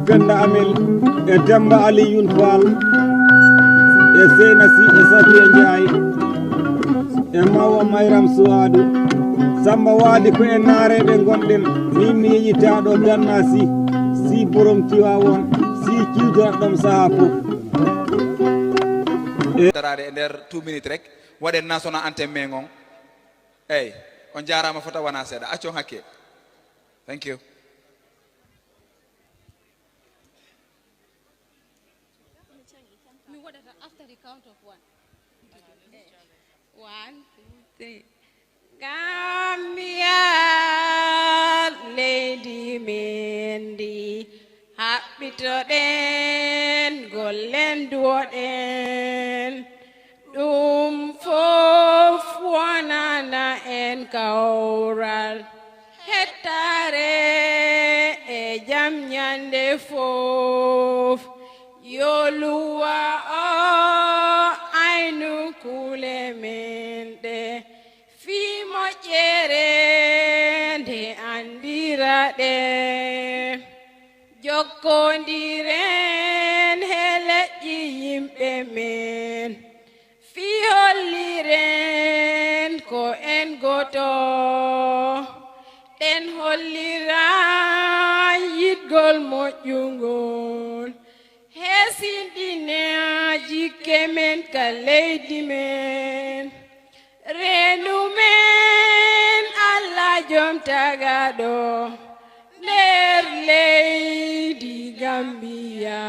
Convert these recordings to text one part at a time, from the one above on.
Penda Amel e Demba Aliyun Fall e Seynasi e Safiya Ndiaye e Mawa Mayram Suwadu Samba Wadi ko e naareɓe gonɗen min mi yeyitaɗo Ganna si borom Tiwawon si ciwtoɗom saaha fof darade e nder 2 minutes rek waɗen national anthem men on eyyi on jarama fota wana seeɗa accon hakke. Thank you. After the count of 1. 1, 2, 3. Gambia, Lady Mindy, happy to den, golden duoden, fof wanana en kaural, hetare e jam nyande fof. Yoluwa ainu kule mende fi mojere de andira de jokondiren hele yimbe men fi holliren ko en goto den hollira yidgol mojungol Hesindinaji kemen ka lady men Renu men Allah jom tagado ner Lady Gambia.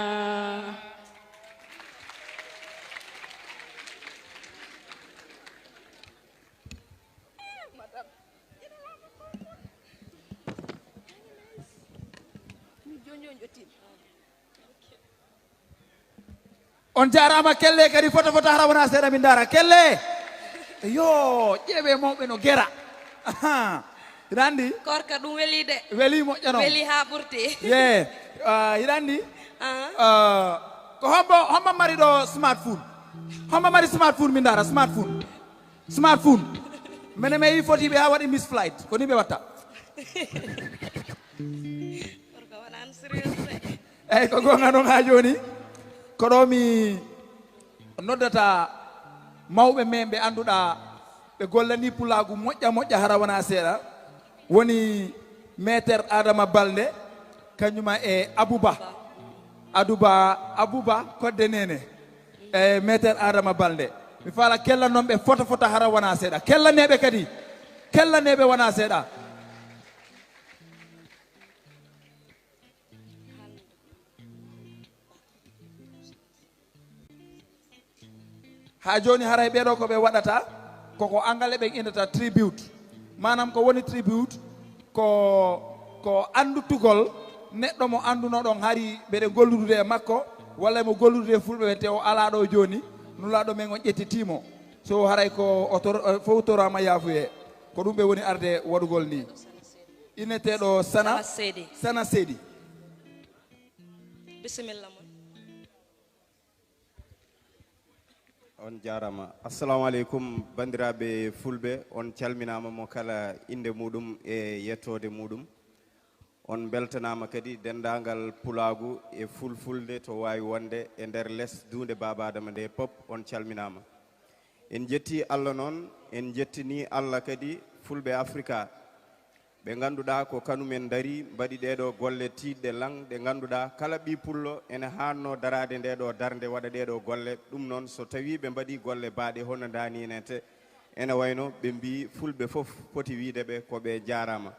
On jarama kelle kadi foto harawana seeɗa min dara kelle yo ƴeeɓe mawɓe no gera hiɗandi Korka ɗum weli de weli moƴƴano weli ha ɓurti ye hiɗandi ko hombo mari ɗo smartphone hombo mari smartphone min dara smartphone mene me yi fotiɓe ha waɗi miss flight ko ni ɓe watta Korka waɗan serious eyyi ko gonga ɗon ha joni ko ɗo mi noddata mawɓe men ɓe annduɗa ɓe gollani pulagu moƴƴa hara wona seeɗa woni maître Adama Balde kañuma e Abouba kodde nene e maître Adama Balde mi faala kella noon ɓe foto hara wona seeɗa kellaneɓe kadi kellaneɓe wona seeɗa ha joni haray ɓeɗo ko ɓe waɗata koko angale ɓe indata tribute manam ko woni tribute ko andutugol neɗɗo mo andunoɗon hari ɓeɗe golludude e makko walla mo golludude fulɓe wente o ala ɗo joni nulaɗo men on ƴettitimo so haray ko fowtorama yafuye ko ɗum ɓe woni arde waɗugol ni inneteɗo sana seedi bisimilla mon on jarama assalamu aleykum bandiraɓe fulɓe on calminama mo kala inde muɗum e yettode muɗum on beltanama kadi dendagal pulagu e fulfulde to wawi wonde e nder less dunde baba adama nde pop on calminama en jetti Allah noon en jettini Allah kadi Fulbe Africa ɓe ganduɗa ko kanumen dari mbaɗi ɗeɗo golle tiɗɗe lang ɗe ganduɗa kala ɓi pullo ene hanno darade ndeɗo darde waɗa ɗeɗo golle ɗum noon so tawi ɓe mbaɗi golle baɗe hono daninete ene wayno ɓe mbi fulɓe foof poti wideɓe koɓe jarama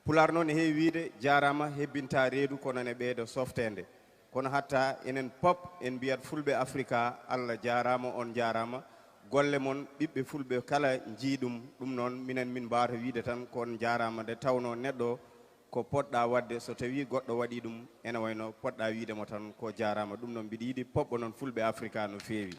Pulaar noon heewi wiide jarama hebbinta reedu kono ne ɓeydo softede kono hatta enen pop en mbiyat Fulbe Africa Allah jarama on jarama golle mon ɓiɓɓe fulɓe kala jiiɗum ɗum noon minen min mbawata wiide tan kon jarama de tawno neɗɗo ko poɗɗa wadde so tawi goɗɗo waɗi ɗum ene wayno poɗɗa wiidemo tan ko jarama ɗum noon mbiɗa yiiɗi poɓɓo noon Fulbe Africa no feewi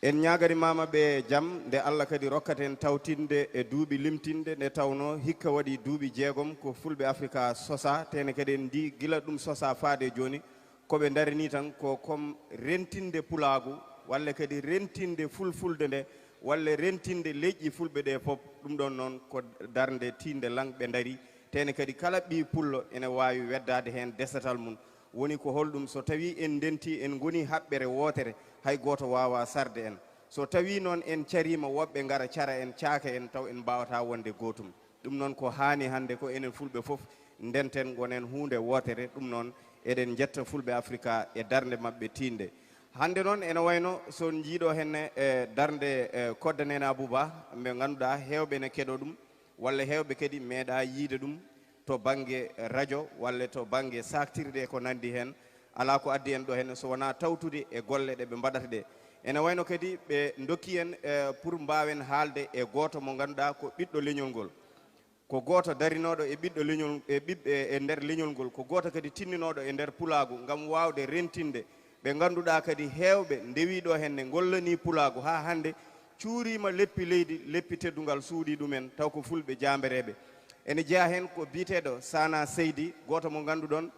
en ñagari mama ɓe jaam nde Allah kadi rokkaten tawtinde e duuɓi limtinde nde tawno hikka waɗi duuɓi jeegom ko Fulbe Africa sosa tene kadi en ndi gila ɗum sosa faade joni koɓe darini tan ko comme rentinde pulaagu walla kadi rentinde fulfulde nde walla rentinde leƴƴi fulɓe ɗe fof ɗum ɗon noon ko darde tinde lang ɓe dari tene kadi kala ɓi pullo ene wawi weddade hen desatal mum woni ko holɗum so tawi en denti en goni haɓɓere wotere hay goto wawa sarde en so tawi noon en carima woɓɓe gara cara en caaka en taw en mbawata wonde gotum ɗum noon ko hani hande ko enen fulɓe foof ndenten gonen hunde wotere ɗum noon eɗen jetta Fulbe Africa e darde mabɓe tinde hande noon ene wayno so jiiɗo henne e darde kodde nene Abouba ɓe ganduɗa hewɓe ne keɗo ɗum walla hewɓe kadi meeɗa yiide ɗum to banggue radio walla to banggue saktirɗe ko nandi hen ala ko addi en ɗo henne so wona tawtude e golle ɗe ɓe mbaɗata ɗe ene wayno kadi ɓe dokki en pour mbawen haalde e goto mo ganduɗa ko ɓiɗɗo leñol ngol ko goto darinoɗo e ɓiɗɗo leñol e ɓiɓɓe e nder leñol ngol ko goto kadi tinninoɗo e nder pulaagu gam wawde rentinde ɓe ganduɗa kadi hewɓe ndewiɗo henne gollani pulaagu ha hande cuurima leppi leydi leppi teddugal suuɗi ɗumen taw ko fulɓe jambereɓe ene jeeya hen ko biteɗo Sana Seydi goto mo ganduɗon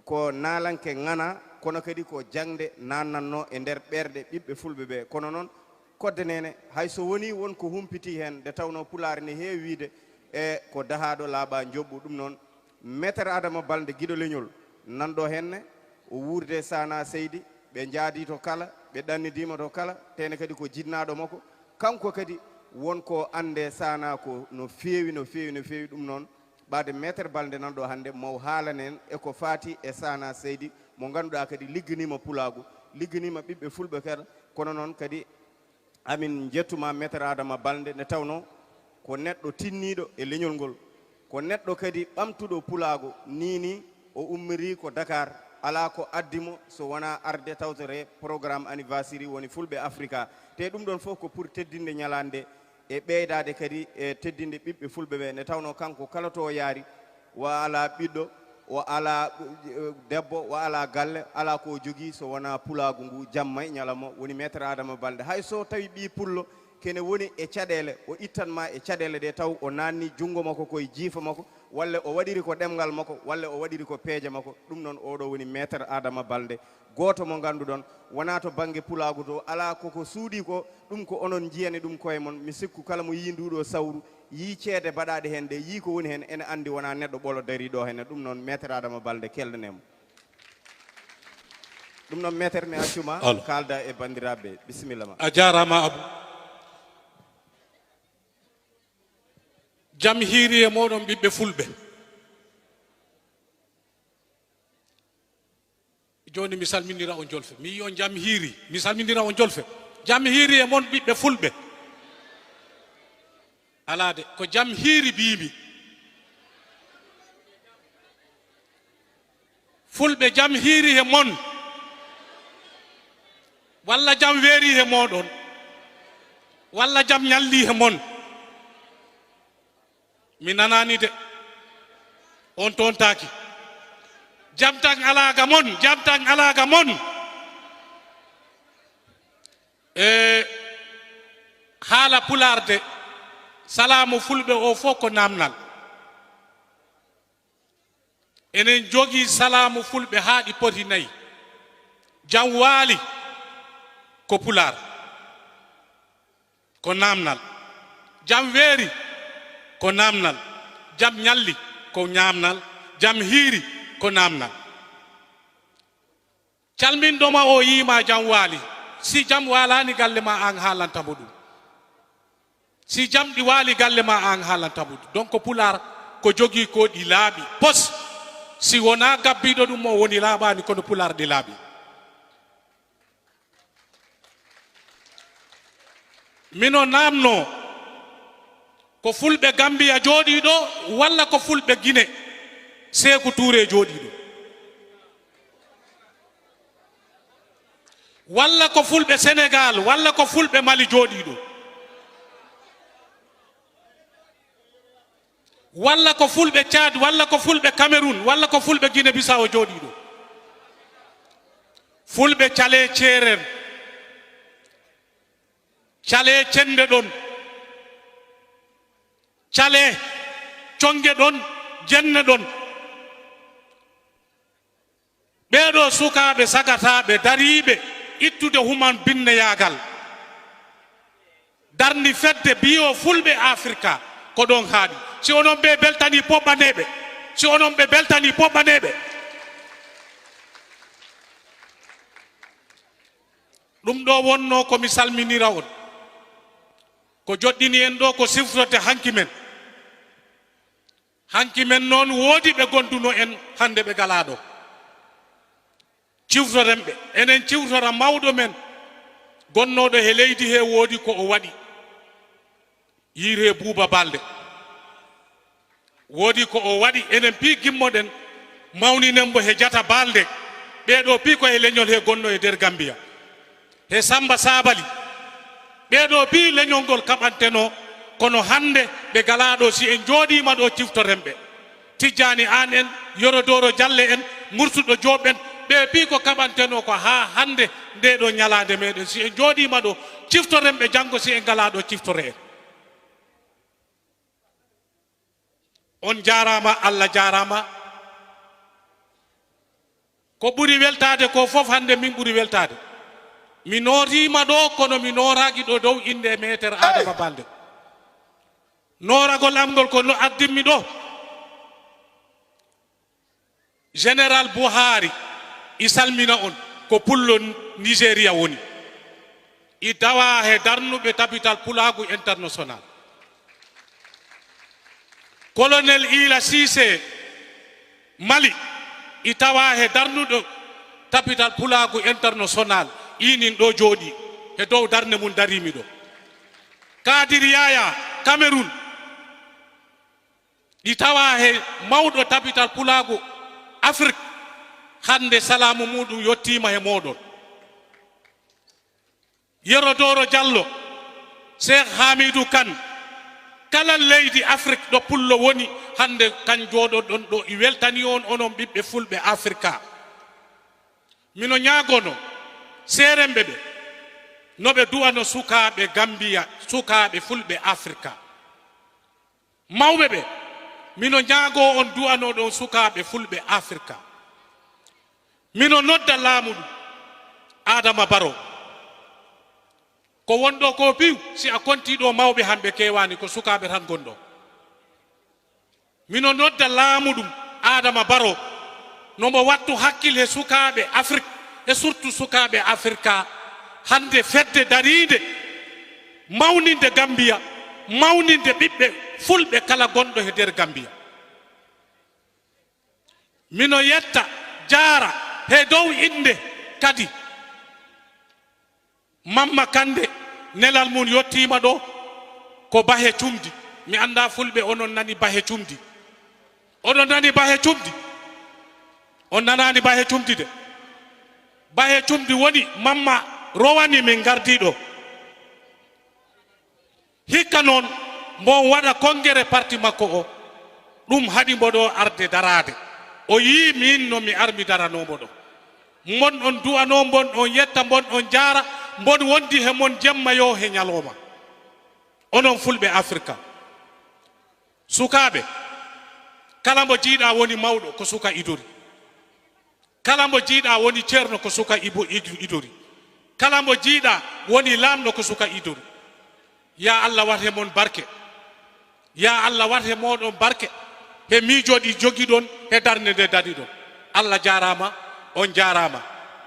ko nalanke ngana kono kadi ko jangde nannanno e nder ɓerɗe ɓiɓɓe fulɓe ɓe kono noon kodde nene hayso woni wonko humpiti hen nde tawno Pulaar ne heewi wiide e ko dahaɗo laaɓa jobɓu ɗum noon maître Adama Balde guiɗo leñol nanɗo henne o wurde Sana Seydi ɓe jaadi to kala ɓe ɗannidima to kala tene kadi ko jinnaɗo makko kanko kadi wonko ande Sana ko no feewi no feewi no feewi ɗum noon ɓade maître Balde nanɗo hande maw haalanen eko faati e Sana Seydi mo ganduɗa kadi ligganima pulaagu ligganima ɓiɓɓe fulɓe kala kono noon kadi amin jettuma maître Adama Balde ne tawno ko neɗɗo tinniɗo e leñol ngol ko neɗɗo kadi ɓamtuɗo pulaagu nini o ummiri ko Dakar ala ko addimo so wona arde tawtore programme anniversaire woni Fulbe Africa te ɗum ɗon fof ko pour teddinde ñalande e ɓeydade kadi e teddinde ɓiɓɓe fulɓe ɓe nde tawno kanko kala to yaari wo ala ɓiɗɗo o ala debbo o ala galle ala ko jogui so wona pulaagu ngu jamma e ñalamo woni maître Adama Balde hay so tawi ɓi pullo kene woni e caɗele o ittanma e caɗele ɗe taw o nanni junggo makko koye jiifa makko walla o waɗiri ko ɗemgal makko walla o waɗiri ko peeje makko ɗum noon oɗo woni maître Adama Balde goto mo ganduɗon wona to banggue pulaagu to ala koko suuɗi ko ɗum ko onon jiyani ɗum koye mon mi sikku kala mo yi nduɗo sawru yi ceede baɗaɗe hen nde yi ko woni hen ene andi wona neɗɗo ɓolo dari ɗo henne ɗum noon maître Adama Balde keldanemo ɗum noon maître mi accuma kalda e bandiraɓe bisimilla ma a jarama Abou jam hiiri e moɗon ɓiɓɓe fulɓe joni mi salminira on jolfe mi yi on jam hiiri mi salminira on jolfe jam hiiri e mon ɓiɓɓe fulɓe alade ko jam hiiri mbimi fulɓe jam hiiri e mon walla jam weeri e moɗon walla jam ñalli e mon mi nanani de on toon taaki jam tan alaga mon jam tan alaga mon e haala Pulaar de salamu fulɓe o fof ko namnal enen jogii salamu fulɓe haaɗi poti nayi jam waali ko Pulaar ko namnal jam weeri ko namnal jam ñalli ko ñamnal jam hiiri ko namnal calminɗoma o yima jam waali si jam waalani galle ma an haalantamo ɗum si jam ɗi waali galle ma an haalantamo ɗum donc Pulaar ko jogii ko ɗi laaɓi pos si wona gabbiɗo ɗum o woni laaɓani kono Pulaar ɗi laaɓi mino namno ko fulɓe Gambia jooɗiɗo walla ko fulɓe Guinée Sékou Touré jooɗiɗo walla ko fulɓe Sénégal walla ko fulɓe Mali jooɗiɗo walla ko fulɓe Tchad walla ko fulɓe Cameroun walla ko fulɓe Guinée Bissau jooɗiɗo fulɓe Cale Ceeren cale cende ɗon cale conge ɗon jenne ɗon ɓeeɗo sukaaɓe sagataɓe dariiɓe ittude human binneyagal darni fedde biyo fulɓe africa ko ɗon haaɗi si onon ɓe beltani poɓɓaneɓe si onon ɓe beltani poɓɓaneɓe ɗum ɗo wonno komi salminira on ko joɗɗini en ɗo ko sifrode hanki men noon woodi ɓe gonduno en hande ɓe galaɗo ciwtoren ɓe enen ciwtora mawɗo men gonnoɗo he leydi he woodi ko o waɗi yiire Buuba Balde woodi ko o waɗi enen pi gimmoɗen mawninen mo he Jata Balde ɓeeɗo pi ko he leñol he gonno e nder Gambia he Samba Sabali ɓeeɗo pi leñol ngol kaɓanteno kono hande ɓe galaɗo si en jooɗima ɗo ciftoren ɓe Tijjani An en Yorodoro Jalle en Murtuɗo Jooɓ en ɓe pi ko kaɓanteno ko ha hande nde ɗo ñalade meɗen si en jooɗima ɗo ciftoren ɓe janggo si en galaɗo ciftore en on jarama Allah jarama ko ɓuri weltade ko fof hande min ɓuri weltade mi nootima ɗo kono mi nooraki ɗo dow inde metere Adama Balde nooragol am ngol ko no addinmi ɗo général Buhari i salmina on ko pullo Nigéria woni i dawa he darnuɓe tapital Pulaagu international colonel Ila Cissé Mali i tawa he darnuɗo tapital Pulaagu international inin ɗo jooɗi he dow darne mum darimi ɗo Kadir Yaya Cameroun i tawa he mawɗo tapital Pulaagu Afrique hande salamu muɗum yottima he moɗon Yorodoro Diallo Cheikh Hamidou Kane kala leydi Afrique ɗo pullo woni hande kan jooɗoɗon ɗo i weltani on onon ɓiɓɓe fulɓe Africa mino ñaagono seeremɓe ɓe noɓe duwano sukaaɓe Gambia sukaaɓe fulɓe Africa mawɓe ɓe mino ñaago on duwano ɗon sukaaɓe fulɓe Africa mino nodda laamu ɗum Adama Barrow ko wonɗo ko piw si a kontiɗo mawɓe hamɓe kewani ko sukaaɓe tan gonɗo mino nodda laamu ɗum Adama Barrow nomo wattu hakkil he sukaaɓe Afrique e surtout sukaaɓe Africa hande fedde daride mawninde Gambia mawninde ɓiɓɓe fulɓe kala gonɗo he nder Gambia mino yetta jaara he dow inde kadi Mamma Kande nelal mum yottima ɗo ko bahe cumdi mi anda fulɓe onon nani bahe cumdi onon nani bahe cumdi on nanani bahe cumdi de bahe cumdi woni Mamma rowani min gardiɗo hikka noon mo waɗa congrès parti makko o ɗum haɗi mbo ɗo arde darade o yi min no mi armi daranomo ɗo mon on du'ano mon on yetta mon on jaara mon wondi he mon jemma yo he ñaloma onon fulɓe Africa sukaaɓe kala mbo jiiɗa woni mawɗo ko suka idori kala mbo jiiɗa woni ceerno ko suka idori kala mbo jiiɗa woni laamɗo ko suka idori ya Allah wat he mon barke ya Allah wat he moɗon barke he miijoɗi jogi ɗon he darde nde dadi ɗon Allah jarama on jarama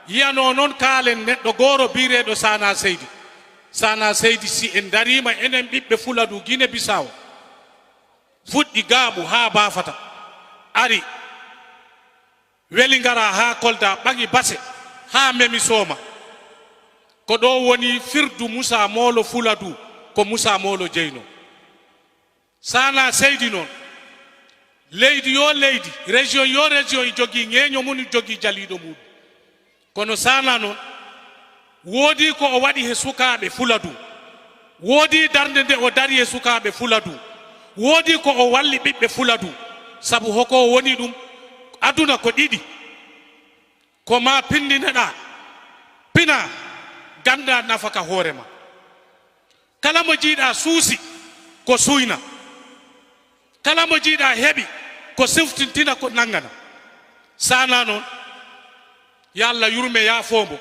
yiyano noon kaalen neɗɗo gooro bireɗo Sana Seydi si en darima enen ɓiɓɓe Fuladu Guinée Bissau fuɗɗi gaaɓu ha bafata ari weli ngara ha Kolda ɓagi base ha memi sooma ko ɗo woni firdu Moussa Molo Fuladu ko Moussa Molo jeyno Sana Seydi noon leydi yo leydi région yo région i jogii ñeeño mum jogii jaliiɗo muɗum kono Sana noon woodi ko o waɗi he sukaaɓe Fuladu woodi darnde nde o dari he sukaaɓe Fuladu woodi ko o walli ɓiɓɓe Fuladu sabu hoko woni ɗum aduna ko ɗiɗi ko ma pindineɗa pina ganda nafaka hoore ma kala mo jiiɗa suusi ko suyna, kala mo jiiɗa heɓi ko seftintina ko nangana. Sana noon yo Allah yurme yaafombo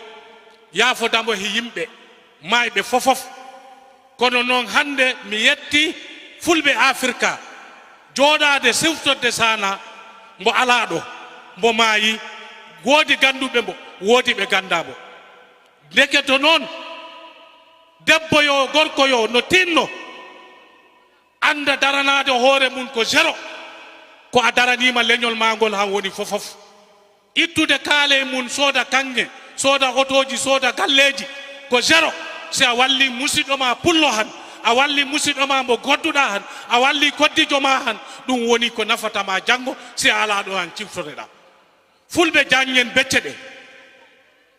yaafodamo he yimɓe mayɓe fofof. Kono noon hande mi yetti Fulbe Africa jooɗade siftorde Sana mbo ala ɗo, mbo maayi, woodi ganduɓe mbo, woodi ɓe gandamo. Deke to noon debbo yo gorko yo no tinno anda daranade hoore mum ko zéro, ko a daranima leñol magol han woni fofof. Ittude kaale mum sooda kange, sooda otoji, sooda galleji ko zéro. Si a walli musidɗo ma pullo han, a walli musidɗo ma mbo godduɗa han, a walli koddijo ma han, ɗum woni ko nafatama janggo si a ala ɗo han ciftoreɗa. Fulɓe janggen becce ɗe,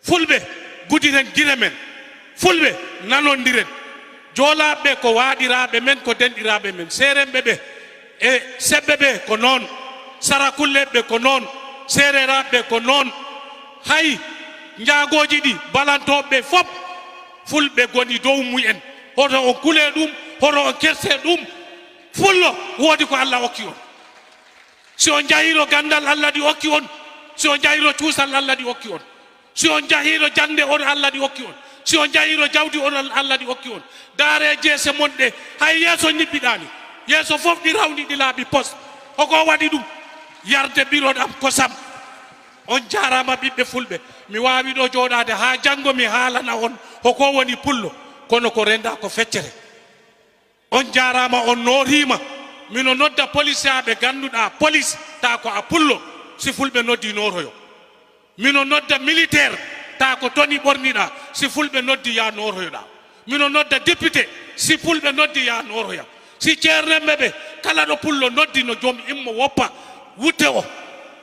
Fulɓe gudiren gire men, Fulɓe nanodiren, joolaɓe ko waɗiraɓe men, ko denɗiraɓe men, serenɓe ɓe e sebbe ɓe ko noon, sarakulleɓe ko noon, sereraɓe ko noon, hay jaagoji ɗi balantoɓe fop Fulɓe goni dow mumen. Hoto on kule ɗum, hoto on kerse ɗum. Fullo woodi ko Allah okki on. Si on jahiro gandal Allah ɗi okki on, si on jahiro cuusal Allah ɗi okki on, si on jahiro jande on Allah ɗi okki on, si on jahiro jawdi on Allah ɗi okki on. Daare jeese monɗe hay yeeso ñibbiɗani, yeeso fof ɗi rawni ɗi laaɓi pos. Hoko waɗi ɗum yarde biroɗam kosam. On jarama ɓiɓɓe Fulɓe, mi wawi ɗo joɗade ha janggo mi haalana on hoko woni pullo, kono ko renda ko feccere. On jarama, on norima. Mino nodda police aɓe ganduɗa police ta ko a pullo si Fulɓe noddi noroyo. Mino nodda militaire ta ko toni ɓorniɗa si Fulɓe noddi ya noroyoɗa. Mino nodda député si Fulɓe noddi ya noroya. Si ceernemɓe ɓe kala ɗo pullo noddi no joom immo woppa wutte o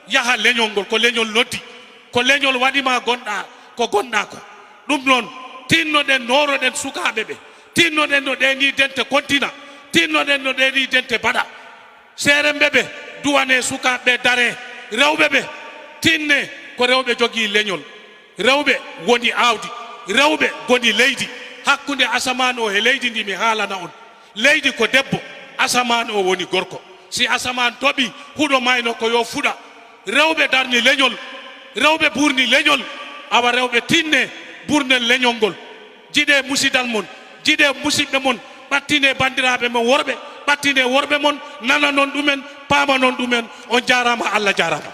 yaha leñol ngol, ko leñol noddi, ko leñol waɗima gonɗa ko gonɗa ko. Ɗum noon tinnoɗen noroɗen sukaɓe ɓe, tinnoɗen no ɗeni dente kontina, tinnoɗen no ɗeni dente baɗa. Seeremɓe ɓe duwane sukaɓe dare, rewɓe ɓe tinne ko rewɓe jogii leñol, rewɓe woni awdi, rewɓe goni leydi. Hakkunde asaman o e leydi ndi mi haalana on, leydi ko debbo, asaman o woni gorko. Si asaman toɓi huɗo mayno ko yo fuɗa, rewɓe darni leñol, rewɓe burni leñol, awa rewɓe tinne burnen leñol ngol. Jiɗe musidal mon, jiɗe musidɓe mon, ɓattine bandiraɓe mon worɓe, ɓattine worɓe mon, nana non ɗumen, paama non ɗumen. On jarama, Allah jarama.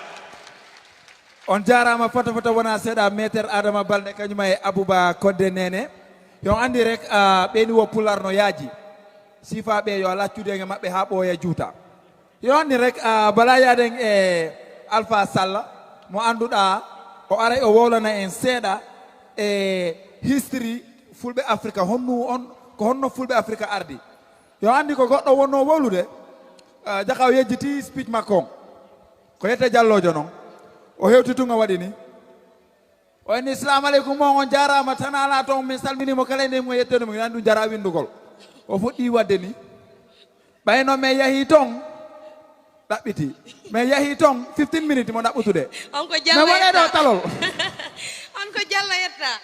On jarama fota fota wona seeɗa maître Adama Balde kañuma e Abouba Kodde Nene. Yo andi rek ɓeni wo Pulaar no yaaji, sifaɓe yo laccudege maɓɓe ha ɓooya juuta. Yo andi rek bala yaden e Alpha Salla mo anduɗa o aray o wolana en seeɗa e history Fulbe Africa, honnu on ko honno Fulbe Africa ardi. Yo andi ko goɗɗo wonno wolude jakaw yejjiti speech makko ko yette jallojo noon o hewtitunga waɗi ni o ni assalamu aleykum mo on jarama tan ala toon min salminimo kala nde mo yettede mo nan ɗum jara windugol o fuɗɗi wadde ni ɓayno me yahi toon ɗaɓɓiti mais yahi toon 15 minutes mo ɗaɓɓutude on ko mais jalla wone ɗo talol on ko jalla yetta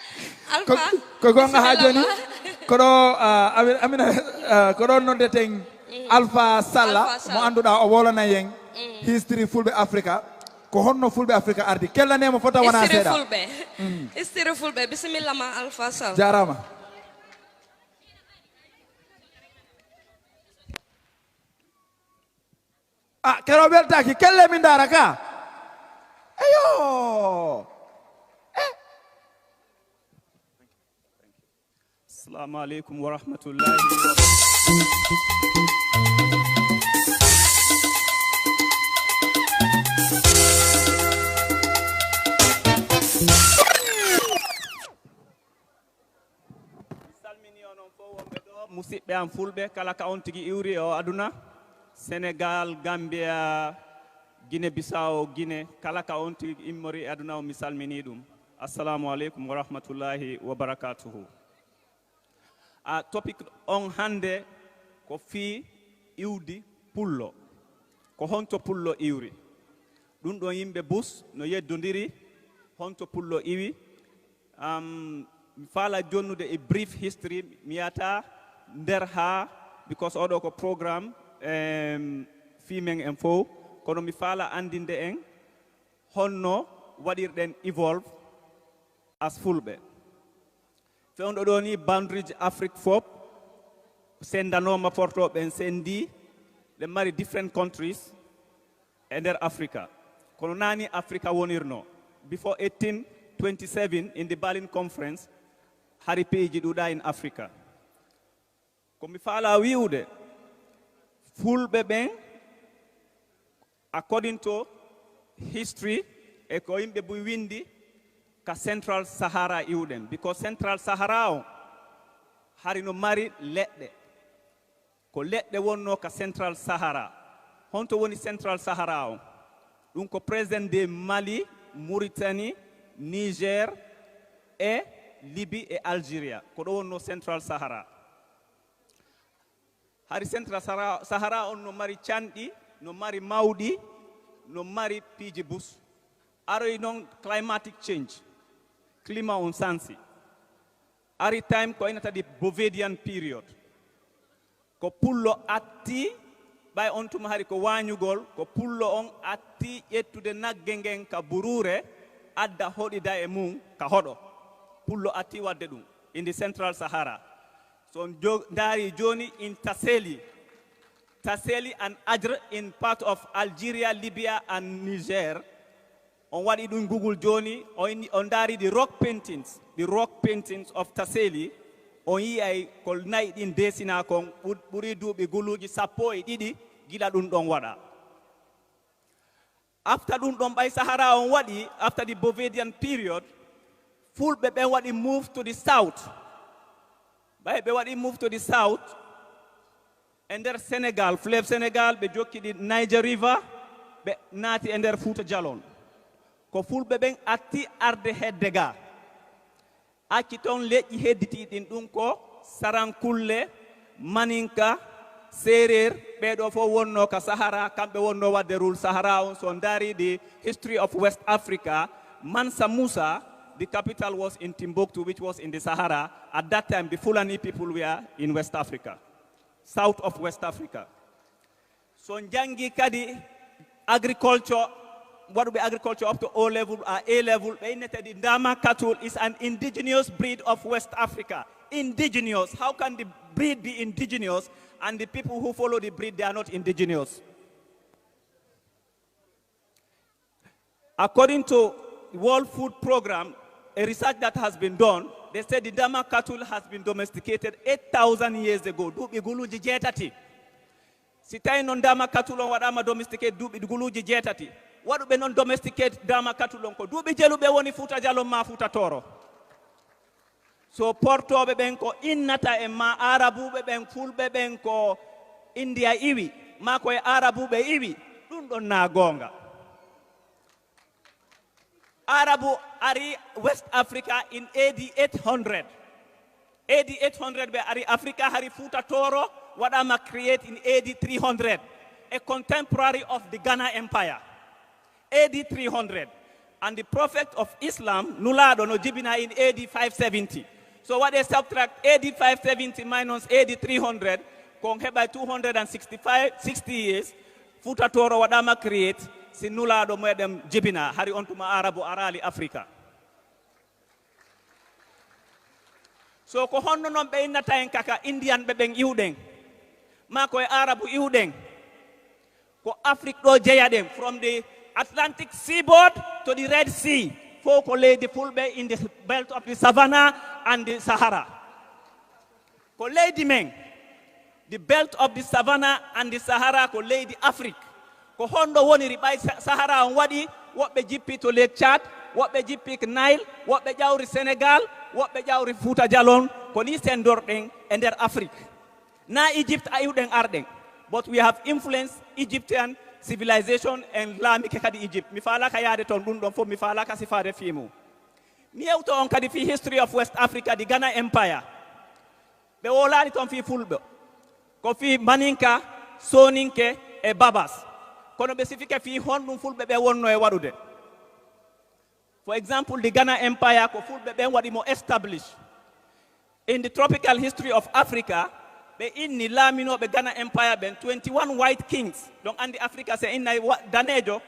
Alpha ko gonga ha joni koɗo amina koɗo noddeten Alpha Salla mo anduɗa o wolana yen history Fulbe Africa, ko honno Fulbe Africa ardi kellanemo fota wona seeɗa history Fulbe. Bisimilla ma Alpha Salla jarama. Kero weltaki kelle min dara ka eyo Assalamu alaikum wa rahmatullahi musidɓe am Fulɓe kala ka on tigi iwri o aduna Sénégal, Gambia, Guinée-Bissau, Guinée, kala ka on tigi immori aduna o mi salmini ɗum. Assalamu alaikum wa rahmatullahi wa barakatuhu. Topic on hande ko fi iwdi pullo, ko honto pullo iwri. Ɗum ɗon yimɓe bus no yeddodiri honto pullo iwi. Mi faala jonnude e brief history mi yata nder ha because oɗo ko programme fimen en fo kono mi faala andinde en honno waɗirɗen evolve as fulɓe fewndo ɗo ni boundaries Afrique fop sendanoma portoɓe sendi ɓe mari different countries e nder Africa kono nani Africa wonirno before 1827 in the Berlin conference hari peiji ɗuɗa in Africa ko mi faala wiwde fulɓe ɓen according to history e ko yimɓe buy windi ka Central Sahara iwɗen because Central Sahara o hari no mari leɗɗe ko leɗɗe wonno ka Central Sahara honto woni Central Sahara o ɗum ko present de Mali Mauritanie Niger e Libye e Algeria ko ɗo wonno Central Sahara hari Central Sahara on no mari canɗi no mari mawɗi no mari piiji bus aroy noon climatic change climat on sansi ari time ko inata di Bovedian period ko pullo atti ɓay on tuma hari ko wañugol ko pullo on atti ƴettude nagge ngen ka burure adda hoɗida e mum ka hoɗo pullo atti wadde ɗum in the Central Sahara so on daari joni in Tasseli and Adre in part of Algeria, Libya and Niger on waɗi ɗum Google joni on daari the rock paintings of Tasseli on yiyay ko nayi ɗin desina kon ɓuri duuɓi guluji 12 gila ɗum ɗon waɗa after ɗum ɗon ɓay Sahara on waɗi after the Bovedian period fulɓe ɓen waɗi move to the south ɓay ɓe waɗi move to the south e nder Sénégal fleuve Sénégal ɓe jokkiɗi Niger River ɓe naati e nder Fouta Djalon ko fulɓe ɓen atti arde hedde ga acci toon leƴƴi hedditiɗin ɗum ko Sarankulle Maninka Serer ɓeɗo fof wonno ka Sahara kamɓe wonno wadde rule Sahara on so daari the history of West Africa Mansa Musa the capital was in Timbuktu which was in the Sahara at that time the Fulani people were in West Africa south of West Africa so jangi kadi agriculture waɗuɓe agriculture up to O level A level ɓe innetedi Ndama cattle is an indigenous breed of West Africa indigenous how can the breed be indigenous and the people who follow the breed they are not indigenous according to the World Food Program a research that has been done they said the Ndama cattle has been domesticated 8,000 years ago duuɓi guluji jeetati si tawi noon Ndama cattle on waɗama domesticate duuɓi guluji jeetati waɗuɓe noon domesticate Ndama cattle on ko duuɓi jeluɓe woni Fouta Djalon ma Fouta Toro so portoɓe ɓen ko innata e ma arabuɓe ɓen fulɓe ɓen ko India iwi ma koye arabuɓe iwi ɗum ɗon na gonga Arabu ari West Africa in AD 800 ɓe ari Africa hari Fouta Toro waɗama create in AD 300 a contemporary of the Ghana Empire AD 300 and the prophet of Islam nulaɗo no jibina in AD 570 so what they subtract AD 570 minus AD 300 kon heɓa 60 years Fouta Toro waɗama create si nulaɗo meɗen jibina hari on tuma arabu arali Africa so ko honno noon ɓe innata en kaka Indian ɓe ɓen iwɗen ma koye arabu iwɗen ko Afrique ɗo jeyaɗen from the Atlantic seaboard to the Red Sea fof ko leydi fulɓe in the belt of the Savannah and the Sahara ko leydi men the belt of the Savannah and the Sahara ko leydi Afrique ko honɗo woniri ɓay Sahara on waɗi woɓɓe jippi to Lake Chad woɓɓe jippi ko Nile woɓɓe ƴawri Sénégal woɓɓe ƴawri Fouta Djalon ko ni sendorɗen e nder Afrique na Egypt a iwɗen arɗen but we have influenced Egyptian civilization and laamike kadi Egypt mi falaka yaade toon ɗum ɗon fof mi falaka sifade fimu mi yewto on kadi fi history of West Africa the Ghana Empire ɓe wolani toon fi fulɓe ko fi Maninka Soninke e Babas kono ɓe sifike fi honɗum fulɓe ɓe wonno e waɗude for example the Ghana Empire ko fulɓe ɓen waɗimo establish in the tropical history of Africa be inni lamino be Ghana Empire ben 21 white kings. Donc andi Africa se inna danejo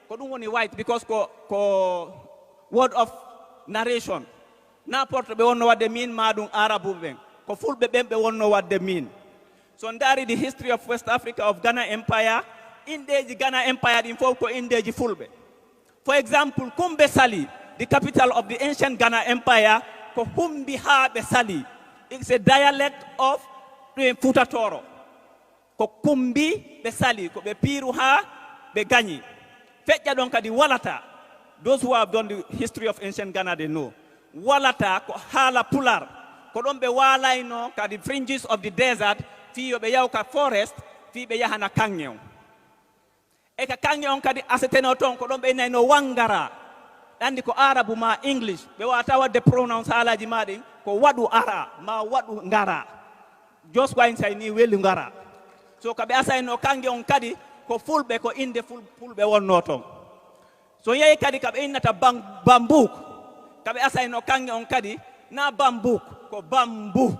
ko dum woni white because ko word of narration. N'importe be wonno wadde min madum Arabu ben. Ko fulbe ben be wonno wadde min. So ndari the history of West Africa of Ghana Empire, indeji Ghana Empire in folk ko indeji fulbe. For example, Kumbe Sali, the capital of the ancient Ghana Empire, ko Humbi Ha be Sali. It's a dialect of Futa Toro. Ko Kumbi be Sali, ko be Piru Ha be Gani. Fetja donc di Walata. Those who have done the history of ancient Ghana, they know. Walata ko hala Pulaar. Ko don be wala ino ka the fringes of the desert, fi yo be yawka forest, fi be yahana kangyon. E ka kangyon kadi aseteno ton ko don be no wangara. Andi ko Arabu ma English. Be wata wadde pronounce halaji madin ko wadu ara ma wadu ngara. Just why say ni welu ngara. So kabe asay no kangyon kadi ko fulbe ko inde fulbe wonno ton. So yey kadi kabe innata bambuk. Kabe asay no kangyon kadi na bambuk ko bambu.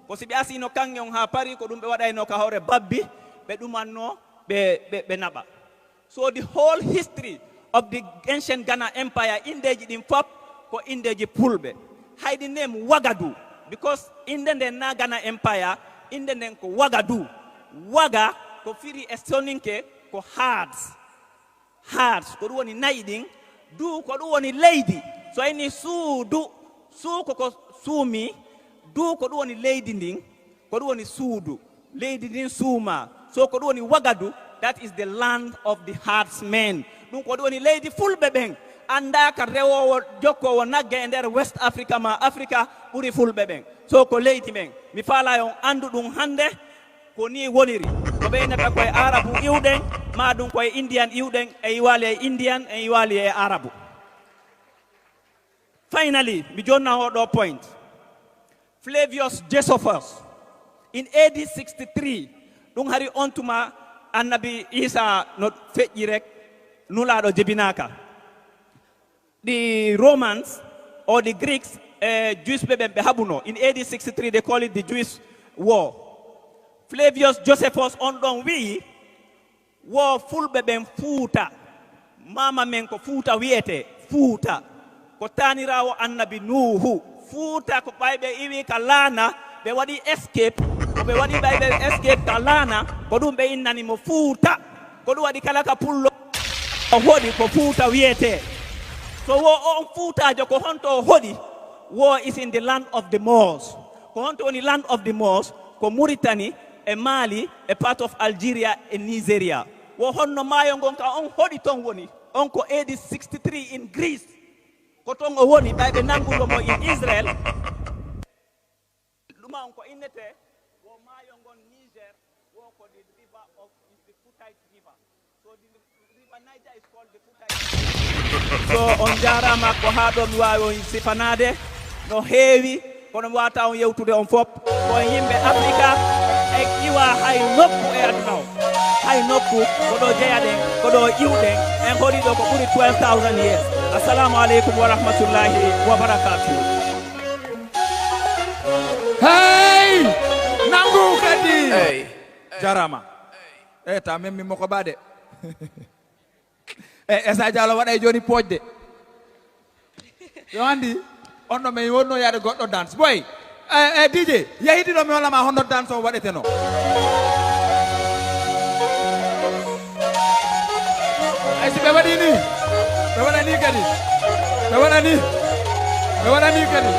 Ko sibe asi no kangyon ha pari ko dum be waday no ka hore babbi be dumanno be naba. So the whole history of the ancient Ghana Empire indeji din fop ko indeji pulbe. Hide the name Wagadu because in the na Ghana Empire in the name ko Wagadu. Waga ko firi estoninke ko hearts. Hearts ko woni naiding du ko woni lady. So any su ko sumi du ko woni lady ding ko woni sudu. Lady din suma. So ko woni Wagadu, that is the land of the herdsmen. Dum ko woni lady fulbe ben anda ka rewo jokko wo nagge e nder West Africa ma Africa buri fulbe ben. So ko lady men mi fala yon andu dum hande ko ni woniri ko be nata koy Arabu iwden ma dum koy Indian iwden e iwali Indian e iwali e Arabu. Finally, mi jonna odo point. Flavius Josephus in AD 63 dum hari ontuma annabi Isa no feƴƴi rek nulaɗo jebinaka. The Romans or the Greeks, Jewish be habuno. In AD 63 they call it the Jewish war. Flavius Josephus on don wi war fulbe ben fuuta. Mama men ko fuuta wiete fuuta. Ko tanirawo annabi Nuhu. Fuuta ko baybe iwi ka lana be wadi escape. Ko be wadi baybe escape ka lana ko dum be innani mo fuuta. Ko dum wadi kala ka pullo hodi ko fuuta wiete. So wo on fuuta jo ko honto hodi. War is in the land of the Moors. Ko honto in the land of the Moors ko Mauritania e Mali e part of Algeria e Nigeria. Wo honno mayo ngon ka on hodi ton woni. On ko AD 63 in Greece. Ko ton o woni baybe nangudo mo in Israel. Luma on ko innete wo mayo ngon Niger wo ko the river of the Footite river. So the river Niger is called the Footite. So on jarama ko haɗo mi wawi on sifanade no heewi kono mi wata on yewtude on fop ko yimɓe Africa e iwa hay nokku e aduna o hay nokku koɗo jeyaɗen koɗo iwɗen en hori ɗo ko ɓuri 12,000 years. Assalamu aleykum wa rahmatullahi wa barakatuh. Hey nangu kadi jarama ta memmi moko bade Esa Diallo waɗay joni poojde yo andi on ɗo min wonno yaade goɗɗo dance boy DJ yahidi ɗo mi hollama honno dance o waɗeteno ay si ɓe waɗi ni ɓe waɗani kadi ɓe waɗani kadi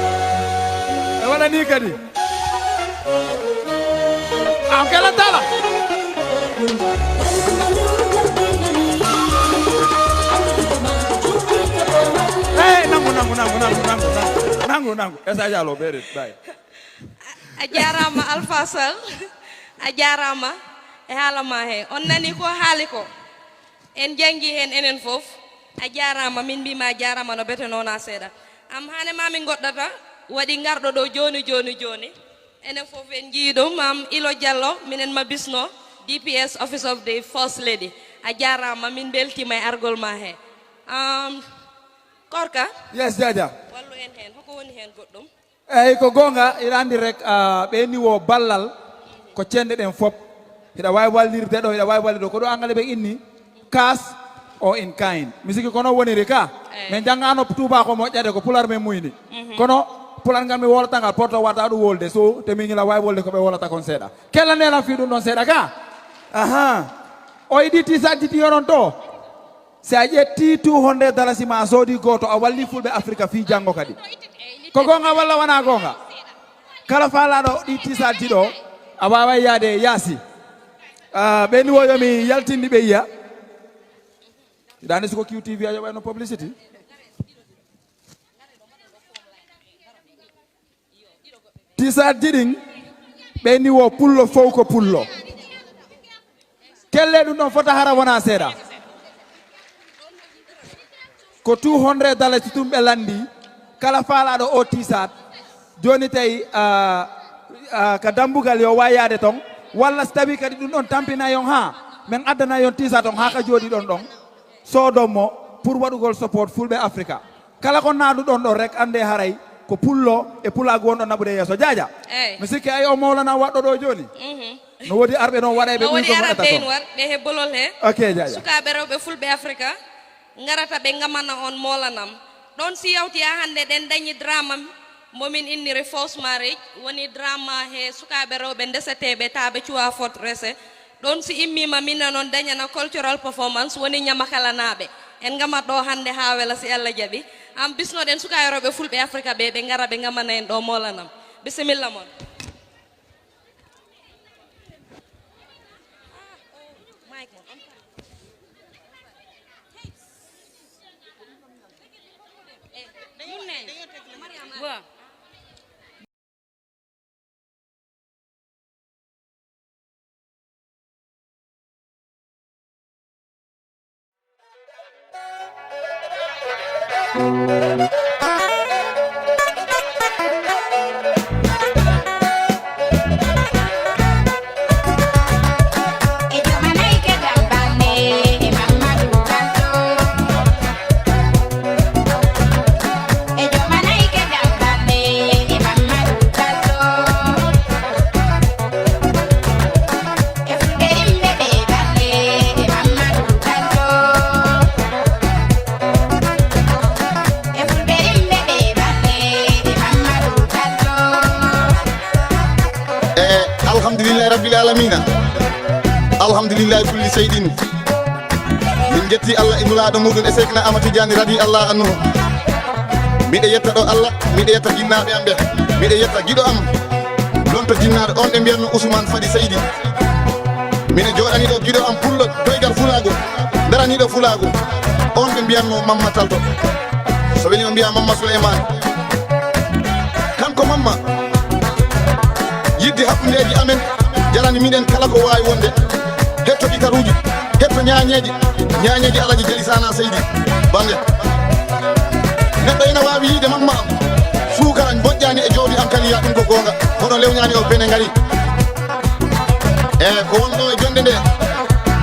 ɓe waɗani kadi an kelantala nangu Esa Diallo beri bay ajarama alfasal ajarama e halama he on nani ko haliko en jangi hen enen fof ajarama min bima ajarama no bete nona seeda am hane mami goddata wadi ngardo do joni enen fof en jiido mam Ilo Diallo minen mabisno DPS Office of the First Lady ajarama min beltima e argol ma he Korka? Yes, Jaja. Wallu en hen, hoko woni hen goddum? Ko gonga irandi rek be ni wo ballal ko cende den fop ida way wallirde do ida way wallirde ko do angale be inni cash or in kind misiki kono woniri ka men jangano tuba ko mojjade ko pular men muyni kono pular ngam mi wolata ngal porto wata do wolde so te mi ngila way wolde ko be wolata kon seeda kella nela fi dum don seeda ka aha o iditi saditi yoron to si a ƴetti $200 ma soodi goto a walli fulɓe africa fi janggo kadi ko gonga walla wona gonga kala faalaɗo ɗi tisalti ɗo a wawa yaade yaasi ɓeni woyomi yaltindi ɓe yiya iɗani siko qtv a yoɓayno publicity tisalti ɗin ɓeni wo pullo fow ko pullo kelle ɗum ɗon fota hara wona seeɗa ko $200 tum ɓe landi kala faalaɗo o tisat joni tawi ka dambugal yo wayade ton walla so tawi kadi ɗum ɗon tampina yon ha min addana yon tisa ton ha ka jooɗi ɗon ɗon sodommo pour waɗugol support fulɓe africa kala ko naɗu ɗon ɗon rek ande haray ko pullo e pulago wonɗo naɓude yesso jaaja mi sikki ay o mawlana waɗɗo ɗo joni no woodi arɓe noon waɗa ɓe ɓuri ko waɗata toon ɓe hebbolol he ok jaaja sukaɓe rewɓe fulɓe africa ngarata ɓe gamana on molanam ɗon si yawti ha hande ɗen dañi drama momin inniri fausse marriage woni drama he sukaɓe rewɓe ndeseteɓe taɓe cuwa fot rese ɗon si immima minna noon dañana cultural performance woni ñamakalanaɓe en gamat ɗo hande ha wela si allah jaaɓi am bisnoɗen sukaɓe rewɓe fulɓe africa ɓe ɓe gara ɓe gamana en ɗo molanam bisimilla moon alhamdulillahi kulli seydin min jetti allah e nulaɗo muɗum e sekna amati diani radi allah annuhu miɗe yetta ɗo allah miɗe yetta jinnaɓe am ɓe miɗe yetta guiɗo am lonto jinnaɗo on ɓe mbiyatno ousmane fadi seydi mine joɗaniɗo guiɗo am pullo doygal fulago daraniɗo fulago on ɓe mbiyatno mamma talto so weli o mbiya mamma souleymane kanko mamma yidde hakkudeji amen jarani miɗen kala ko wawi wonde hetto ɗikaruji hetto ñañeji alaji jalisana seydi bande neɗɗo ina wawi yiide mamma am suukara moƴƴani e jooɗi am kaliya ɗum ko gonga hono lewñani o bene ngari ko wonɗo e jonde nde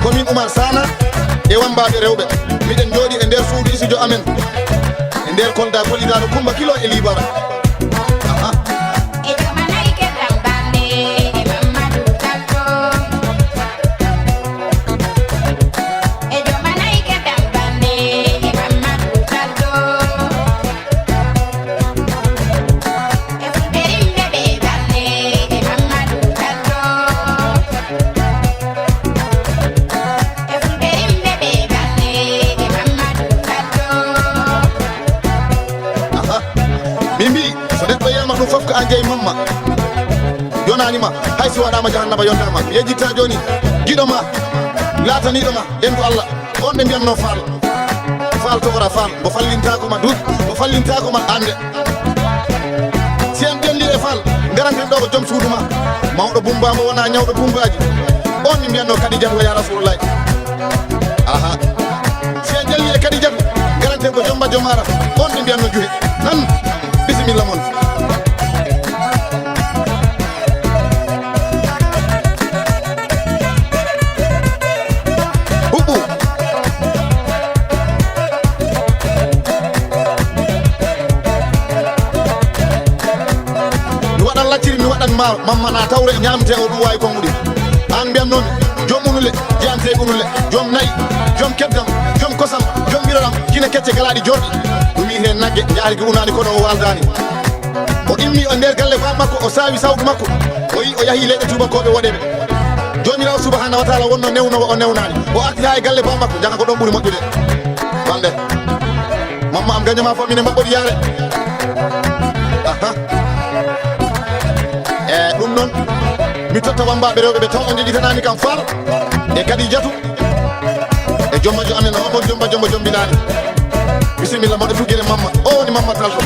komin oumar sana e wambaɓe rewɓe miɗen jooɗi e nder suudu isidio amen e nder kolda kollidaɗo Kumba kilo e libara jeyi mamma yonanima hay si waɗama jahannaba yondama yejjitta joni guiɗo ma lataniɗo ma endu allah on ɓe mbiyatno faal togora faal mo fallintakoma duuɗi mo fallintakoma ande si en ɓelli e faal garanten ɗo ko joom suudu ma mawɗo bumbama wona ñawɗo bumbaji on ɓe mbiyatno kadijatu wa ya rasulullahi aha si en ƴelli e kadijatu garanten ko jomba jomara on ɓe mbiyatno juhe nan bisimilla moon waɗan ma mamma na tawre ñamte o ɗum wawi konguɗi an mbiyam noon joom unule jeyante unule joom nayi joom keddam joom kosam joom ɓiraɗam kine kecce galaɗi jorɗi ɗum yite nagge jaarigi unani kono o waldani o immi o nder galle bam makko o sawi sawdu makko o yi o yahi leyɗe tubakoɓe woɗeɓe jomirawo subahanahu wa taala wonno newnowo o newnani o arti ha e galle bam makko jaka ko ɗon ɓuuri moƴƴude wande mamma am gañoma fo mine mabɓoɗi yaare e ɗum noon mi totta wambaɓe rewɓe ɓe taw o jeɗitanami kam far e kadi jatu e jommajo amen o omo jomba jombiɗani bisimilla mbaɗo tuggere mamma o woni mamma talko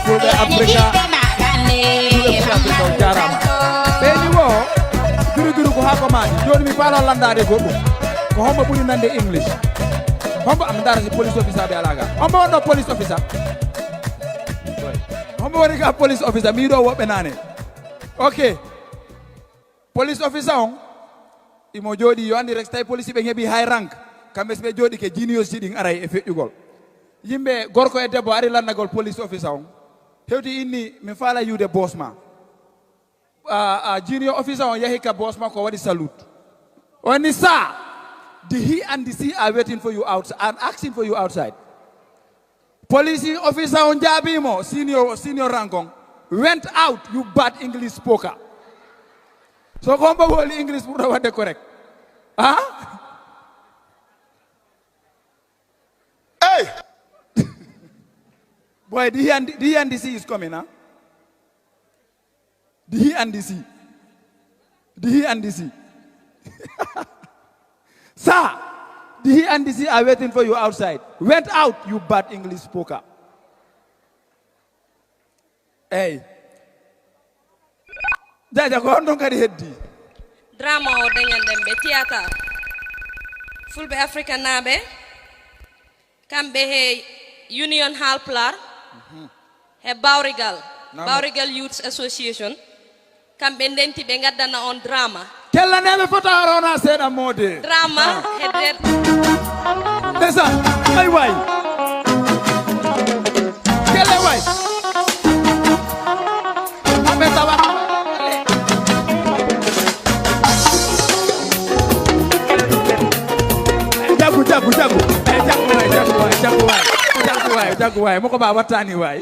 Fulbe Africa o jarama ɓeyni wo duru ko ha ko maɗi joni mi paala landade goɗɗum ko hombo ɓuuri nande English hombo am dara si police officer ɓe alaga hombo wonɗo police officer hombo woni ka police officer miɗo woɓɓe nane ok police officer on imo jooɗi yo andi rek so tawi police ɓe heeɓi high rank kamɓe so ɓe jooɗi ke juniors ji ɗin aray e feƴƴugol yimɓe gorko e debbo ari landagol police officer on hewti inni mi faala yude boss ma junior officer on yahi ka boss ma ko waɗi salute oni sir the he and the she are waiting for you outside and asking for you outside police officer on jaabimo senior rank on went out you bad English spoker so ko hombo woli English ɓurɗo wadde correct hey boy, the he and the sea is coming, huh? The he and the sea. The he and the sea. Sir, the he and the sea are waiting for you outside. Went out, you bad English spoker. Hey. Jaja, go on, don't carry head. Drama o dengan dembe theater. Fulbe Africa nabe. Kambe he Union Hall Pulaar. He Bawrigal Youth Association kamɓe ndenti ɓe gaddana on drama kella neme fota arona seeɗa mode drama he nder ndesa ay way kelle way aɓe tawa jagu way moko ba wattani way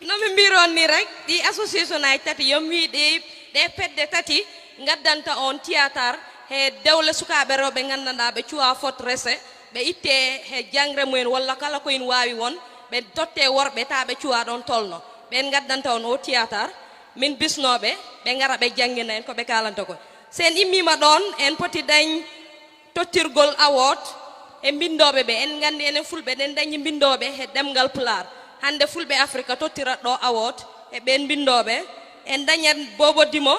no mi mbiron ni rek ɗi association ay tati yom wiɗi ɗe pedde tati gaddanta on théâtre he dewle sukaɓe rewɓe gandanɗa ɓe cuwa fot rese ɓe itte he jangre mumen walla kala koyen wawi won ɓe totte worɓe ta ɓe cuwa ɗon tolno ɓen gaddanta on o théâtre min bisnoɓe ɓe gara ɓe jangguina en koɓe kalanta ko sen immima ɗon en poti dañ tottirgol award e mbindoɓe ɓe en gandi enen fulɓe ɗen dañi mbindoɓe he ɗemgal Pulaar hande Fulbe Africa tottirat ɗo award e ɓen mbindoɓe en dañat Bobo Dimo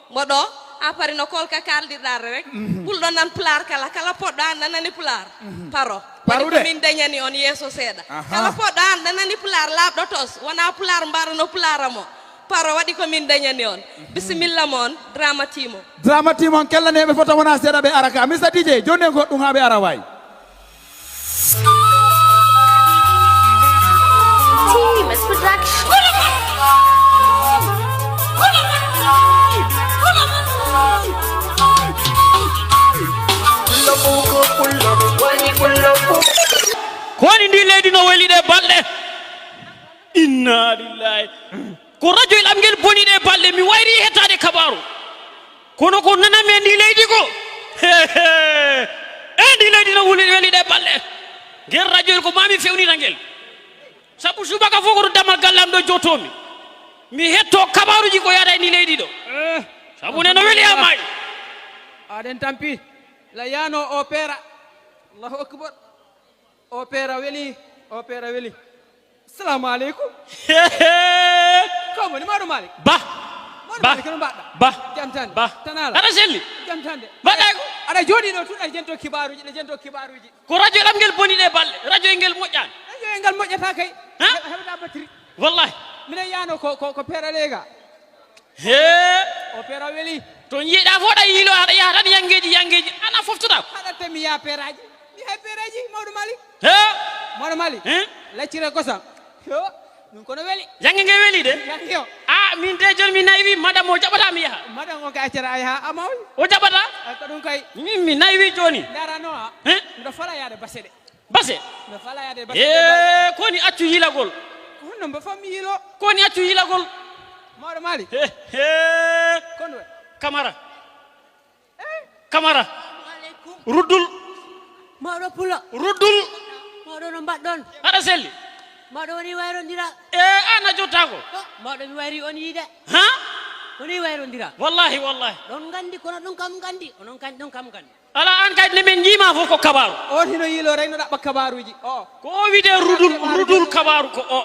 moɗo apari no kolka kaldirɗare rek ɓulɗo nan Pulaar kala poɗɗo an nanani Pulaar paro Parude. min dañani on yeeso seeɗa kala poɗɗo an nanani Pulaar laaɓɗo tos wona Pulaar mbarano Pulaar mo paro waɗi ko min dañani on bisimilla moon drama timo on kellaneɓe foto wona seeɗa ɓe ara ka Mr DJ joni goɗɗum ha ɓe ara wayi Team production. koni ndi leydi no weli ɗe balɗe inna lillahi ko radio el am ngel boni ɗe balɗe mi wayri hettade kabaru kono ko nanami e ndi leydi ko ndi leydi no weli ɗe balɗe ngel radio el ko mami fewnita ngel sabu subaka fof koto damal gallam ɗo jottomi mi hetto kabaruji ko yada e ndi leydi ɗo sabu ne no weli amayi aɗen tampi la yano opéra allahu akbar opéra weli assalamu aleykum komoni maɗo malik ba kono mbaɗɗa ba jamtande ba tanala aɗa selli jamtande mbaɗɗa ko aɗa jooɗi ɗo tun ɗe jento kibaruji ko radio ɗam ngel boni ɗe balɗe radio e ngel moƴƴani radio e ngal moƴƴata kay heɓata batterie wallahi minen yano ko pera lega opéra weli to jiiɗa fo ɗa yiilo aɗa yaha tan yangeji ana foftoɗa ko haɗatte mi yaha peraji mi hay peraji mawɗo malik he mawɗo malik laccire kosam yo ɗum kono weli yange nge weli de yange o min de joni mi naywi madame o jaɓata mi yaha madame o kay accata a yaha amawi o jaɓata ko ɗum kay min mi naywi joni darano ha mbiɗa fala yaade base de base mbiɗa fala yaade base koni accu yilagol honno mbo fam yiilo koni accu yilagol mawɗo malik kono camara ruddul mawɗo Pula ruddul mawɗo no mbaɗɗon aɗa selli mawɗo woni wayrondira an a jottako mawɗo mi wayri on yiide ha woni wayrondira wallahi ɗon gandi kono ɗum kam gandi onon kadi ɗum kam gandi ala an kadi nemin jiima fof ko kabaru on hino yiilo rek no ɗaɓɓa kabaruji ko o wiide rudul kabaru ko o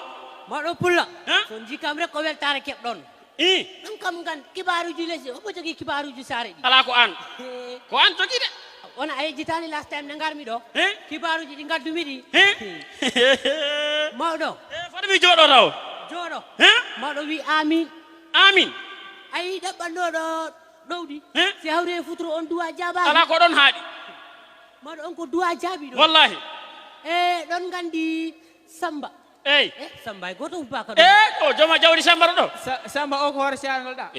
mawɗo Pula so jikam rek ko weltare keɓɗon ɗum kam gandi kibaruji lesi omo jogui kibaruji saare ɗi ala ko an jogui de wona a yejjitani last time nde garmi ɗo kibaruji ɗi gaddumi ɗi mawɗo foti mi jooɗo taw jooɗo mawɗo wi amin ayi ɗaɓɓannoɗo ɗowɗi si hawri e futuro on duwa jaabaki ala ko ɗon haaɗi mawɗo on ko duwa jaabi ɗo wallahi ɗon gandi Samba Samba e goto ubaka ɗo o joma jawdi Samba ɗo Samba o ko hoore seanolɗa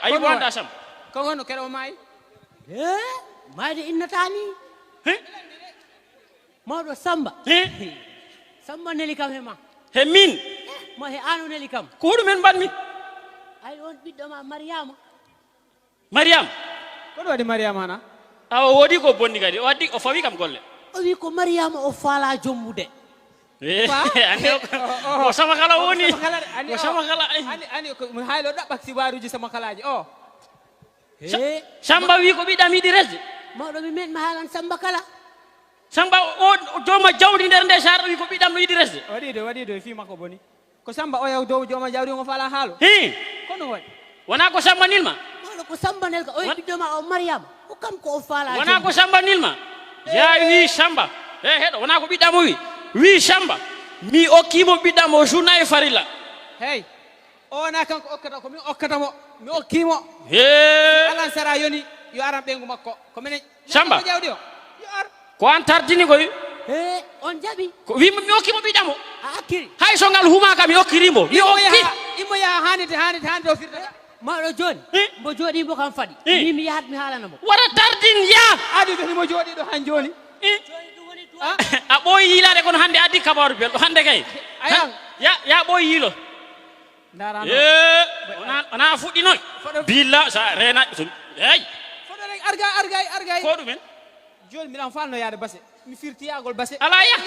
ayi ko anda Samba ko honno keɗo o maayi mayde innatani mawɗo Samba Samba neli kam hema he min mo he an o neli kam ko huɗumen mbanmi ay on ɓiɗɗo ma Mariama koɗo waɗi Mariama hana o woodi ko bonni kadi o fawi kam golle o wi ko Mariama o faala jommude ko sama kala woni ko sama kala ani haylo ɗaɓɓa sibaruji sama kalaji Samba wi ko ɓiɗɗam yiɗi resde mawɗo mi men mi haalan Samba kala Samba o joma jawdi nder nde sar wi ko ɓiɗɗam no yiɗi resde waɗi do fi makko boni ko Samba o yaw dow joma jawdi ngo fala haalo kono waɗi wona ko Samba nilma mawɗo ko Samba nelka o ɓiɗɗo ma o Mariama o kam ko o faala wona ko Samba nilma ya wi Samba heɗo wona ko ɓiɗɗam o wi Samba mi okkimo ɓiɗɗam o journa e farilla hey ona kanko okkata ko min okkatamo mi okkimo alan sara yoni yo aran ɓengu makko ko minen Samba jawdi o yo ar ko an tardini koy on jaɓi ko wi mi okkimo ɓiɗɗam o a akkiri hay so ngal humaka mi okkirimo imo yaha hannde o firtata mawɗo joni mbo jooɗimo kam faɗi mi yahat mi haalanamo wara tardin ya adi joni mo jooɗiɗo han joni a ɓooyi yiilade kono hannde addi kabaru belɗo hannde kay ya ɓooyi yiilo wona fuɗɗi noy billa sa rena ey foɗo rek argay ko ɗumen joni miɗan falno yaade base mi firtiyagol base ala ya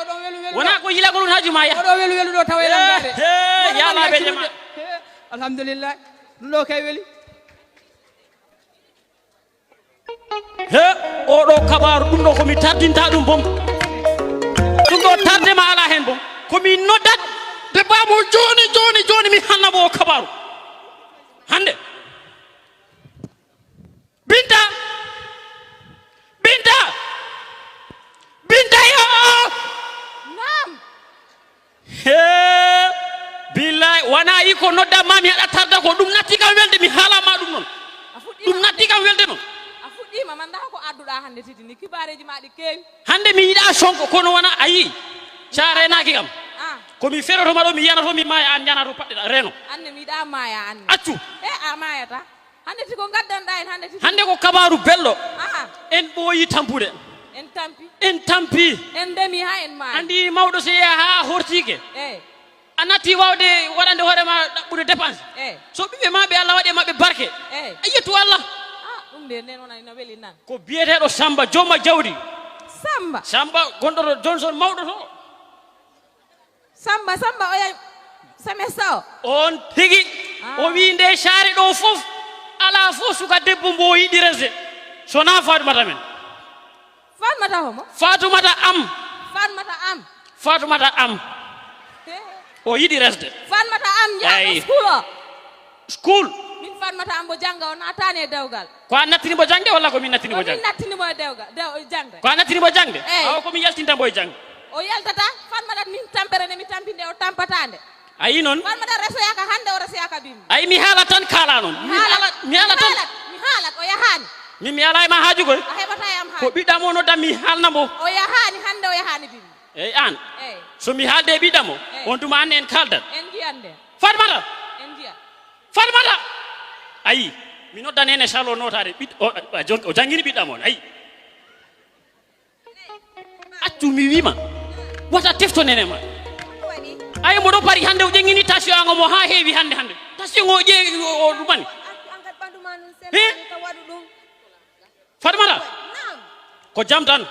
oɗon welu wona ko yilagol on haaju ma ya oɗo welu ɗo tawa elangade yalaɓeje ma alhamdulillah ɗum ɗo kay weli oɗo kabaru ɗum ɗo komi tardinta ɗum bom ɗum ɗo tardema ala hen bom komi noddat de bamo joni mi hannabo o kabaru hande ko nodda mami hada tarda ko dum natti kam welde mi hala ma dum non dum natti kam welde non afuɗɗima man da ko adduɗa hande titi ni kibareji ma ɗi kewi hande mi yiɗa sonko kono wona ayi carenaki kam komi feroto ma ɗo mi yanato mi maya an yanato paɗɗeɗa reno anne mi yiɗa maya anne accu a mayata hande ti ko gaddanɗa en hande titi hande ko kabaru belɗo en ɓooyi tampude en tampi en ndemi ha en maya andi mawɗo so yeeya ha hortike a natti wawde waɗande hoorema ɗaɓɓude dépense so ɓiɓɓe maɓe Allah waɗe maɓɓe barke a yettu Allah ɗum nde nden wona no weli nan ko biyeteɗo Samba jomma jawdi Samba gonɗoto Johnson mawɗo to Samba oya semesta on tigi o wi nde saare ɗo fof ala fof suka debbo mbo yiɗi resde sona Fatumata men Fatumata homo Fatumata am o yiɗi resde Fatumata am jaa school min Fatumata am bo janga o natani e dewgal ko a nattinimo jangde walla ko min nattinimo jangde min nattinimo e dewgal jangde ko a nattinimo jangde awa komi yaltintambo e jangde o yaltata Fatumata min tampere nde mi tampinde o tampatande ayi noon Fatumata resoyaka hande o resoyaka bimmi ayi mi haala tan kala noon mi haala tan mi haalat o yahani min mi ala e ma haaju koy a heɓata e am haaju ko ɓiɗɗam o noddan mi haalnamo o yahani hande o yahani bimmi eyi an so mi haalde e ɓiɗɗam o on tuma anne en kaldat en jiyande Fatumata en jiya Fatumata ayi mi noddan ene salo notade o jangini ɓiɗɗam on ayi accu mi wima wata teftonene ma ayi moɗo pari hande o ƴeŋini tension an omo ha heewi hande tension o ƴeewi o ɗumani Fatumata ko jam tan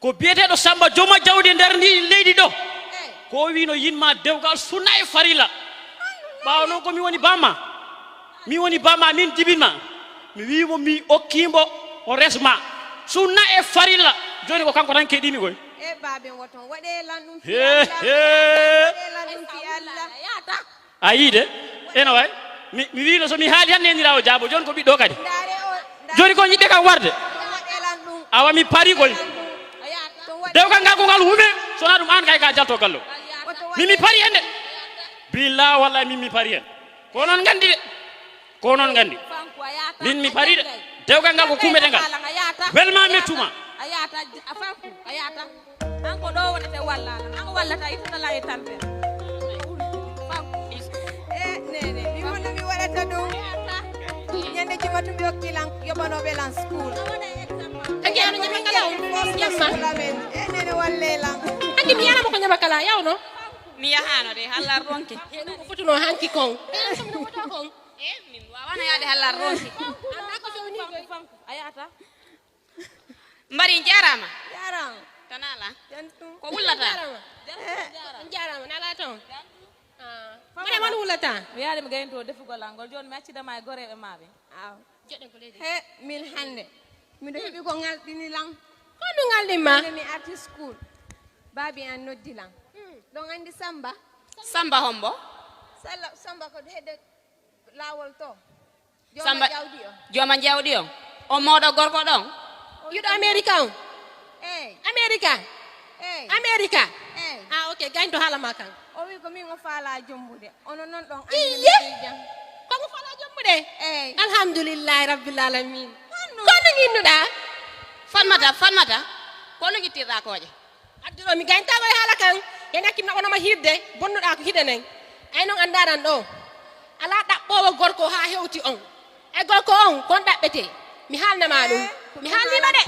ko biyeteɗo Samba joma jawdi nder ndi leydi ɗo ko wino yinma dewgal sunna e farilla ɓawa noon ko mi woni bamma min jibinma mi wimo mi okkimo o resma sunna e farilla joni ko kanko tan keɗimi koy baben woton waɗe lan ɗum a yiide eno way mi wino so mi haali hande enirawo jaabo joni ko ɓiɗɗo kadi joni ko yiɗɗe kam warde awa mi pari koy dewgal ngal ko ngal huume sona ɗum an kay ka jalto gallo mi pari hende billah wallahi mi pari hen ko noon gandi de ko noon gandi min mi pari de dewgal ngal ko kumete ngal welma mettuma ayata afanku ayata anko do wonete wallala an wallata itala e tampere nene mi wona mi waɗata ɗum ñande jumatu mi hokkilan yoɓanoɓe lan school agi ano ñama kala ñamma nene wallelan agi mi yanama ko ñama kala yawno mi yahano de hallar ronke ɗum ko fotuno hanki kon min wawana yaade hallar ronke fanku ayata Mbari jarama tanala ko wullata jarama nala ton mone man wullata mi yaade mi gayinto defugol angol joni mi accidama e goreɓe maɓe joɗen ko leydi he min hande miɗo heeɓi ko ngalɗini lan ko ɗum ngalɗinma mi arti school babi an noddi lan ɗon andi Samba hombo Samba ko hedde lawol to joma jawɗi o moɗo gorko ɗon yuɗo America on America ok gañ to haala ma kan o wi ko min o faala jombude ono non ɗon iye komo faala jombude alhamdulillahi rabbil alamin kono ginnuɗa Fatmata kono gittirɗa koje adduɗo mi gañtama e haala kan yen hakkimna onoma hirde bonnuɗa ko hiɗe nen ay noon andaran ɗo ala ɗaɓɓowo gorko ha hewti on e gorko on kon ɗaɓɓete mi haalnama ɗum mi haalnima de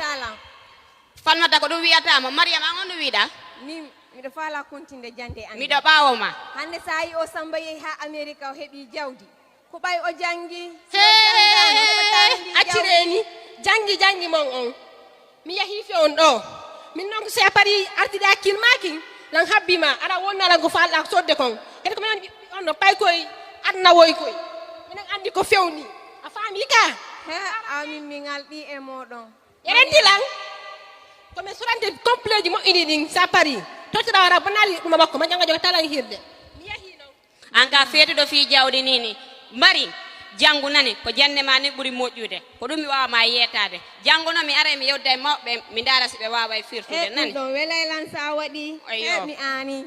Fatmata ko ɗum wiyatama Mariam an on no wiiɗa min miɗo faala continde jande an miɗo ɓawo ma hande sa yi o Samba yehi ha America o heeɓi jawdi ko ɓay o jangi accireni jangi mon on mi yahi fi on ɗo min noon ko se pari artide hakkilmaki lan habbima aɗa wonnala ko falɗa ko sodde kon kadi ko minen onno pay koye adnawoy koye minen andi ko fewni a faami ka amin mi ngalɗi e moɗon yerendi lan komin surante complet ji moƴƴini ɗin sa pari tottira wara bonali ɗuma makko ma janga joga talan hirde mi yahi noon an ka feetuɗo fi jawdi nini Mari janngu nani ko jande ma ni ɓuri moƴƴude ko ɗum mi wawama yettade janngu noon mi ara mi yewda e mawɓe mi ndaara si ɓe wawa e firtude nani ɗum welay lan sa waɗi mi ani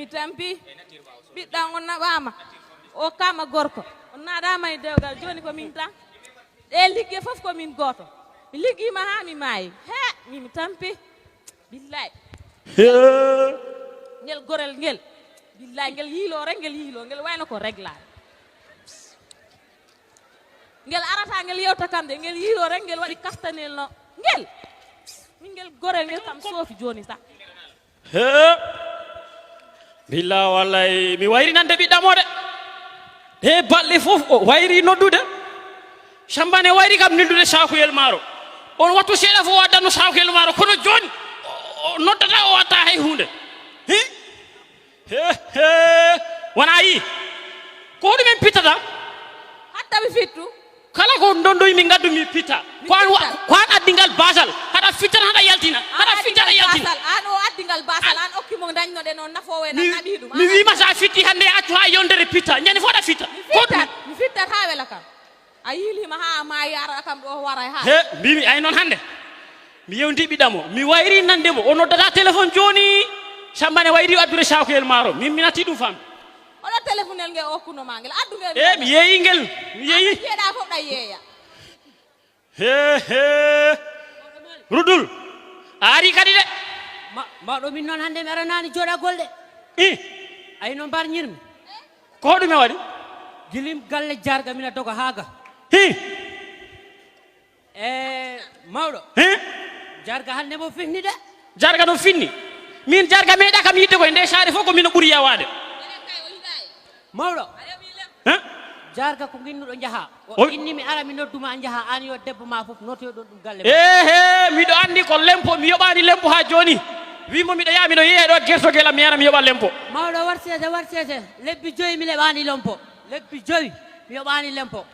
mi tampi ɓiɗɗan on naɓama o kama gorko on naɗama e dewgal joni ko min tan ɗe ligge fof ko min goto mi liggima ha mi maayi he mi tampi billahi ngel gorel ngel billahi ngel yiilo ngel wayno ko réglade ngel arata ngel yewta kamde ngel yiilo rek ngel waɗi kaftanel no ngel min ngel gorel ngel kam soofi joni sa billah wallahi mi wayri nande ɓiɗɗamo de e balɗe fof o wayri noddude sambane wayri kam nildude sakuyel maaro on wattu seeɗa fof waddanno sakuyel maaro kono joni o noddata o watta hay hunde wona yi ko ɗumen pittata hatta mi fittu kala ko dondoy mi gaddu mi pitta ko an addingal basal haɗa fittana haɗa yaltina haɗa fittana yaltina an o addingal basal an okkimo dañnoɗe noon nafowe na naɓi ɗum mi wima sa fitti hande accu ha yondere pitta ñande fo ɗa fitta mi fittat ha wela kam a yiilima ha ma yara kam ɗo wara ha he mbimi ay noon hande mi yewndi ɓiɗɗamo mi wayri nandemo o noddata téléphone joni sambane wayri addude sakuyel maaro min mi natti ɗum fammi oɗo téléphonel ngel okkunoma ngel addugel mi yeeyi ngel mi yeeyi jeeɗa fof ɗa yeeya rudul a ari kadi de mawɗo min noon hande mi aranani jooɗagol de ayi no mbarñirmi ko ɗume waɗi gilim galle jarga mina doga haaga mawɗo jarga hande mo finni de jarga no finni min jarga meeɗa kam yidde koye nde saare fof ko mina ɓuuri yawade mawɗo jarga ko ginnuɗo jaaha o inni mi ara mi nodduma jaaha an yo debbo ma fof notoyo ɗon ɗum galle miɗo andi ko lempo mi yoɓani lempo ha joni wimo miɗo yaha miɗo yeehe ɗo gertogel am mi yara mi yoɓa lempo mawɗo warsete lebbi 5 mi leɓani lempo lebbi 5 mi yoɓani lempo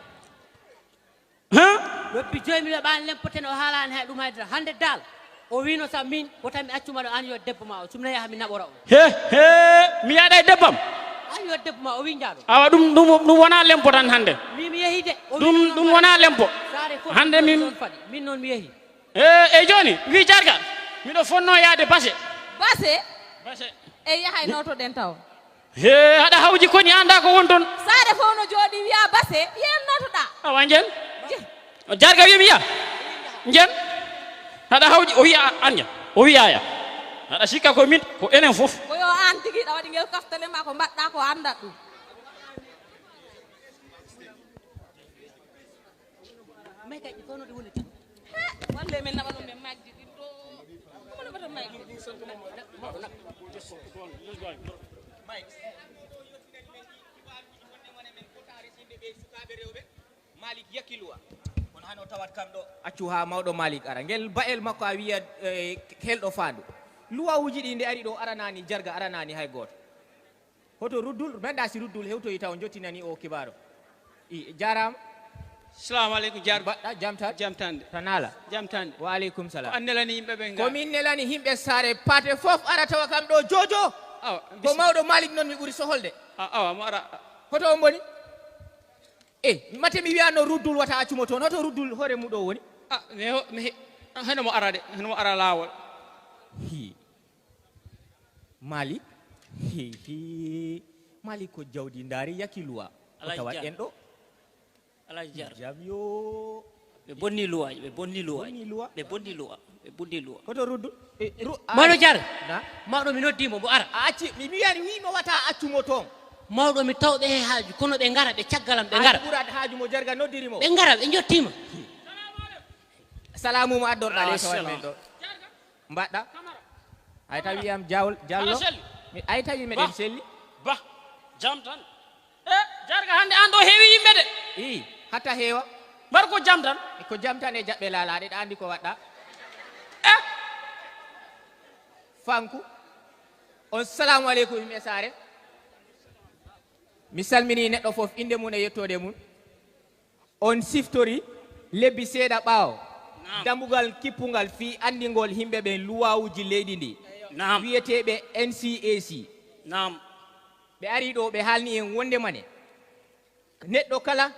lebbi 5 mi yoɓani lempo ten o haalani hay ɗum haydara hande dal o wino sa min wotami accuma ɗo an yo debbo ma o sumna yaha mi naɓora o mi yaɗa e debbam an yo debbo ma o wi jaaɗo awa ɗum wona lempo tan hande mi yeehi de ɗum wona lempo hande min noon mi yeehi e joni wi jarga miɗo fonno yaade base e yahay notoɗen taw haɗa hawji koni anda ko won toon saare fof no jooɗi wiya base yen notoɗa awa jen jarga wimi ya jen haɗa hawji o wiya anja o wiyaya haɗa sikka ko min ko enen fof ko yo an tigiɗa waɗi ngel kaftale ma ko mbaɗɗa ko andat ɗum may kay ɗi fawno ɗi woni walle min naɓa ɗum ɓe majji ɗin ɗo omo naɓata mayki malik yakkiluwa kono hano tawat kam ɗo accu ha mawɗo malik ara ngel ba'el makko a wiya helɗo faandu luwawuji ɗi nde ari ɗo aranani jarga aranani hay goto hoto ruddul meɗɗa si ruddul hewtoyi taw jottinani o kibaro jarama salamu aleykum jar baɗɗa jamtande tanala jamtande wa aleykum salam ko an nelani yimɓe ɓe komin nelani himɓe saare paate fof ara tawa kam ɗo jojo ko mawɗo malik noon mi ɓuuri soholde awa mo ara hoto on boni mate mi wiyano ruddul wata accumo toon hoto ruddul hoore muɗo woni heno mo ara de heno mo ara laawol malik malik ko jawdi ndaari yakkiluwa o tawat en ɗo alay jar jam yo ɓe bonni luwaji ɓe bonni luwa hoto ruddul mawɗo jar mawɗo mi noddimo mo ara a acci mi wiyani wimo wata accumo toon mawɗo mi tawɓe he haaju kono ɓe ngara ɓe caggalam ɓe ngara ɓurat haaju mo jarga noddirimo ɓe ngara ɓe jottima salamu mo addorɗa ɗo tawat men ɗo mbaɗɗa hay tawi wiyam jallo ay tawi meɗen selli ba jam tan jarga hande an ɗo heewi yimɓe de hatta heewa mbar ko jam tan ko jam tan e jaɓɓe laalaɗe ɗa andi ko waɗɗa fanku on salamu aleykum yimɓe saare mi salmini neɗɗo fof inde mum e yettode mum on siftori lebbi seeɗa ɓaawo dambugal kippungal fi andingol himɓe ɓen luwawuji leydi ndi wiyeteɓe NCAC ɓe ari ɗo ɓe haalni en wonde mane neɗɗo kala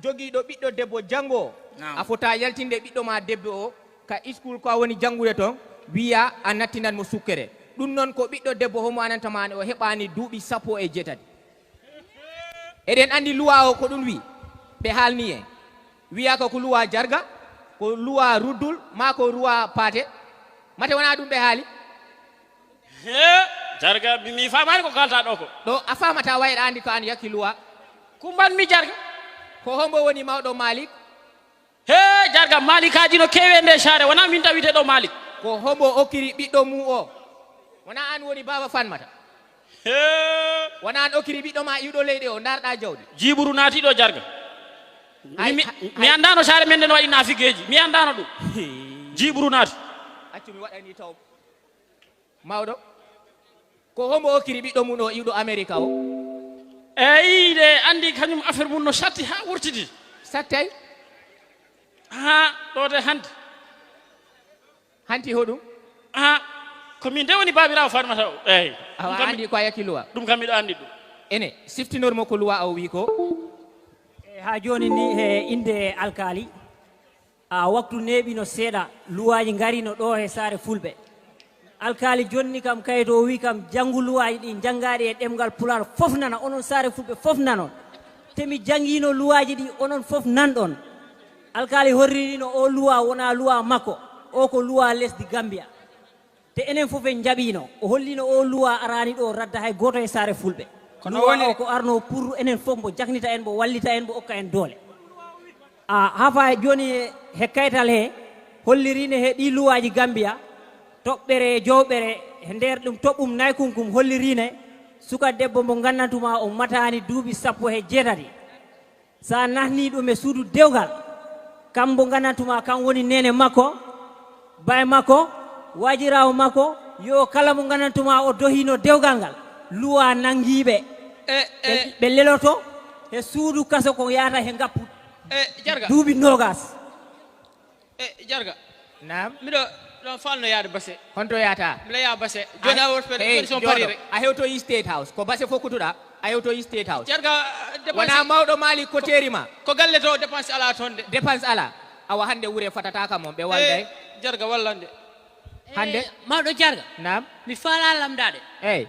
jogiiɗo ɓiɗɗo debbo janngo a fota yaltinde ɓiɗɗo ma debbo o ka school ko a woni janngude toon wiya a nattinan mo sukkere ɗum noon ko ɓiɗɗo debbo homo anantamani o heɓani duuɓi 17 eɗen andi luwa o ko ɗum wi ɓe haalni en wiya ko luwa jarga ko luwa ruddul ma ko luwa paate mate wona ɗum ɓe haali jarga mi famani ko kalta ɗo ko ɗo a famata wayɗa andi ko an yakki luwa kumban mi jarga ko hombo woni mawɗo malik jarga malikaji no kewe nde saare wona min tawite ɗo malik ko hombo okkiri ɓiɗɗo mum o wona an woni baba fanmata wona an okkiri ɓiɗɗo ma iwɗo leyɗe o darɗa jawdi jiburu naati ɗo jarga mi andano saare men nden waɗi nafigueji mi andano ɗum jiburu naati accu mi waɗani taw mawɗo ko hombo okkiri ɓiɗɗo mum o iwɗo amérique o eyi de andi kañum affaire mum no satti ha wurtidi sattay ha ɗo de hanti hoɗum ko min de woni babirawo farmata o eyi awa andi ko a yakki luwa ɗum kam miɗo andi ɗum ene siftinormo ko luwa o wi ko ha joni ni he inde alkali waktu neɓino seeɗa luwaji garino ɗo he saare fulɓe alkali jonni kam kayito o wi kam janggu luwaji ɗi janggaɗi e ɗemgal pular fof nana onon saare fulɓe fof nanon temi jangguino luwaji ɗi onon fof nanɗon alkali horrinino o luwa wona luwa makko o ko luwa lesdi Gambia te enen fof en jaɓino o hollino o luwa arani ɗo radda hay goto e saare fulɓe luwa o ko arno pour enen fof mbo jaknita en mbo wallita en mbo okka en doole hafa joni he kaytal he hollirine he ɗi luwaji Gambia toɓɓere jowɓere e nder ɗum toɓɓum naykunkum hollirine suka debbo mo gandantuma o matani duuɓi 17 sa nahni ɗum e suudu dewgal kambo gandantuma kam woni nene makko bay makko wajirawo makko yo kala mo gandantuma o dohino dewgal ngal luwa nangiɓe ɓe leloto e suudu kaso ko yata he gappu jarga duuɓi nogas jarga nam miɗo ɗon falno yaade base honto yata mbiɗa yaa base joni a wotpede son pari rek a hewtoyi state house ko base fof kutuɗa a hewtoyi state house jarga wona mawɗo maali ko terima ko galle to dépense ala toon de dépense ala awa hande wuure fatataka moon ɓe walday jarga wallande hande mawɗo jarga nam mi faala lamdade eyyi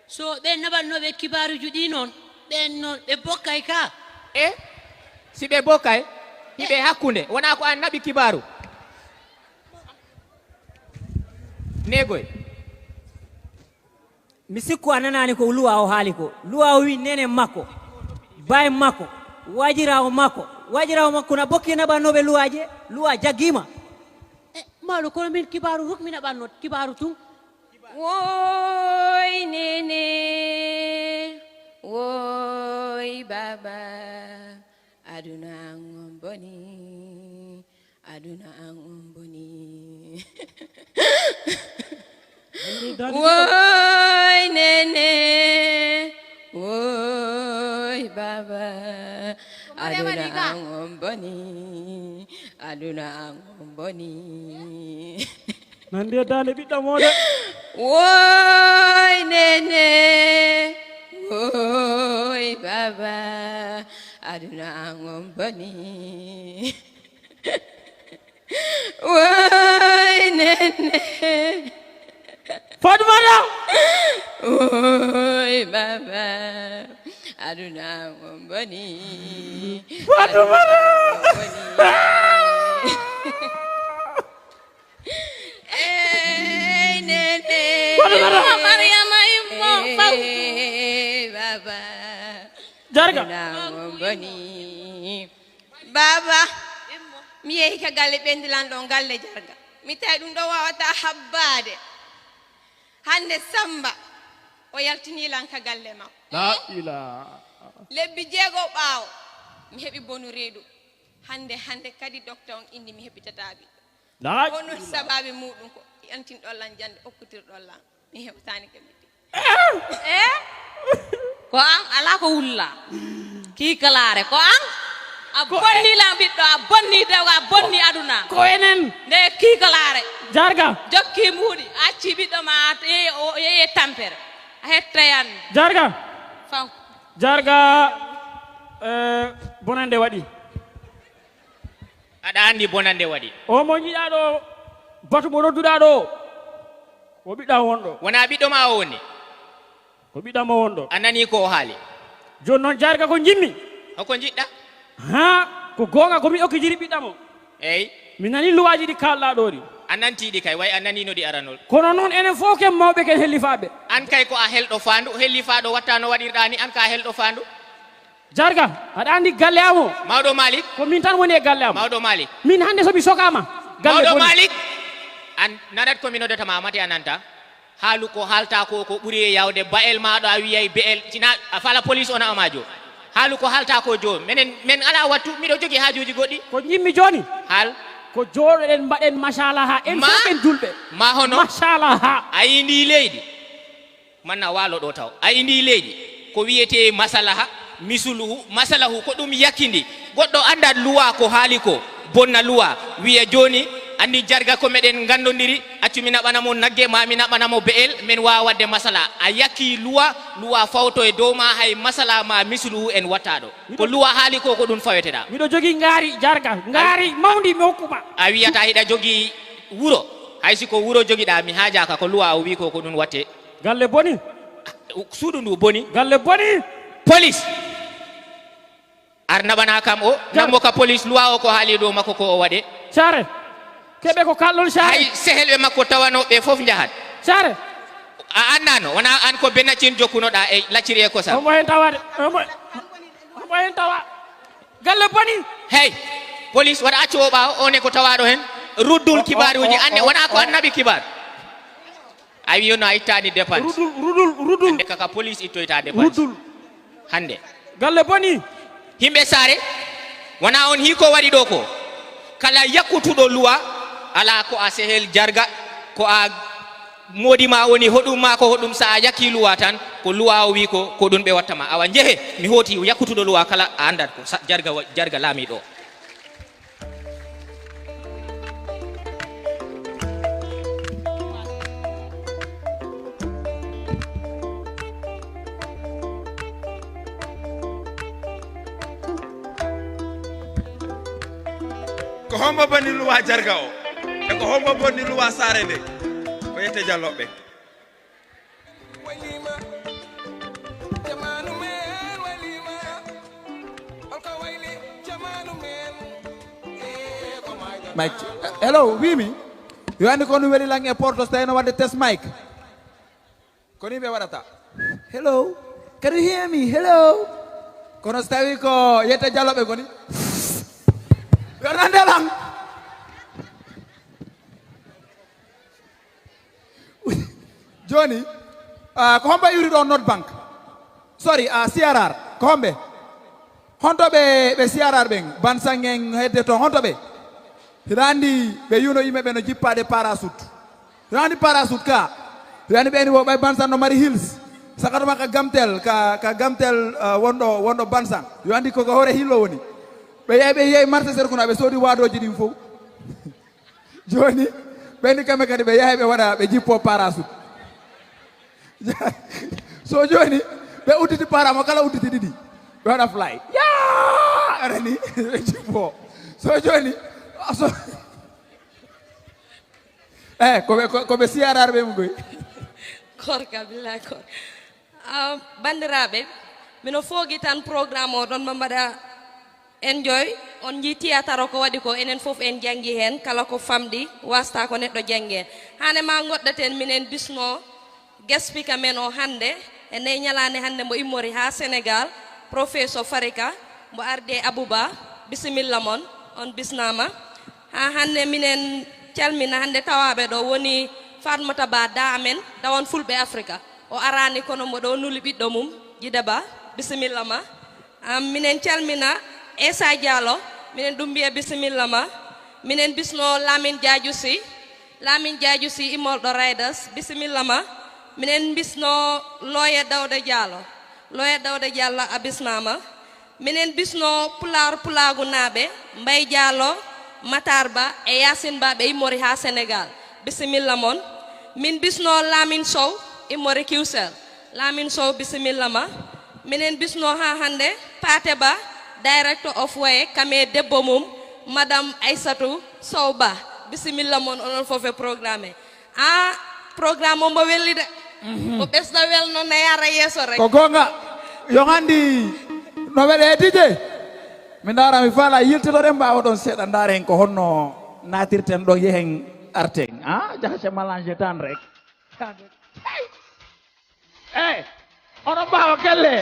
so ɓe naɓannoɓe kibaruji ɗi noon ɓen noon ɓe bokkay ka si ɓe bokkay hiɓe hakkude wona ko an naɓi kibaru negoy mi sikku a nanani ko luwa o haali ko luwa o wi nene makko bay makko wajirawo makko na bokki naɓannoɓe luwaji luwa jaggima mawɗo kono min kibaru ruk mi naɓanno kibaru tun woy nene woy baba aduna an boni aduna an boni woy nene woy baba aduna an boni aduna an boni nande dale ɓiɗɗo moɗo woy nene woy baba aduna an boni woy nene Fatmata woy baba aduna an boni Fatmata Mariama immo baba jarga boni baba mi yehi ka galle ɓendilan ɗon galle jarga mi tawi ɗum ɗo wawata habbade hande samba o yaltinilan ka galle makko la ilaha lebbi 6 ɓaawo mi heɓi bonu reedu hande kadi docteur on indi mi heɓitataɓi hono sababu muɗum ko yantin ɗollan jande okkutir ɗollan mi heɓtani ka ɓiɗɗi ko an ala ko wulla kiikalare ko an a bonnilan ɓiɗɗo a bonni dewga a bonni aduna ko enen nde kiikalare jarga jokki muuɗi acci ɓiɗɗo ma yeye tampere a hettayan jarga fanko jarga bonande waɗi aɗa andi bonande waɗi o mo jiɗa ɗo batu mo nodduɗa ɗo ko ɓiɗɗa wonɗo wona ɓiɗɗo ma o woni ko ɓiɗɗama wonɗo a nani ko o haali joni noon jarga ko jimmi hoko jiɗɗa ha ko gonga komi okkijiri ɓiɗɗamo eyi mi nani luwaji ɗi kalɗa ɗo ɗi a nantiɗi kay way a nanino ɗi aranol kono noon enen fof ken mawɓe ken hellifaɓe an kay ko a helɗo fandu hellifaɗo watta no waɗirɗa ni an ka helɗo fandu jarga aɗa andi galle am o mawɗo malik ko min tan woni e galle am mawɗo malik min hande somi sokama galle mawɗo malik an nanat komi noddetama mati a nanta haalu ko haalta ko ko ɓuuri e yawde ba'el maɗo a wiyay be'el tina a fala police ona amajo haalu ko haalta ko joni men ala wattu miɗo jogui haajuji goɗɗi ko jimmi joni haal ko joɗoɗen mbaɗen machallah en fof ken julɓe ma hono machallah a indi leydi manna walo ɗo taw a indi leydi ko wiyete masalaha misuluhu masalahu ko ɗum yakkindi goɗɗo andat luwa ko haali ko bonna luwa wiya joni andi jarga ko meɗen gandodiri accu mi naɓanamo nagge ma mi naɓanamo be'el min wawa wadde masala a yakki luwa fawto e dow ma hay masala ma misuluhu en watta ɗo ko luwa haali ko ɗum faweteɗa miɗo jogui ngaari jarga ngaari mawdi mi hokkuma a wiyata hiɗa jogui wuro haysi ko wuro joguiɗa mi haajaka ko luwa o wi ko ɗum watte galle boni suudu ndu boni galle boni police ar naɓana kam o nammo ka police luwa o ko haali dow makko ko o waɗe sare keɓe ko kalɗon sare hay sehelɓe makko tawanoɓe fof jahat sare a annano wona an ko benaccin jokkunoɗa e lacciri e kosam omo hen tawade omo hen tawa galle boni hey police waɗa accu o ɓawa one ko tawaɗo hen ruddul kibaruji ande wona ko annaɓi kibar a wi yono a ittani dépense rudul ande kaka police ittoyta dépense hande galle boni himɓe saare wona on hiko waɗi ɗo ko kala yakkutuɗo luwa ala ko a sehel jarga ko a modima woni hoɗum ma ko hoɗum sa a yakki luwa tan ko luwa o wi ko ɗum ɓe wattama awa jeehe mi hooti yakkutuɗo luwa kala a andat ko jarga laamiɗo ko hombo bonni luwa jarga o e ko hombo bonni luwa saare nde ko yette jalloɓe mic hello wimi yo andi ko no weli lang e porto stayno wadde test mic ko ni be waɗata hello can you hear me hello kono so tawi ko yette jalloɓe goni yo nande lang joni ko homba iwri ɗo not bank sorry crr ko homɓe hontoɓe ɓe crr ɓen bansangen hedde to hontoɓe hiɗa andi ɓe yuno yimɓeɓe no jippade parasut hiɗa andi parasut ka hiɗa andi ɓeni wo ɓay bansan no mari hills sakatoma ka gamtel wonɗo bansan yo andi koko hoore hillo woni ɓe yeey marché ser kono ɓe soodi waadoji ɗin fof joni ɓeni kamɓe kadi ɓe yahay ɓe waɗa ɓe jippo parasut so joni ɓe udditi para mo kala udditi ɗiɗi ɓe waɗa fly ya arani ɓe jippo so joni koɓe siyarare ɓe mo goy korka billahi kor bandiraɓe mino foogi tan programme o ɗon mbaɗa enjoy on ji théâtre ko waɗi ko enen fof en jangi hen kala ko famɗi wasta ko neɗɗo jangi hen hane ma goɗɗaten minen bisno guest speaker men o hande e nde ñalande hande mbo immori ha Sénégal professeur Farika mbo arde Abouba bisimilla mon on bisnama ha hande minen calmina hande tawaɓe ɗo woni Fatmata Ba da amen dawon Fulbe Africa o arani kono mbo ɗo nuli ɓiɗɗo mum Jida Ba bisimilla ma minen calmina Essa Diallo minen ɗum mbiya bisimilla ma minen bisno Lamin Diadji Sy immolɗo Riders bisimilla ma minen bisno Loye Dawda Diallo a bisnama minen bisno Pulaagu naaɓe Mbay Diallo Matar Ba e Yacine Ba ɓe immori ha Sénégal bisimilla mon min bisno Lamin Sow immori Kiwsel Lamin Sow bisimilla ma minen bisno ha hande Pate Ba director of way kame debbo mum madame Aissatou Sow Ba bisimilla mon onon fof e programme programme o mbo welli de o ɓesda welno na yara yeeso rek ko gonga yo andi no weɗe je mi ndara mi faala yiltitoɗen mbawa ɗon seeɗa ndaren ko honno natirten ɗo yehen arten jahase mélange tan rek onon mbawa kelle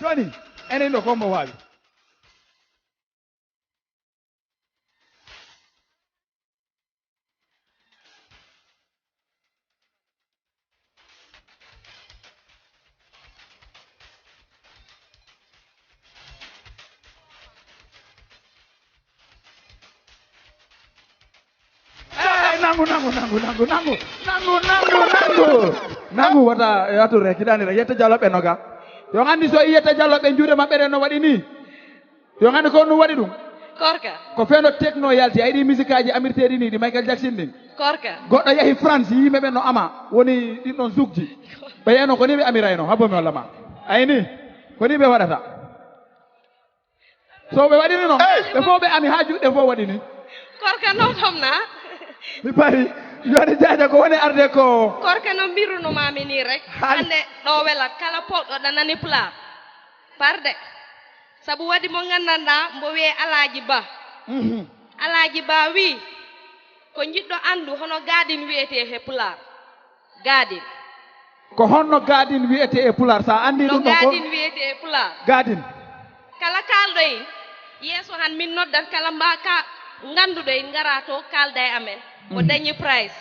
joni enen ɗo kombo wawi nangu wata yature kiɗanira yetta dialoɓe noga yo andi so yetta dialoɓe juuɗe maɓɓe ɗe no waɗi ni yo andi ko ɗum waɗi ɗum korka ko feeno techno yalti a yiɗi musique aji amirteɗi ni ɗi Michael Jackson ɗin korka goɗɗo yahi France yimɓeɓe no ama woni ɗin ɗon sukji ɓe yeno ko ni ɓe amirayno habbomi walla ma ayini ko ni ɓe waɗata so ɓe waɗini noon ɓe fof ɓe ami ha juɗɗe fof waɗini korka nowtomna mi pari joni jaja ko woni arde ko korka no mbirunumami ni rek hande ɗo welat kala poɗɗo ɗo nani Pulaar parde sabu waɗi mo gandanɗa mbo wiye alaji ba wi ko jiɗɗo andu hono gadin wiyete he Pulaar gadin ko honno gadin wiyete e Pulaar sa andi ɗum ɗon ko gadin wiyete e Pulaar gadin kala kalɗo en yeeso han min noddat kala mbaka ganduɗo en gara to kalda e amen mo dañi prize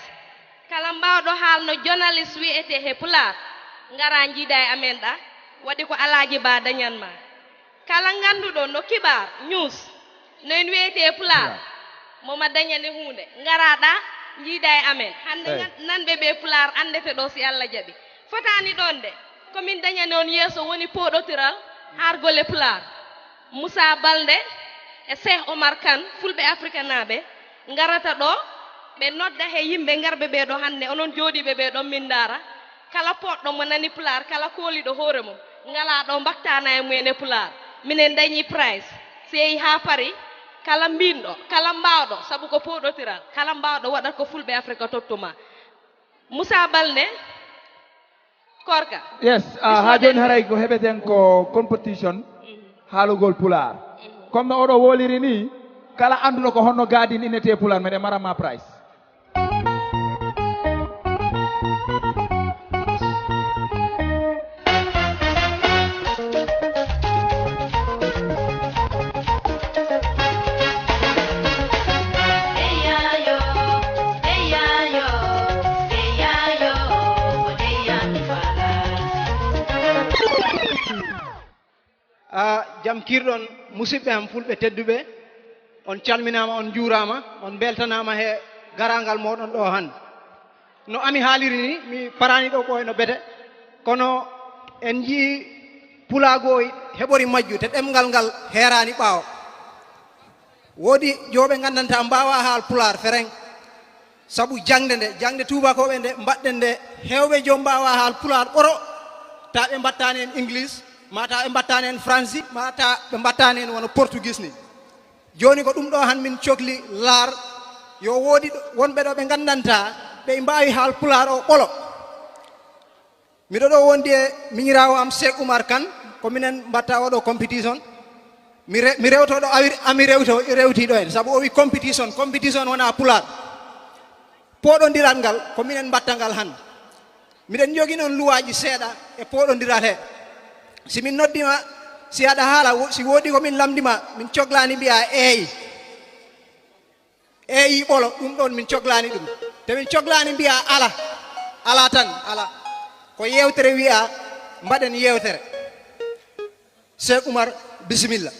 kala mbawɗo haalno journaliste wiyete he Pulaar ngara jiida e amen ɗa waɗi ko alaji ba dañanma kala ganduɗo no kibar news no en wiyete Pulaar moma dañani hunde ngara ɗa jiida e amen hande nanɓe ɓe Pulaar andete ɗo si Allah jaɓi fotani ɗon de komin dañani on yeeso woni poɗotiral har gole Pulaar Moussa Balde e Cheikh Omar Kane Fulbe Africa naɓe garata ɗo ɓe nodda he yimɓe garɓe ɓe ɗo hande onon jooɗiɓe ɓe ɗon min dara kala poɗɗo mo nani Pulaar kala kooliɗo hoore mum ngala ɗo mbaktana e mumen e Pulaar minen dañi prize so yehi ha paari kala mbinɗo kala mbawɗo saabu ko poɗotiral kala mbawɗo waɗat ko Fulbe Africa tottuma Moussa Balde korka yes ha joni haray ko heɓeten ko competition haalugol Pulaar comme no oɗo woliri ni kala anduɗo ko honno gadin inete Pulaar meɗe marama price jam kirɗon musidɓe am fulɓe tedduɓe on calminama on juurama on beltanama he garangal moɗon ɗo hande no ami haaliri ni mi parani ɗo ɓoye no bete kono en jii pulaago heɓori majju te ɗemgal ngal herani ɓaawo woodi joɓe gandanta mbawa haal Pulaar fereng saabu jangde tubakoɓe nde mbaɗɗen nde hewɓe jom mbawa haal Pulaar ɓoro ta ɓe mbattani en English mata ɓe mbattani en Français mata ɓe mbattani en wono Portugais ni joni ko ɗum ɗo han min cohli laar yo woodi wonɓe ɗo ɓe gandanta ɓe mbawi haal Pulaar o ɓolo miɗo ɗo wondi e miñirawo am Cheikh Oumar Kane ko minen mbatta oɗo compétition mi rewto ɗo ami rewtiɗo en saabu o wi compétition wona Pulaar poɗodiral ngal ko minen mbatta ngal hande miɗen jogui noon luwaji seeɗa e poɗodiral he si min noddima si aɗa haala si woodi ko min lamdima min cohlani mbiya eeyi ɓolo ɗum ɗon min cohlani ɗum te min cohlani mbiya ala tan ala ko yewtere wiya mbaɗen yewtere Cheikh Oumar bisimilla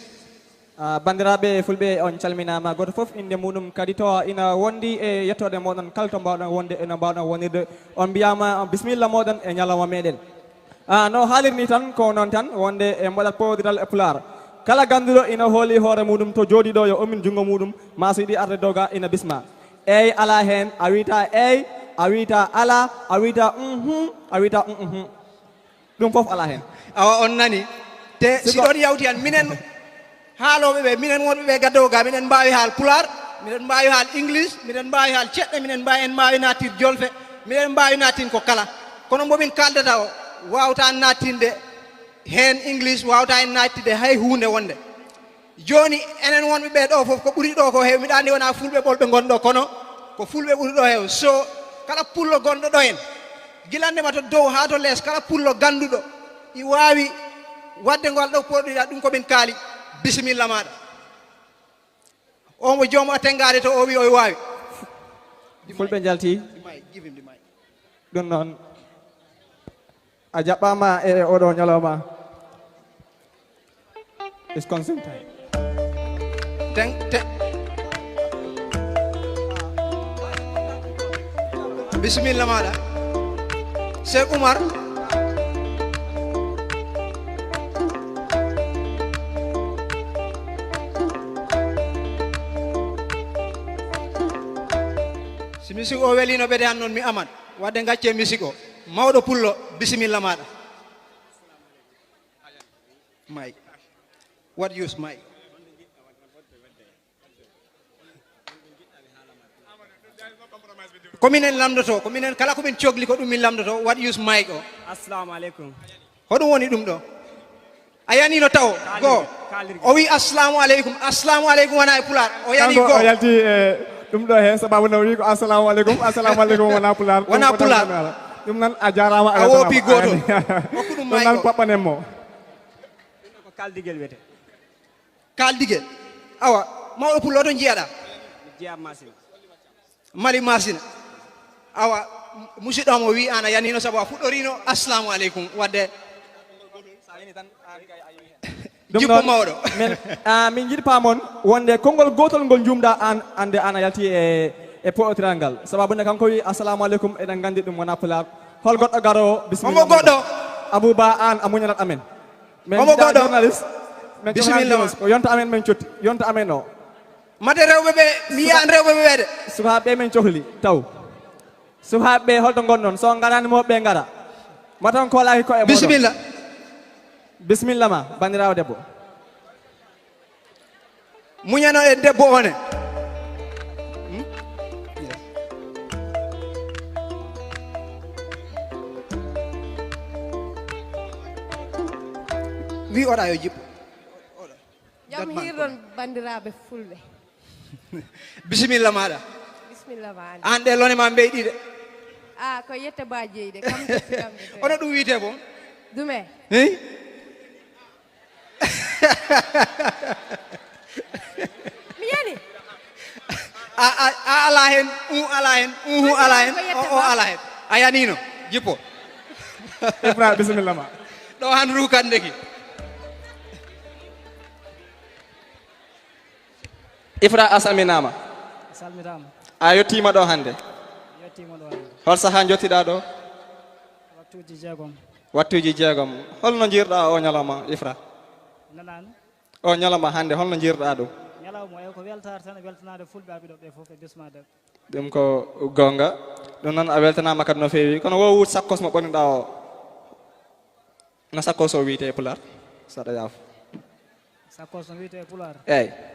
bandiraɓe fulɓe on calminama goto foof inde muɗum kadi to ina wondi e yettode moɗon kala to mbawɗon wonde eno mbawɗon wonirde on mbiyama bisimilla moɗon e ñalawma meɗen no haalirni tan ko noon tan wonde e mbaɗat powodiral e Pulaar kala ganduɗo ina hooli hoore muɗum to jooɗi ɗo yo omin jungo muɗum ma so yiɗi arde doga ina bisma eyi ala hen a wita eyi a wita ala a wita a wita ɗum foof ala hen awa on nani te si ɗon yawti han minen haaloɓe ɓe minen wonɓe ɓe gaddowo ga minen mbawi haal Pulaar minen mbawi haal English minen mbawi haal ceɗɗe minen mbawi nattir jolfe minen mbawi nattin ko kala kono momin kaldata o wawata nattinde hen English wawata en nattide hay hunde wonde joni enen wonɓe ɓe ɗo fof ko ɓuuri ɗo ko heew miɗa andi wona fulɓe ɓolɓe gonɗo kono ko fulɓe ɓuuri ɗo heew so kala pullo gonɗo ɗo en gilandema to dow ha to less kala pullo ganduɗo i wawi wadde ngol ɗo poɗɗiɗa ɗum komin kaali bisimilla maɗa on mo joomu a tengade to o wi o wawi fulɓe jalti ɗum noon a jaɓɓama e oɗo ñalawma is consent time bisimilla maɗa Cheikh Oumar si musique o welino ɓede han noon mi aman wadde gacce musique o mawɗo pullo bisimilla maɗa Mike what use Mike kominen lamdoto kominen kala komin cogli ko ɗum min lamdoto what use Mike o assalamu aleykum hoɗum woni ɗum ɗo a yanino taw goo o wi assalamu aleykum wona e Pulaar o yani kanko goo o yalti ɗum ɗo hen sababu no wi ko assalamu aleykum wona Pulaar wona Pulaar ɗum nan a jarama a woopi gotol ɗum nan paɓɓanen mo ko kaldigel wiyete kaldigel awa mawɗo pullo to jiyaɗa mi jeeya masina mali masina awa musidɗo mo wi an a yanino saabu a fuɗɗorino assalamu aleykum wadde jippo mawɗo min jiɗi paamon wonde konngol gotol ngol jumɗa an ande an a yalti e poɗotiral ngal sababu nde kanko wi assalamu aleykum eɗen gandi ɗum wona Pulaar hol goɗɗo garowo bisimilla omo goɗɗo abouba an a muñanat amen omo goɗɗo journaliste bisimilla ko yonta amen men cotti yonta amen o mate rewɓe ɓe mi yiya an rewɓe ɓe de sukaɓe men cohli taw sukaɓe holto gonɗon so garani moɓe ɓe gara matan kolaki ko e moɗon bisimilla bisimilla ma bandirawo debbo muñano e debbo one wi oɗa yo jippo jam hirɗon bandiraɓe fulɓe bisimilla maɗa bisimilla maɗa an ɗe lone ma mbeyɗi de a ko yette ba jeyde kam tesikamde ono ɗum wiyete bon dume mi yani a ala hen ala hen ala hen o ala hen a yanino jippo Ifra bisimilla ma ɗo han rukande ki Ifra a salminama salmitama a yettima ɗo hande yettima ɗo hande hol saaha jottiɗa ɗo wattuji jeegom holno jirɗa o ñalawma Ifra nanani o ñalawma hande holno jirɗa ɗum ñalawma e ko weltare tan weltanade fulɓe aɓiɗo ɓe fof e bismade ɗum ko gonga ɗum noon a weltanama kadi no fewi kono wo wut sakkos mo ɓoniɗa o no sakkos o wiyete Pulaar saɗa yaafo sakkos no wiyete Pulaar eyyi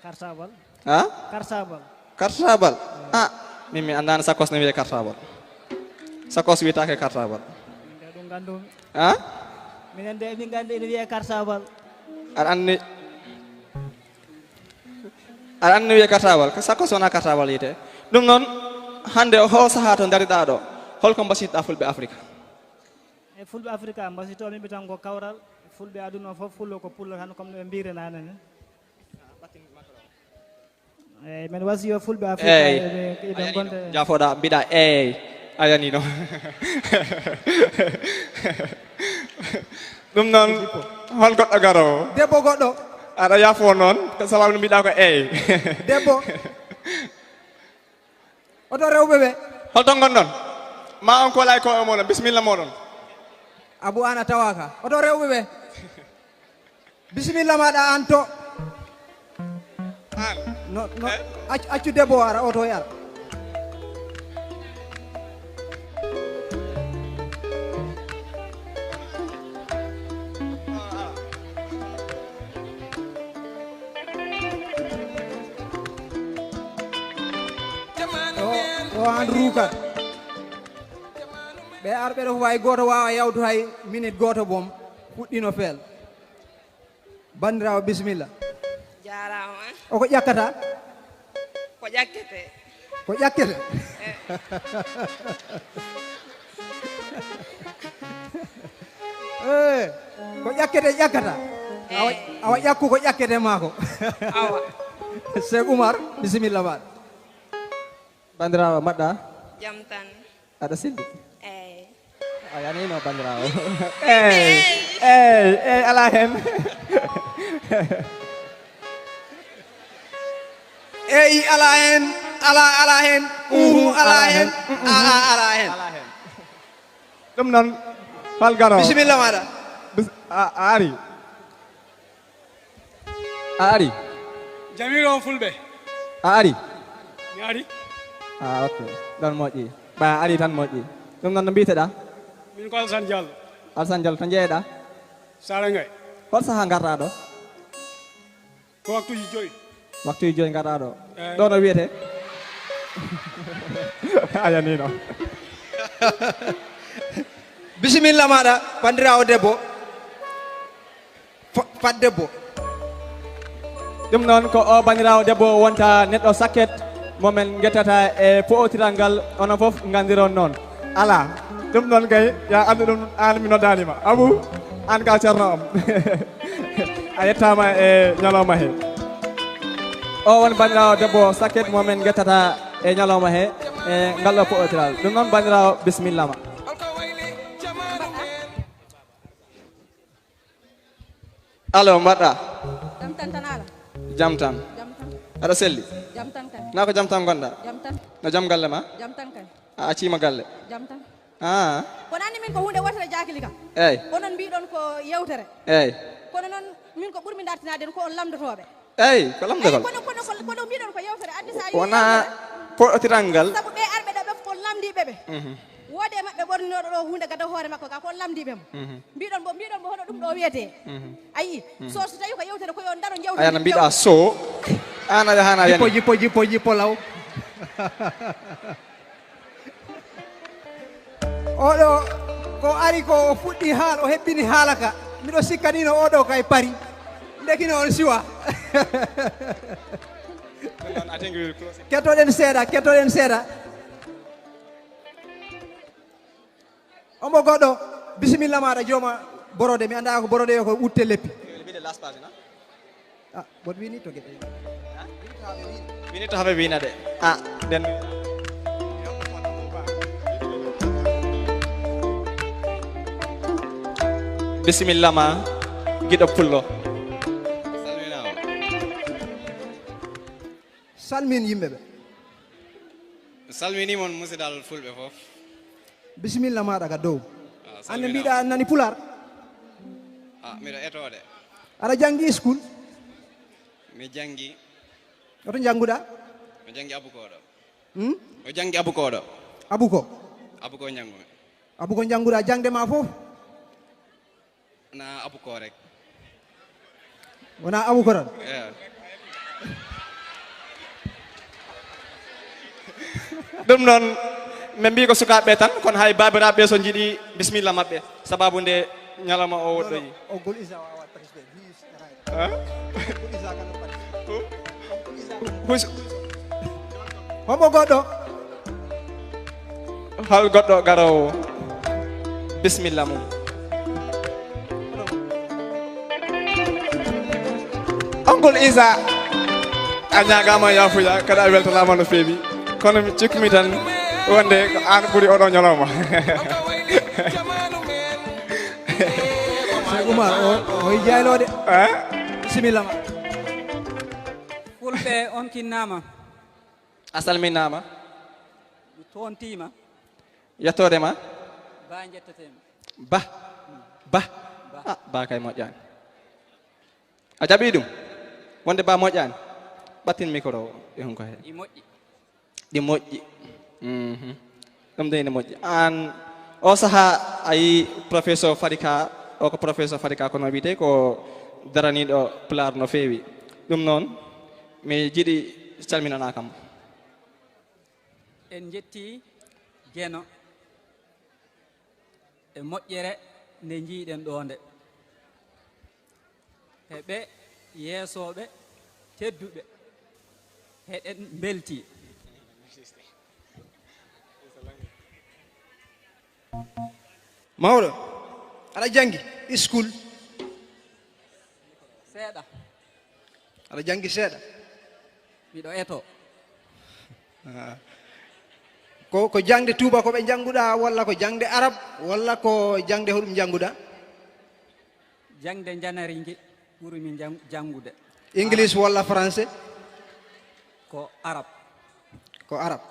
cartable ha cartable min mi andani sakkos no wiye cartable sakkos wiyetake cartable nde ɗum gandumi ha minen de min gandi ene wiye cartable aɗa anni wiye cartable ko sakkos wona cartable yiyete ɗum noon hande ho saaha to dariɗa ɗo holko mbasiytoɗa fulɓe Africa e fulɓe Africa mbasitomi ɓe tan ko kawral fulɓe aduna fof fullo ko pullo tan comme no ɓe mbirenane ni eyyi men wasi yo fulɓe Africa eɓe gonde jafoɗa mbiɗa eyyi a yanino ɗum noon hol goɗɗo garowo debbo goɗɗo aɗa yafo noon sababu no mbiɗa ko eyyi debbo oto rewɓe ɓe holton gonɗon ma on kolay ko e moɗon bisimilla moɗon abou an a tawaka oto rewɓe ɓe bisimilla maɗa an to no accu debbo ara oto yara an rukat ɓe arɓe ɗo way goto wawa yawtu hay minute goto boom fuɗɗino fel bandirawo bisimilla jarama o ko ƴakkata ko ƴakkete ko ƴakkete ko ƴakkete ƴakkata awa ƴakku ko ƴakkete mako awa Cheikh Oumar bisimilla maɗa bandirawo mbaɗɗa jam tan aɗa selli eyyi a yanino bandirawo eyyi ala hen eyyi ala hen ala hen ala hen ala hen ɗum noon fal garo bisimilla maɗa a ari a ari Jamil on Fulbe. a ari Mi ari. ok ɗon moƴƴi ɓa ari tan moƴƴi ɗum noon no mbiteɗa Min ko Alsan Diallo. Alsan Diallo to jeeɗa Sarangay. hol saaha garɗa ɗo Ko waktuji joyi. waktuji joyi garɗa ɗo Eyyi. ɗo no wiyete a yanino bisimilla maɗa bandirawo debbo fat debbo ɗum noon ko o bandirawo debbo wonta neɗɗo sakket momin guettata e po'otiral ngal onon foof gandiron noon ala ɗum noon kay ya andu ɗum an mi noddanima abou an ka ceerno am a yettama e ñalawma he o won bandirawo debbo sakket momin guettata e ñalawma he e ngal ɗo po'otiral ɗum noon bandirawo bisimilla ma alo mbaɗɗa jam tan tan ala jam tan aɗa selli jam tan kay na ko jam tan gonɗa jam tan no jam galle ma jam tan kay a accima galle jam tan a kono anndi min ko hunde wotere jakili kam eyyi onon mbiɗon ko yewtere eyyi kono noon min ko ɓurmi dartinade ko on lamdotoɓe eyyi ko lamdogol kono mbiɗon ko yewtere addi sa wona poɗotiral ngal sabu ɓe arɓe ɗo ɓe ko lamdiɓe ɓe woode maɓɓe ɓorninoɗo ɗo hunde gada hoore makko ka kon lamdiɓe mo mbiɗon bo hono ɗum ɗo wiyete ayi so tawi ko yewtere koyo daro jewte ayana mbiɗa so an aɗa hana yani jippo law oɗo ko ari ko fuɗɗi haal o hebbini haala ka miɗo sikkanino oɗo kay pari ndekino on siwa kettoɗen seeɗa omo goɗɗo bisimilla maɗa jooma borode mi anda ko borode yo ko utte leppi boɗo wini to gueɗe wini to haɓe wina de nden bisimilla ma giɗo pullo salmin yimɓeɓe salminimon musidal fulɓe fof bisimilla maɗa ka dow ande mbiɗa nani Pulaar miɗo etode aɗa janggi school mi jangi oto jangguɗa mi jangi abukoɗo o jangi abukoɗo abuko jangumi abuko jangguɗa jangde ma fof na abuko rek wona abuko tan ɗum noon min mbi ko sukaɓe tan kono hay babiraɓe so jiiɗi bisimilla mabɓe sababu nde ñalawma o woɗɗoyi oggol isa wawa homo goɗɗo hol goɗɗo garowo bisimilla mum onkol isa a ñagama yafuya kada a weltanama no feewi kono mi cikkumi tan wonde ko an ɓuuri oɗo ñalawma Cheikh Oumar o jaylode bisimilla ma fulɓe on kinnama a salminama mi tontima yettode ma ba jettatemi ba kay moƴƴani a jaɓi ɗum wonde ba moƴƴani ɓattin micro o e hunko he ɗi moƴƴi ɗum de ine moƴƴi an o saaha a yi professeur Fadika o ko professeur Fadika kono wiyete ko daraniɗo Pulaar no feewi ɗum noon mi jiiɗi calminana kam en jetti geno e moƴƴere nde jiiɗen ɗo nde heɓe yeesoɓe tedduɓe heɗen belti mawɗo aɗa jangi school seeɗa aɗa jangi seeɗa miɗo eto ko jangde tuba ko ɓe janguɗa walla ko jangde arab walla ko jangde hoɗum janguɗa jangde janaringue ɓuri min jangude english walla français ko arab ko arab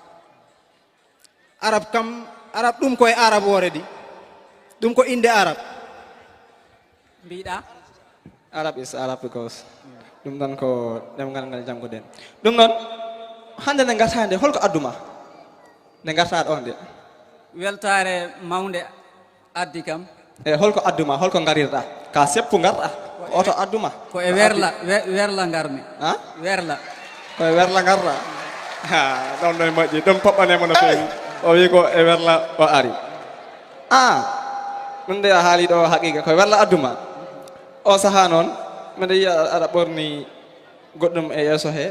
arab kam arab ɗum koye arab woredi ɗum ko inde arab mbiɗa Arab is Arab because ɗum ɗon ko ɗemgal ngal janguɗen ɗum ɗon hande nde gartade holko adduma nde garta ɗon nde weltare mawde addi kam e holko adduma holko garirɗa ka seppu garɗa oto adduma ko e werla garmi werla ko e werla garɗa ɗon ɗo moƴƴi ɗum poɓɓanemo no fewi o wi ko e werla o ari ɗum nde a haali ɗo haqiqa koye werla adduma o saaha noon mbiɗa yiya aɗa ɓorni goɗɗum e yeeso he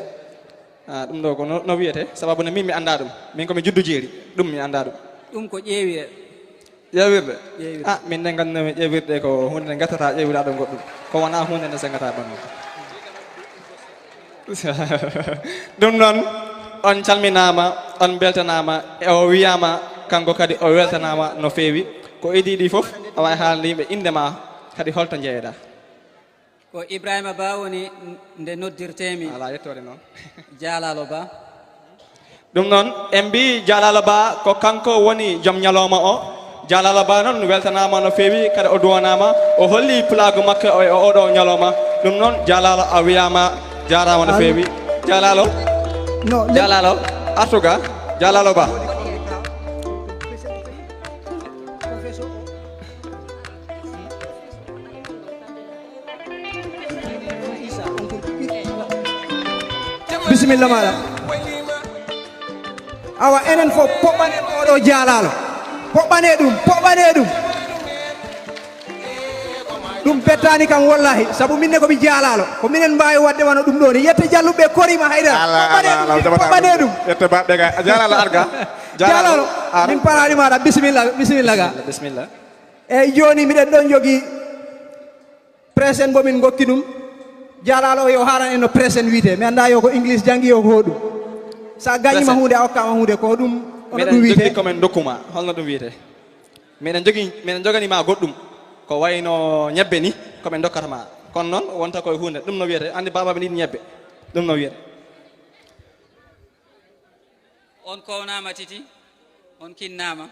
ɗum ɗo ko no wiyete sababu ne min mi annda ɗum min komi juddu jeeri ɗum mi annda ɗum ɗum ko ƴeewire ƴeewirde min nde gandumi ƴeewirde ko hunde nde gattata ƴeewira ɗum goɗɗum ko wona hunde nde sengata ɓannu ɗum noon on calminama on beltanama e o wiyama kanko kadi o weltanama no feewi ko idiɗi fof a wawi haalde yimɓe indema kadi holto jeeyeɗa ko Ibrahima Ba woni nde noddirtemi ala yettode noon Jalalo Ba ɗum noon en mbi Jalalo Ba ko kanko woni joom ñalawma o Jalalo Ba noon weltanama no feewi kadi o duwanama o holli pulago makko e oɗo ñalawma ɗum noon Jalalo a wiyama jarama no feewi Jalalo Jalalo artuga Jalalo Ba bisimilla maɗa awa enen fof poɓɓanen oɗo Jalalo poɓɓane ɗum ɗum bettani kam wallahi saabu minne komi Jalalo ko minen mbawi wadde wano ɗum ɗo ni yette jalluɓe korima haydara poɓɓane ɗum yette baɓɓe ga Jalalo arga Jalalo min parani maɗa bisimilla ga bisimilla eyyi joni miɗen ɗon jogui presse en bomin gokki ɗum Jalalo yo haran en no presse en wiite mi anda yo ko english jangi yo ko hoɗum sa gañima hunde a hokkama hunde ko ɗum ono ɗum wiite komin dokkuma holno ɗum wiyete miɗen joganima goɗɗum ko wayno ñebbe ni komin dokkatama kono noon wonta koye hunde ɗum no wiyete andi babaɓe ɗiɗi ñebbe ɗum no wiyete on kownama titi on kinnama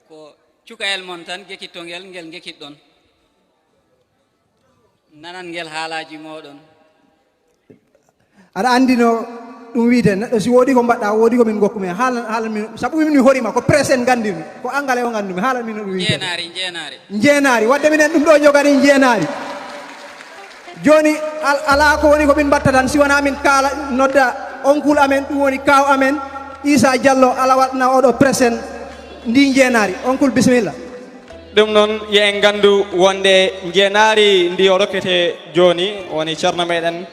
ko cukayel mon tan gekittongel ngel gekitɗon nanan ngel haalaji moɗon aɗa andi no ɗum wiite neɗɗo si woodi ko mbaɗɗa woodi ko min gokkumi haalan min sabu min mi horima ko presse en gandimi ko angale o gandumi haalan min no ɗum wiite jeenaari wadde minen ɗum ɗo jogani jeenaari joni ala ko woni ko min mbatta tan si wona min kaala nodda onkul amen ɗum woni kaw amen Isa Diallo ala waɗna oɗo presse en ndi jeenaari onkul bisimilla ɗum noon yo en gandu wonde jeenaari ndi o rokkete joni woni ceerno meɗen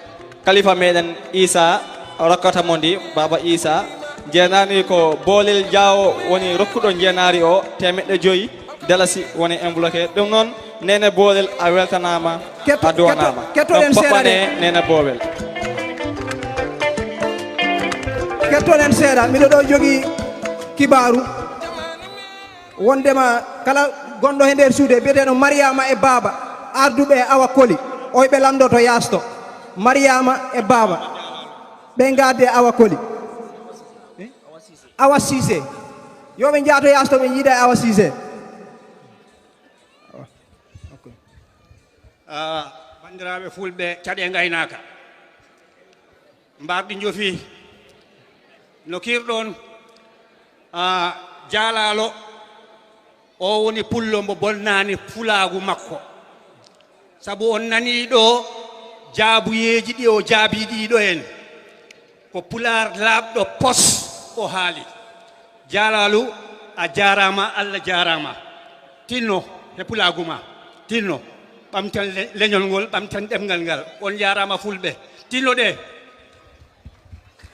kalifa meɗen Isa o rokkatamo ndi baba Isa jeenaari ko boolel diawo woni rokkuɗo jeenaari o 500 dalasi woni embloqué ɗum noon nene boolel a weltanama a duwanama ɗon poɓɓane nene boowel kettoɗen seeɗa miɗo ɗo jogui kibaru wondema kala gonɗo e nder suude biyeteɗo Mariama e baba arduɓe e awa koli oyɓe landoto yasto Mariama e baba ɓe gadde awa koli awa Cissé yoɓe jaato yasto ɓe jiiɗa e awa Cissé bandiraɓe fulɓe caɗe gaynaka mbarɗi jofi no kirɗon Jalalo o woni pullo mbo bonnani fulagu makko sabu on nani ɗo jaabuyeji ɗi o jaabi ɗiɗo en ko Pulaar laaɓɗo pos o haali jaalalu a jarama Allah jarama tinno he pulaguma tinno ɓamtan leñol ngol ɓamtan ɗemgal ngal on jarama fulɓe tinno ɗe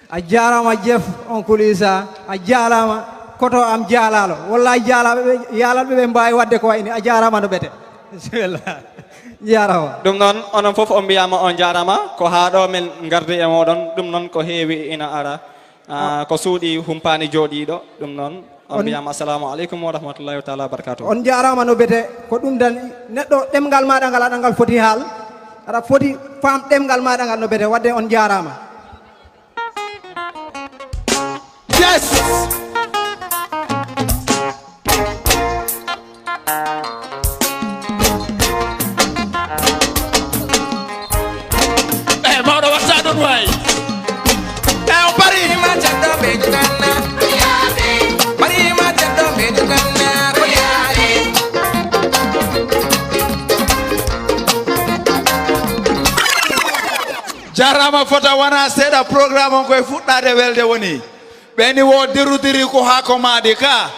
a jarama Jeff Oncle Isa a jarama koto am jalalo wallahi yalalɓe ɓe mbawi wadde ko wayni a jarama no ɓete bismillah jarama ɗum noon onon fof on mbiyama on jarama ko ha ɗo men gardi e moɗon ɗum noon ko heewi ina ara ko suuɗi humpani jooɗiɗo ɗum noon on mbiyama assalamu aleykum wa rahmatullahi taala wa barakatuh on jarama no ɓete ko ɗum dan neɗɗo ɗemgal maɗa ngal aɗa ngal foti haal aɗa foti fam ɗemgal maɗa ngal no ɓete wadde on jarama yes mawɗo watta ɗon way o bari jarama fota wona seeɗa programme on koye fuɗɗade welde woni ɓeni wo dirudiri ko haako maɗi ka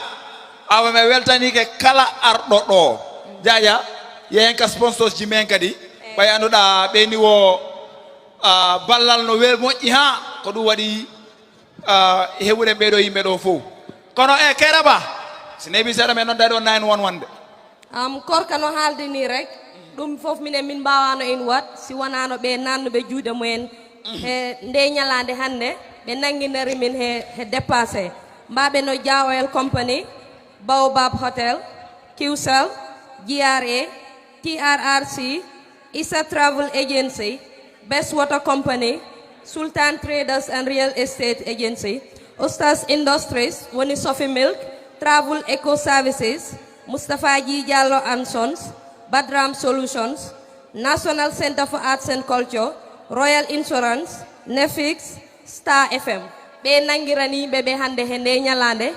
awa mi weltanike kala arɗo ɗo jaja yehen ka sponsors ji men kadi ɓay anduɗa ɓeni wo ballal no wel moƴƴi ha ko ɗum waɗi heɓuɗen ɓeɗo yimɓe ɗo fof kono e keraba so nebi seeɗa men noon dari o 911 de korka no haalde ni rek ɗum fof minen min mbawano en wat si wonano ɓe nannuɓe juuɗe mumen he nde ñalande hande ɓe nanguinari min he dépassé mbaɓe no Dia Oil Company Baobab Hotel QCell GRA TRRC Isa Travel Agency Best Water Company Sultan Traders and Real Estate Agency Ostas Industries woni Sophie Milk Travel Eco Services Mustafa Ji Diallo and Sons Badram Solutions National Center for Arts and Culture Royal Insurance Nefix Star FM ɓe nangirani yimɓe ɓe hande he nde ñalande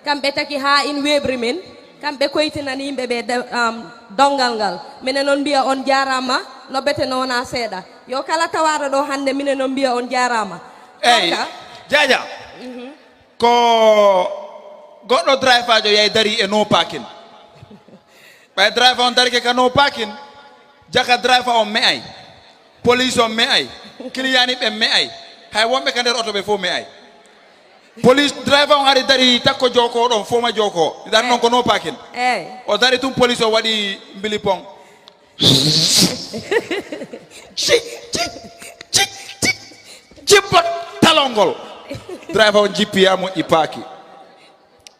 kamɓe taki ha in weɓri men kamɓe koytinani yimɓe ɓe dongal ngal minen noon mbiya on jarama no bete no wona seeɗa yo kala tawaɗo ɗo hande minen noon mbiya on jarama eyyi jaja ko goɗɗo driver jo yay dari e no parking ɓay driver on darike ka no parking jaka driver on me'ay police on me'ay client ɓe me'ay hay wonɓe ka nder auto ɓe fof me'ay police driver on ari dari takko joko ɗon foma joko dari noon ko no parking o dari tum police o waɗi mbili pong jippot talongol driver on jippiya moƴƴi paaki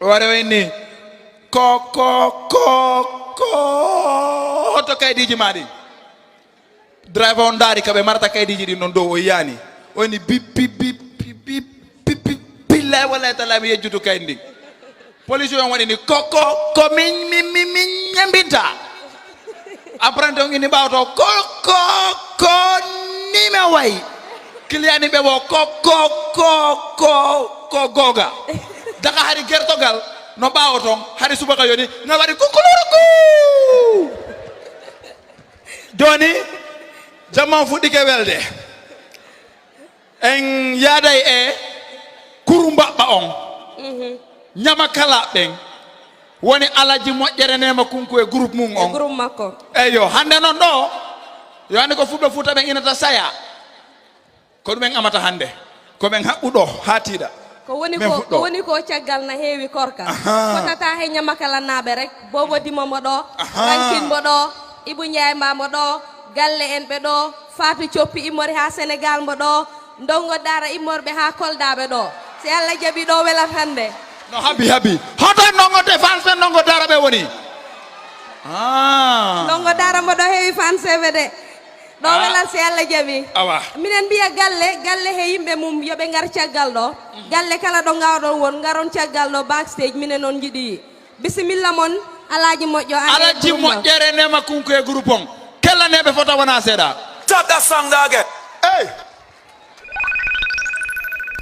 o wari wayni ko to kaydiji ma ɗi driver on daari kaɓe marata kaydiji ɗi noon dow o yiyani o ni bip billahi wallahi taala mi yejjutu kaydi ndin police on waɗini ko min ñambinta apprenti on ini ɓawto ko nime wayi client ɓe wo ko goga daga hari gertogal no ɓawo ton hari subaka yoni nga waɗi kukuluruku joni jamman fuɗɗike welde en yaaday e kurumbaɓɓa on ñama kala ɓen woni alaji moƴƴere nema kunku e groupe mum on groupe makko eyo hande noon ɗo yo andi ko fulɓe fuuta ɓen inata saya ko ɗumen amata hande koɓen haɓɓuɗo ha tiiɗa ko woni ko caggal na heewi korka fotata he ñamakala naɓe rek bobo dimo mo ɗo rankin mo ɗo Ibou Ndiaye mba mo ɗo galle en ɓe ɗo Fatou Coppi immori ha Sénégal mo ɗo ndongo dara immorɓe ha koldaɓe ɗo si Allah jaaɓi ɗo welat hande no habi hoto ndongote fanse ndongo dara ɓe woni ndongo dara mo ɗo heewi fanseɓe de ɗo welat si Allah jaaɓi awa minen mbiya galle he yimɓe mum yoɓe gar caggal ɗo galle kala ɗo gawɗon won garon caggal ɗo backstage minen noon jiiɗi bisimilla mon alaji moƴƴo alaji moƴƴere nema kunku e groupe on kellaneɓe foto wona seeɗa stop that song there again hey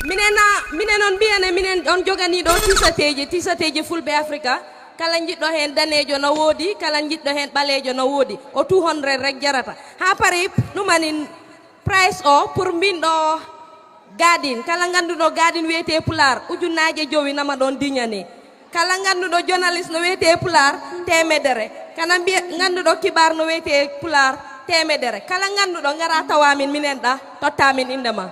minen noon mbiyane minen on jogani ɗo tisateji Fulbe Africa kala jiɗɗo hen danejo no woodi kala jiɗɗo hen ɓalejo no woodi o 200 rek jarata ha pari ɗumani price o pour min ɗo gadin kala ganduɗo gadin wiyete Pulaar ujunnaje jowi nama ɗon diñane kala ganduɗo journaliste no wiyete Pulaar temedere kana ganduɗo kibar no wiyete Pulaar temedere kala ganduɗo ngara tawamin minen ɗa tottamin indema.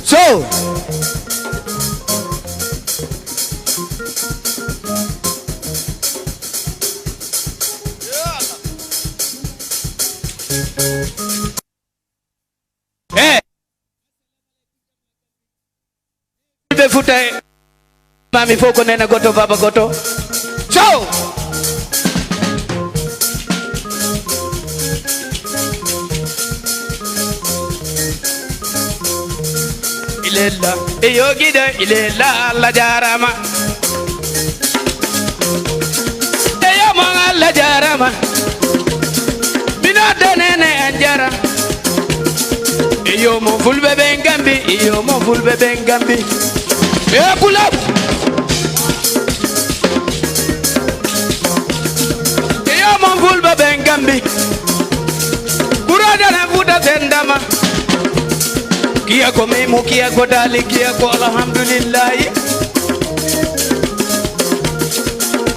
So, Fulbe Futa mami foko nena goto baba goto. So, ilela eyogida ilela alla jarama eyamo alla jarama binode nene anjara eyomo Fulbe bengambi eyomo Fulbe bengambi Pulaar eyomo Fulbe bengambi kurada na futa tendama Kia ko memo, kia ko dali, kia ko alhamdulillah.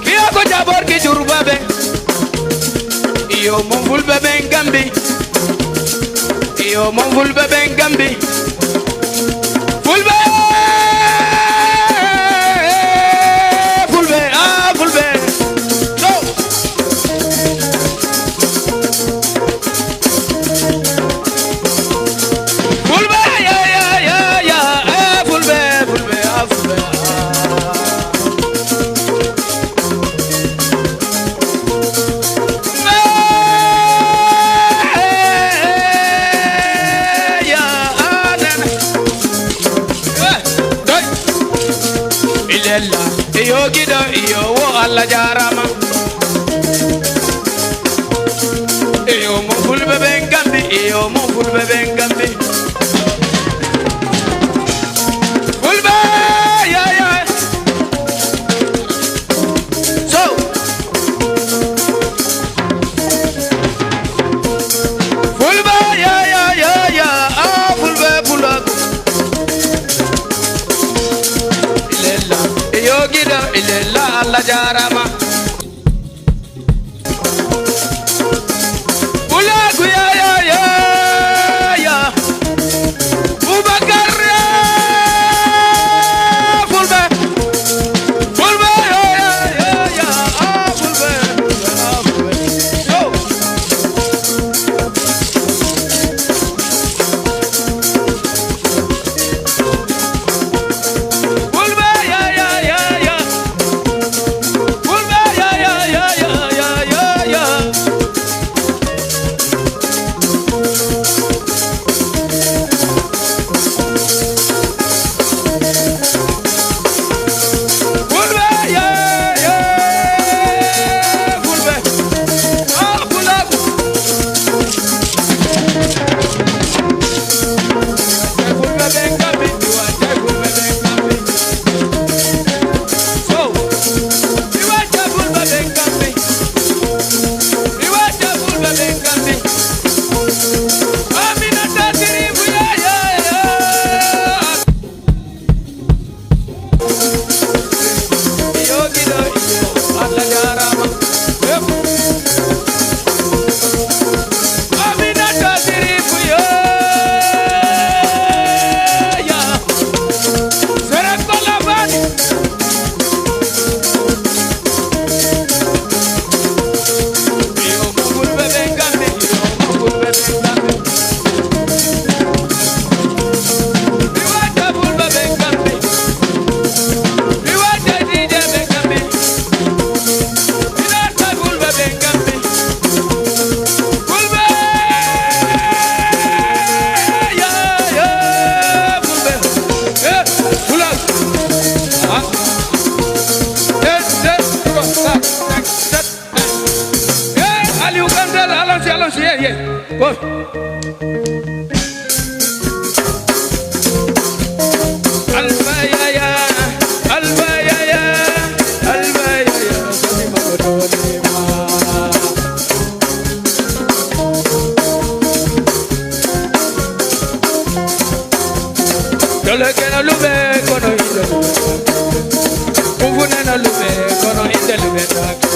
Kia ko jabor ki jurbabe. Iyo mon Fulbe bengambi. Iyo mon Fulbe bengambi. Fulbe. Fulbe, ah Fulbe. So. Fulbe. Iyo gido iyo wo alla jarama iyo mo Fulbe bengambi iyo mo Fulbe bengambi Fulbe ya ya so Fulbe ya ah Fulbe Pulaar Yogida ilela alla jarama Pulaar ya Bubakar Fulbe ya ah Fulbe yo yeah. Go. Alfa ya ya, alfa ya ya, alfa ya ya. Sami magodoni ma. Dole que no lube kono inde lube. Kufune no lube kono inde lube take.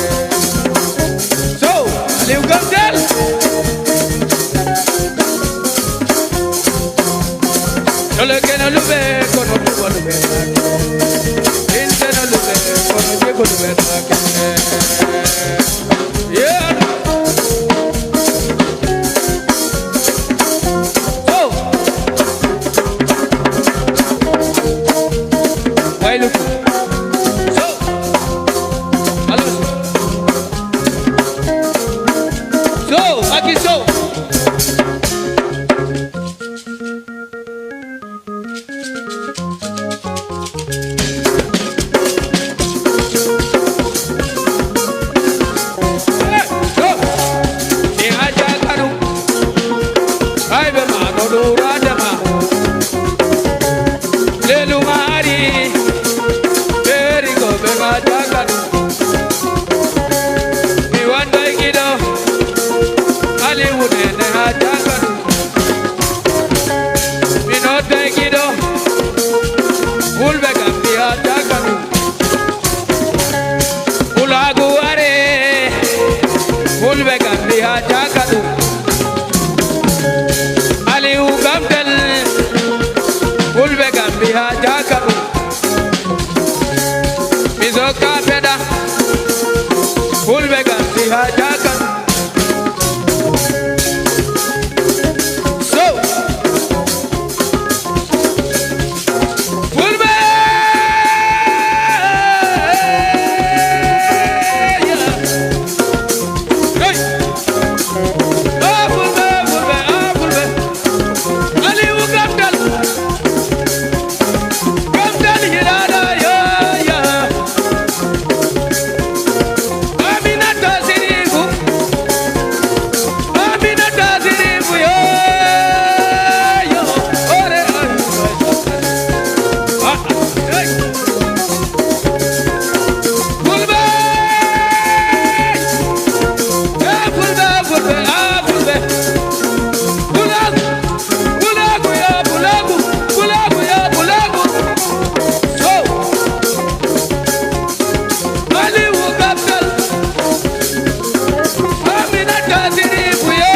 So, Aliou Gamtel. Dole que no lube kono tubo lube take. Inde no lube kono jego lube take. Yeah. Look. So, hello. So, aquí so. Ni aja kanu. Ay be ma no dura de ma. Lelu mari. Mi wanda ikido Hollywood ne hajagan mi nota ikido Fulbe Gambia hajagan Ulagu are Fulbe Gambia hajagan Aliou Gamtel Fulbe Gambia hajagan Mizoka peda Fulbe Gambia hajagan So Fulbe yeah. Hey. Oh Fulbe Fulbe Fulbe Aliou Gamtel Gamtel hirada yeah. Aminata Zirigu yo ore hey. Fulbe Fulbe Fulbe Pulagu ya Pulagu so Aliou Gamtel Aminata Zirigu yo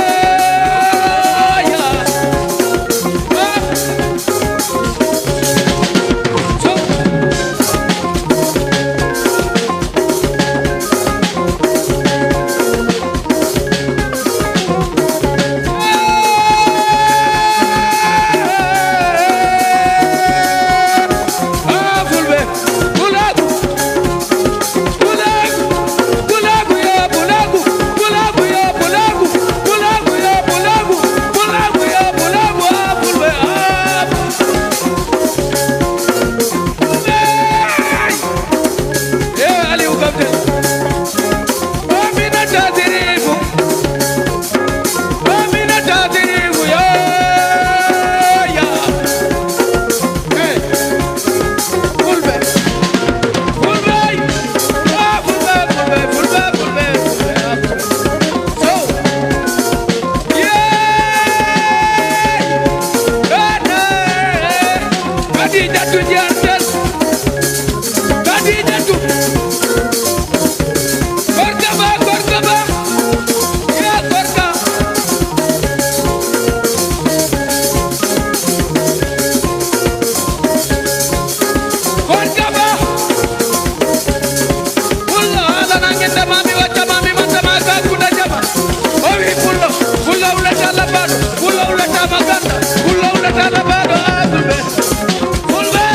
Fulbe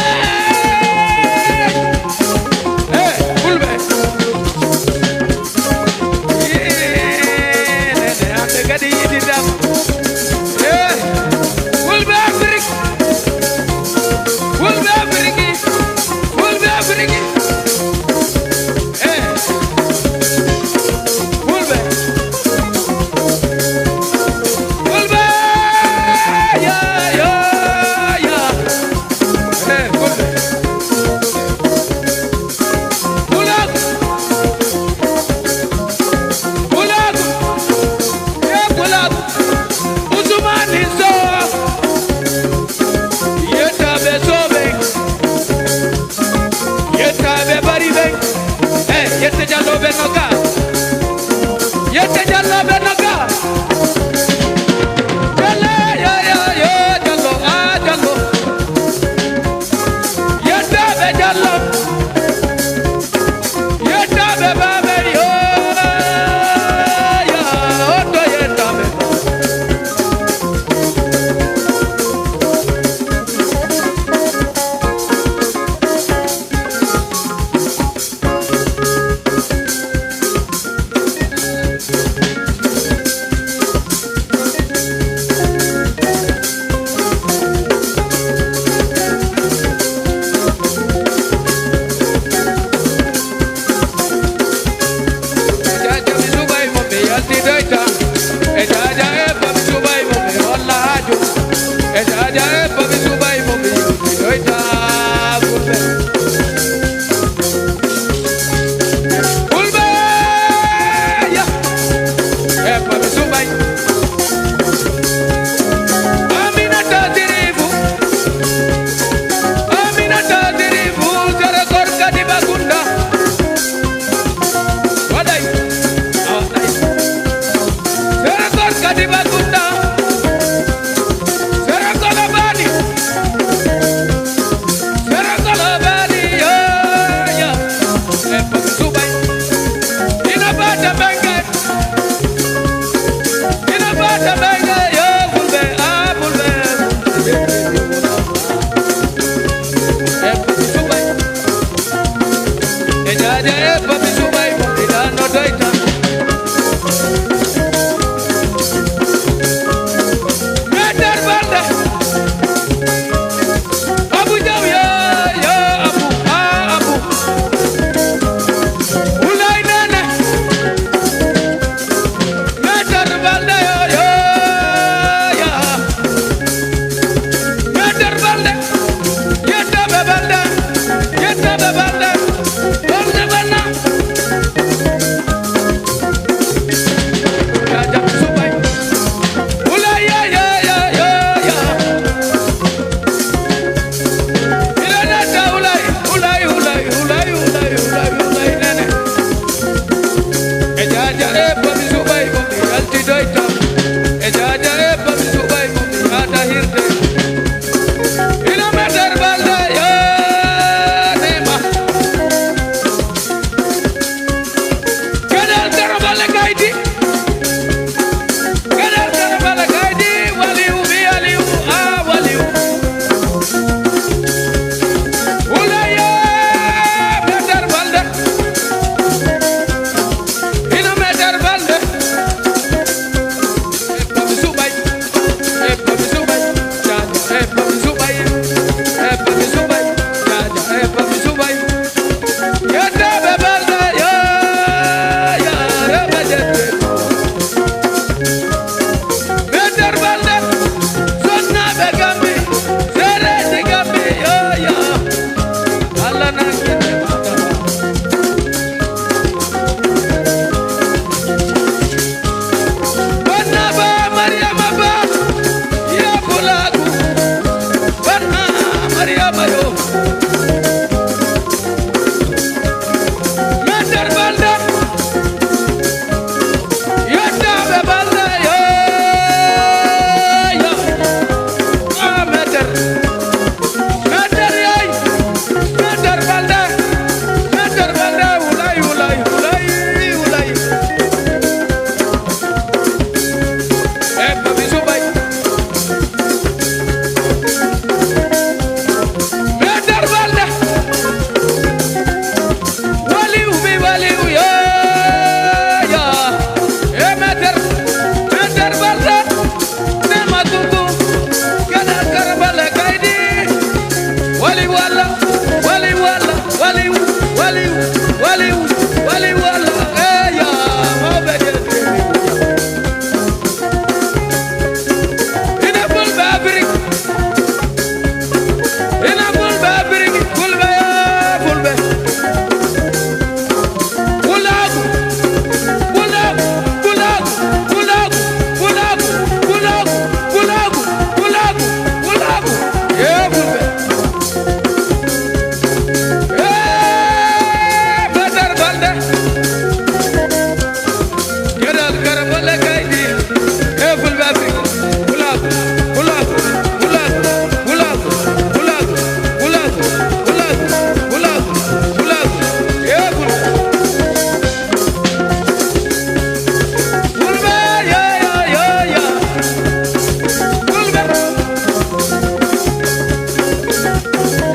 Mariama yo. Meter balde. Yata be balde yo. Yo. Ah meter. Meter yai. Meter balde. Meter balde ulai ulai ulai ulai. Papi subay. Meter balde. Waliu bi waliu yo yo. Meter meter balde. Ne matutu. Kana karabala kaidi. Wali wala wali wala waliu waliu waliu wali wala. Ya mabede. Ina Fulbe Africa. Ina Fulbe Africa. Fulbe Fulbe. Pulaar. Pulaar. Pulaar. Pulaar. Pulaar. Pulaar. Pulaar. Pulaar. Pulaar. Yeah, Fulbe. Meter balde. Kedal karabale kaidi. Fulbe Africa. Pulaar. Pulaar. Pulaar. Pulaar. Pulaar. Pulaar. Pulaar. Pulaar. Pulaar. Yeah, Fulbe. Fulbe, yeah, yeah, yeah, yeah. Fulbe.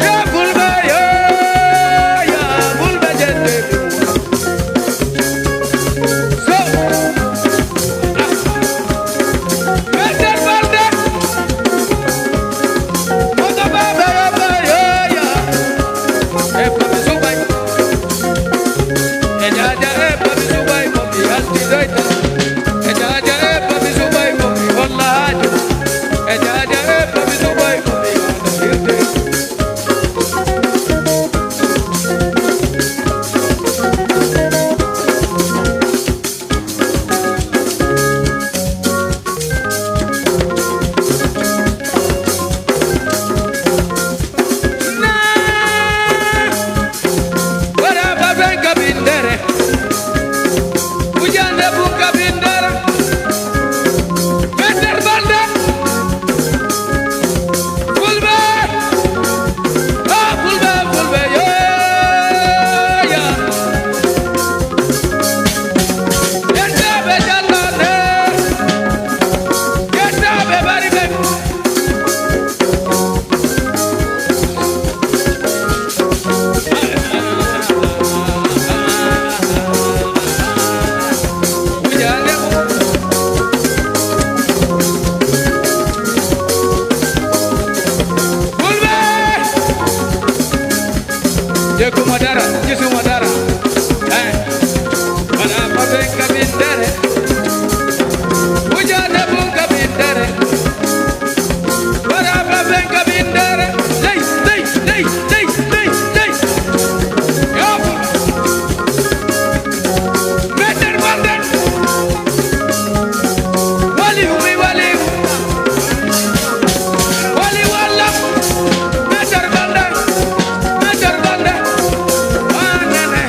Yeah, Fulbe, yeah, yeah. Fulbe jende. So, meter balde. Moto baba, yeah, yeah. Papi subay. Ejaja, papi subay, papi alti doita. Ejaja, papi subay, papi wallahi. Ejaja, papi subay, papi alti. Whatever bring up in there. Ujande bunga bindera. Meter balde. Fulbe. Ah Fulbe Fulbe yeah yeah. Yenta be jalane. Yenta be bari be. Ujande Fulbe. Jeku madara, Jesu madara. Mana pabenga bindere. Ujande bunga bindere. Mana pabenga bindere. Dei dei dei dei dei dei. Yo. Meter balde. Wali umi wali. Wali wala. Meter balde. Meter balde. Ah nene.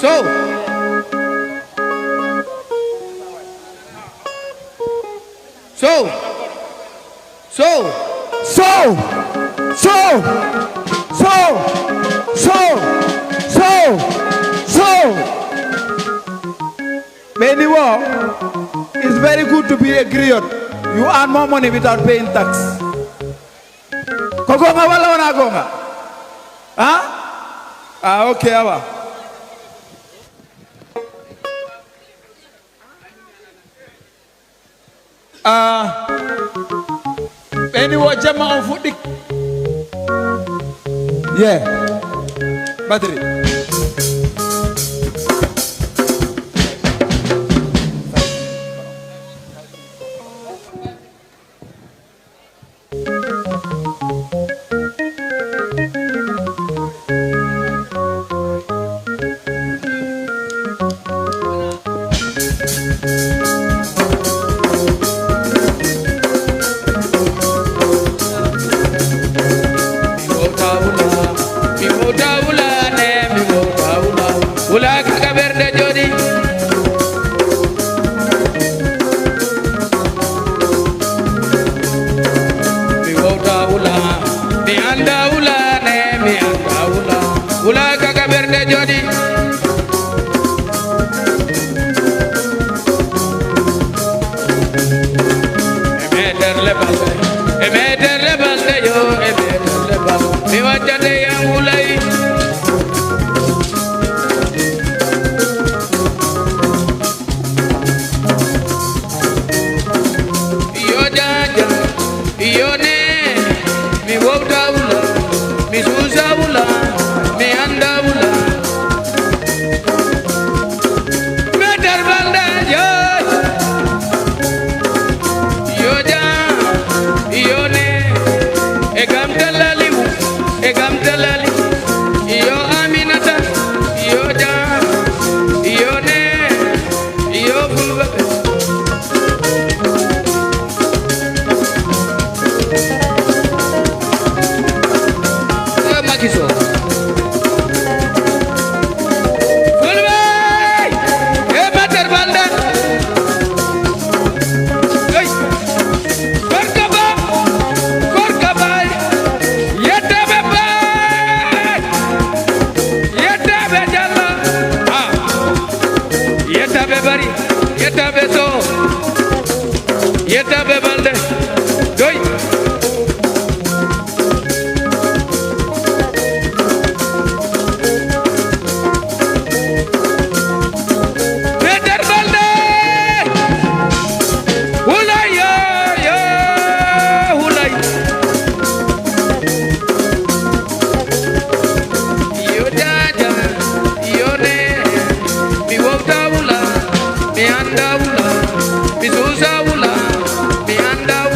So, So. Anymore, it's very good to be a griot. You earn more money without paying tax. Kogonga wala wana gonga? Huh? Okay, awa. Anyway, jama on foot. Yeah. Battery. Mi anda ula, mi susa ula, mi anda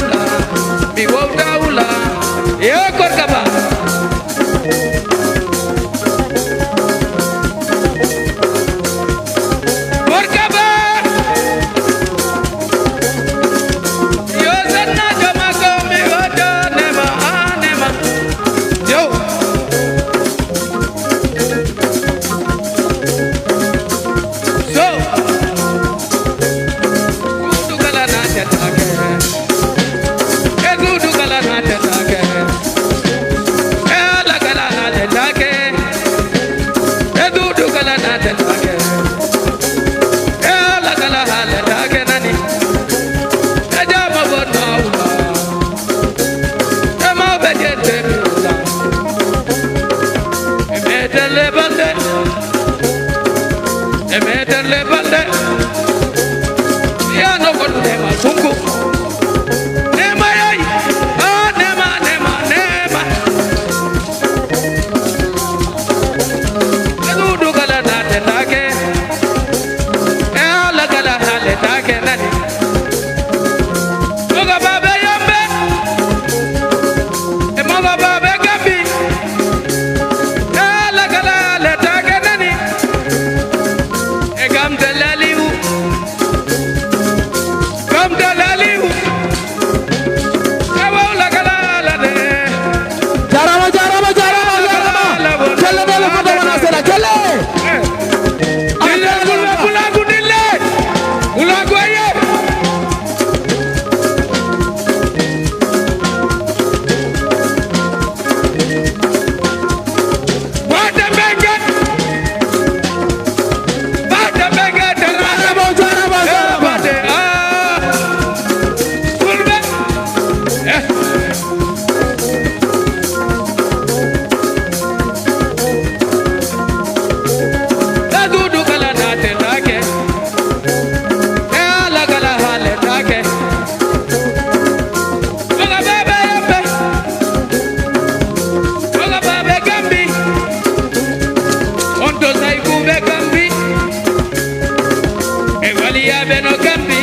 waliyaɓe no gambi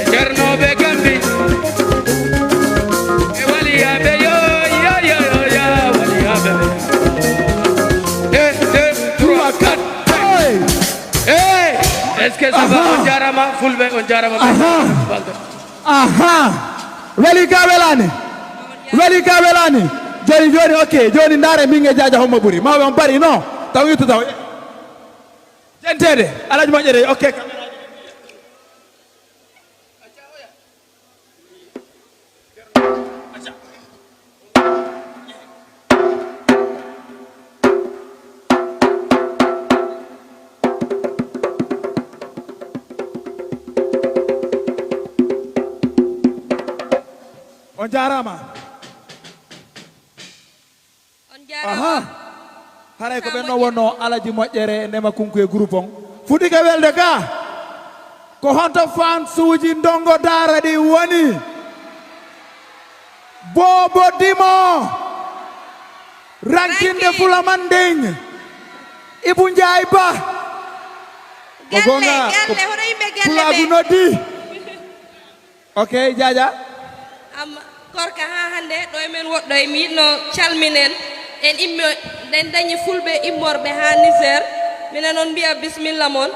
e jarnoɓe gambi e waliyaɓe yo waliyaɓe ɓe 1 2 3 4 est ce que ça va on jarama fulɓe on jarama weli ka welani joni ok joni ndaare min e Jaja homma ɓuuri mawɓe on bari non taw yittu taw jentede alaji moƴƴere ok on jarama haray ko ɓen no wonno alaji moƴƴere e ndema kunku e groupe on fuɗɗi ka welde ga ko honto fansuji ndongo daara ɗi woni bobo dimo rankinde fula manding Ibou Ndiaye Ba ko gonga Pulaagu noddi ok Jaja korka ha hande ɗo e men woɗɗo e mi yiɗno calminen en immo den dañi fulɓe immorɓe ha Niger minen noon mbiya bisimilla mon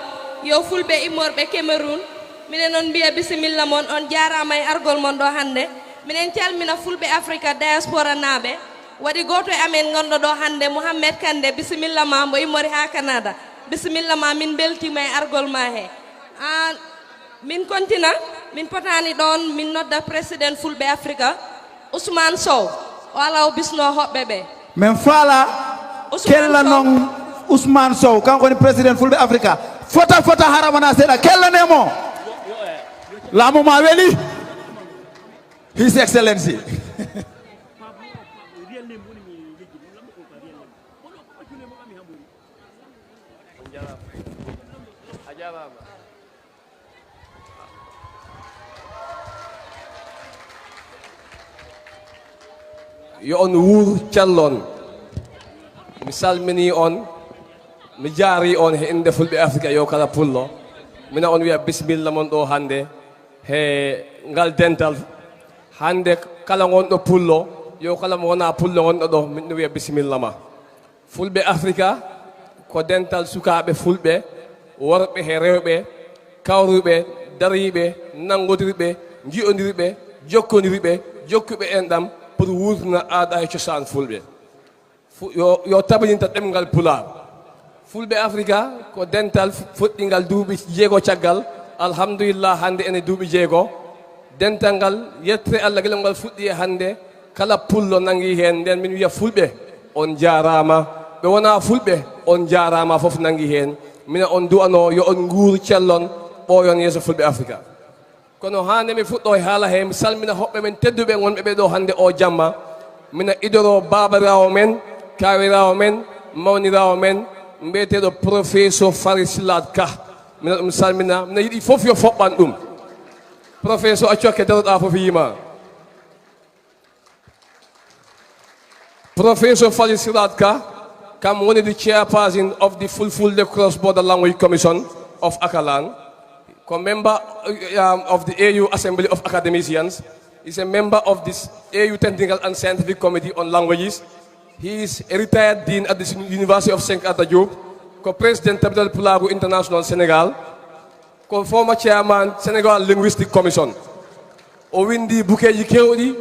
yo fulɓe immorɓe Cameroun minen noon mbiya bisimilla mon on jarama e argol mon ɗo hande minen calmina fulɓe Africa diaspora naaɓe waɗi goto e amen gonɗo ɗo hande Mouhamed Kande bisimilla ma mbo immori ha Canada bisimilla ma min beltima e argol ma he min kontina min potani ɗon min nodda président fulɓe Africa Ousmane Sow o ala o bisno hoɓɓe ɓe min faala kella noon Ousmane Sow kanko woni président fulɓe Africa fota haramana seeɗa kellanemo laamu ma weli his excellency yo on wuur callon mi salmini on mi jaari on he inde fulɓe Africa yo kala pullo mina on wiya bisimilla mon ɗo hande he ngal dental hande kala gonɗo pullo yo kala mo wona pullo gonɗo ɗo min wiya bisimilla ma fulɓe Africa ko dental sukaɓe fulɓe worɓe he rewɓe kawruɓe dariɓe nangodirɓe jiyodirɓe jokkodiriɓe jokkuɓe enɗam pour wurtina aada e cosaan fulɓe yo tabininta ɗemgal Pulaar fulɓe Africa ko dental fuɗɗingal duuɓi 6 caggal alhamdulillah hande ene duuɓi 6 dental ngal yettere Allah gueɗel ngal fuɗɗi e hande kala pullo nangi hen nden min wiya fulɓe on jarama ɓe wona fulɓe on jarama foof nangi hen mina on du'ano yo on nguur cellon ɓoyon yeeso fulɓe Africa kono hande mi fuɗɗo e haala he mi salmina hoɓɓe men tedduɓe gonɓe ɓe ɗo hande o jamma mina idoro babirawo men kawirawo men mawnirawo men mbiyeteɗo professeur Farisilade Ka mina ɗum salmina mina yiɗi fof yo foɓɓan ɗum professeur a cokke daroɗa fof yima professeur Farisilade Ka kam woni the chairperson of the Fulfulde Cross Border Language Commission of Akalan a member of the AU Assembly of Academicians. He's a member of this AU Technical and Scientific Committee on Languages. He is a retired dean at the University of St. Anta Diop, co-president of the Pulaar International Senegal, co-former chairman Senegal Linguistic Commission. O windi bukeji kewɗi,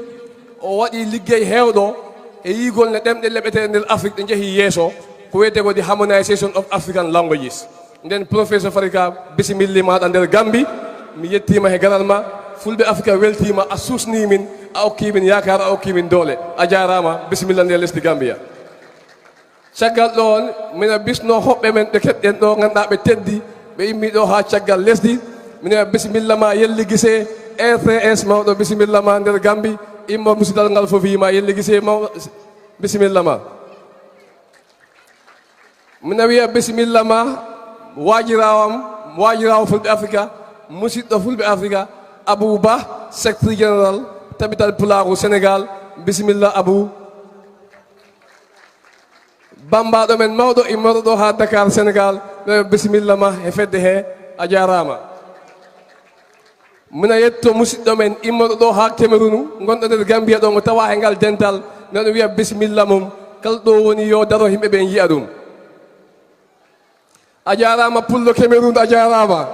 o waɗi liggey hewɗo e yigol ne ɗemɗe leɓete nder Afrique ɗe jeehi yeeso ko wiyete ko the harmonization of African languages. Nden professeur Farika bisimilli maɗa nder Gambi mi yettima he garal ma fulɓe Africa weltima a susni min a okkimin yakar a okkimin doole a jarama bisimilla nder lesdi Gambia caggal ɗon mina bisno hoɓɓe men ɓe keɗɗen ɗo ganduɗa ɓe teddi ɓe immi ɗo ha caggal lesdi mina bisimilla ma yelli guise RTS mawɗo bisimilla ma nder Gambi immo musidal ngal fof yima yelli guise mawɗo bisimilla ma mina wiya bisimilla ma wajirawo fulɓe Africa musidɗo fulɓe Africa Abou Ba secrétaire général tabital Pulaaru Sénégal bisimilla Abou bambaɗo men mawɗo immorɗo ɗo ha Dakar Sénégal ɓe bisimilla ma e fedde he a jarama. muna yetto musidɗo men immorɗo ɗo ha Cameroun gonɗo nder Gambia ɗo mo tawa e ngal dental noɗo wiya bisimilla mum kala ɗo woni yo daro himɓe ɓen yiya ɗum. a jarama pullo Cameroun, a jarama.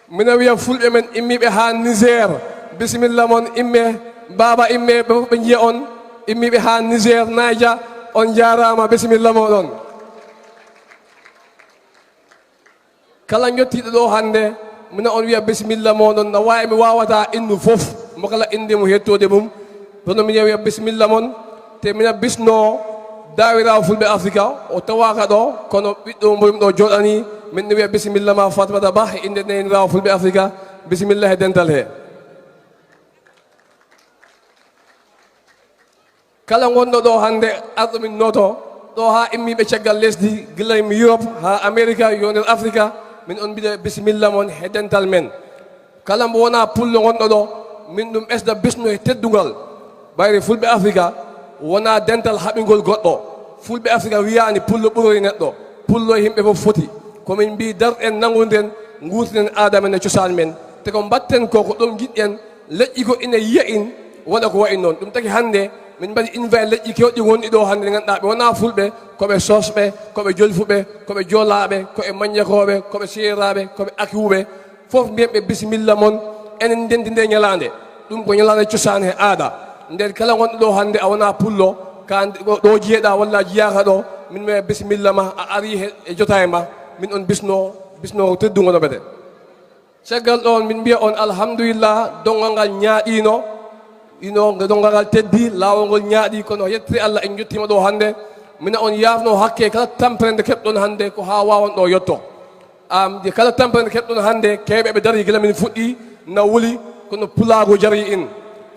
mina wiya fulɓe men immiɓe ha Niger bisimilla mon imme baba imme ɓe fof ɓe jiya on immiɓe ha Niger Naija on jarama bisimilla moɗon. kala jottiɗo ɗo hande mina on wiya bisimilla moɗon no wawi mi wawata innu fof mo kala inde mo hettode mum kono mi wiya bisimilla mon te mina bisno dawirawo fulɓe Africa o tawaka ɗo kono ɓiɗɗo mboyum ɗo joɗani min ne wiya bisimilla ma Fatmata Ba e inde nenirawo fulɓe Africa bisimilla he dental he. kala gonɗo ɗo hande arɗo min noto ɗo ha immiɓe caggal lesdi gila mi Europe ha America yo nder Africa min on mbiɗa bisimilla mon he dental men. kala mbo wona pullo gonɗo ɗo min ɗum ɓesda bisno e teddugal bayre fulɓe Africa wona dental haɓingol goɗɗo. fulɓe Africa wiyani pullo ɓurori neɗɗo, pullo yimɓe fof foti komin mbi darɗen nanguden gurtinen aada men e cosaan men te ko mbatten ko ko ɗum jiɗɗen leƴƴi ko ina yiya in waɗa ko wayi noon. ɗum tagi hande min mbaɗi invite leƴƴi kewɗi wonɗi ɗo hande ɗi ganduɗa ɓe wona fulɓe koɓe sosɓe koɓe jolfuɓe koɓe jolaɓe koɓe mañakoɓe koɓe seeraɓe koɓe akiwuɓe fof mbiyenɓe bisimilla mon enen ndendi nde ñalande ɗum ko ñalande cosaan he aada. nden kala gonɗo ɗo hande a wona pullo ka ɗo jiyeɗa walla jiyaka ɗo min mi bisimilla ma a ari e jota e ma min on bisno teddugo no ɓete. caggal ɗon min mbiya on alhamdulillah dongal ngal ñaaɗino dongal ngal teddi lawol ngol ñaaɗi kono yettiri Allah en jottima ɗo hande mina on yafno hakke kala tampere nde keɓɗon hande ko ha wawon ɗo yetto kala tampere nde keɓɗon hande kewɓe ɓe dari gila min fuɗɗi na wuli kono pulago jari in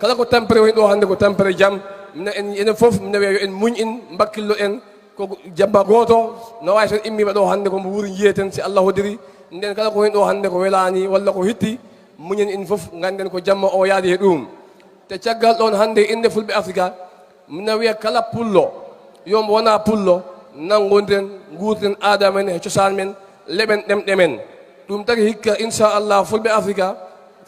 kala ko tampere woni ɗo hande ko tampere jaam mina enen fof mina wiya yo en muñ in mbakkillo en ko jamma goto no wawi ton immiɓe ɗo hande komo wuuri jiyeten si Allah hodiri nden kala ko woni ɗo hande ko welani walla ko hitti muñen in fof ganden ko jamma o yaadi e ɗum. te caggal ɗon hande inde fulɓe Africa mina wiya kala pullo yomo wona pullo nangoden gurten aada men e cosaan men leɓen ɗemɗe men. ɗum tagi hikka inchallah fulɓe Africa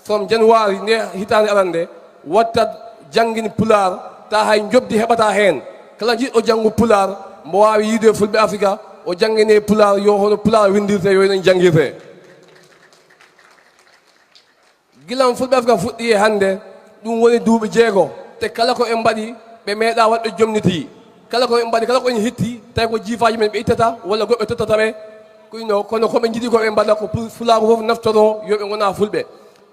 from January nde hitande arande wattat jangguini Pulaar ta hay jobdi heɓata hen kala jiɗɗo janggu Pulaar mo wawi yiide fulɓe Africa o jangguine Pulaar yo hono Pulaar windirte yo non jangguirte. gilam fulɓe Africa fuɗɗi e hande ɗum woni duuɓi 6 te kala ko en mbaɗi ɓe meeɗa wadɓe jomniti kala ko en mbaɗi kala ko en hitti tawi ko jiifaji men ɓe ittata walla goɓɓe tottata ɓe kono koɓe jiiɗi koɓe mbaɗa ko Fulaago fof naftoro yoɓe gona fulɓe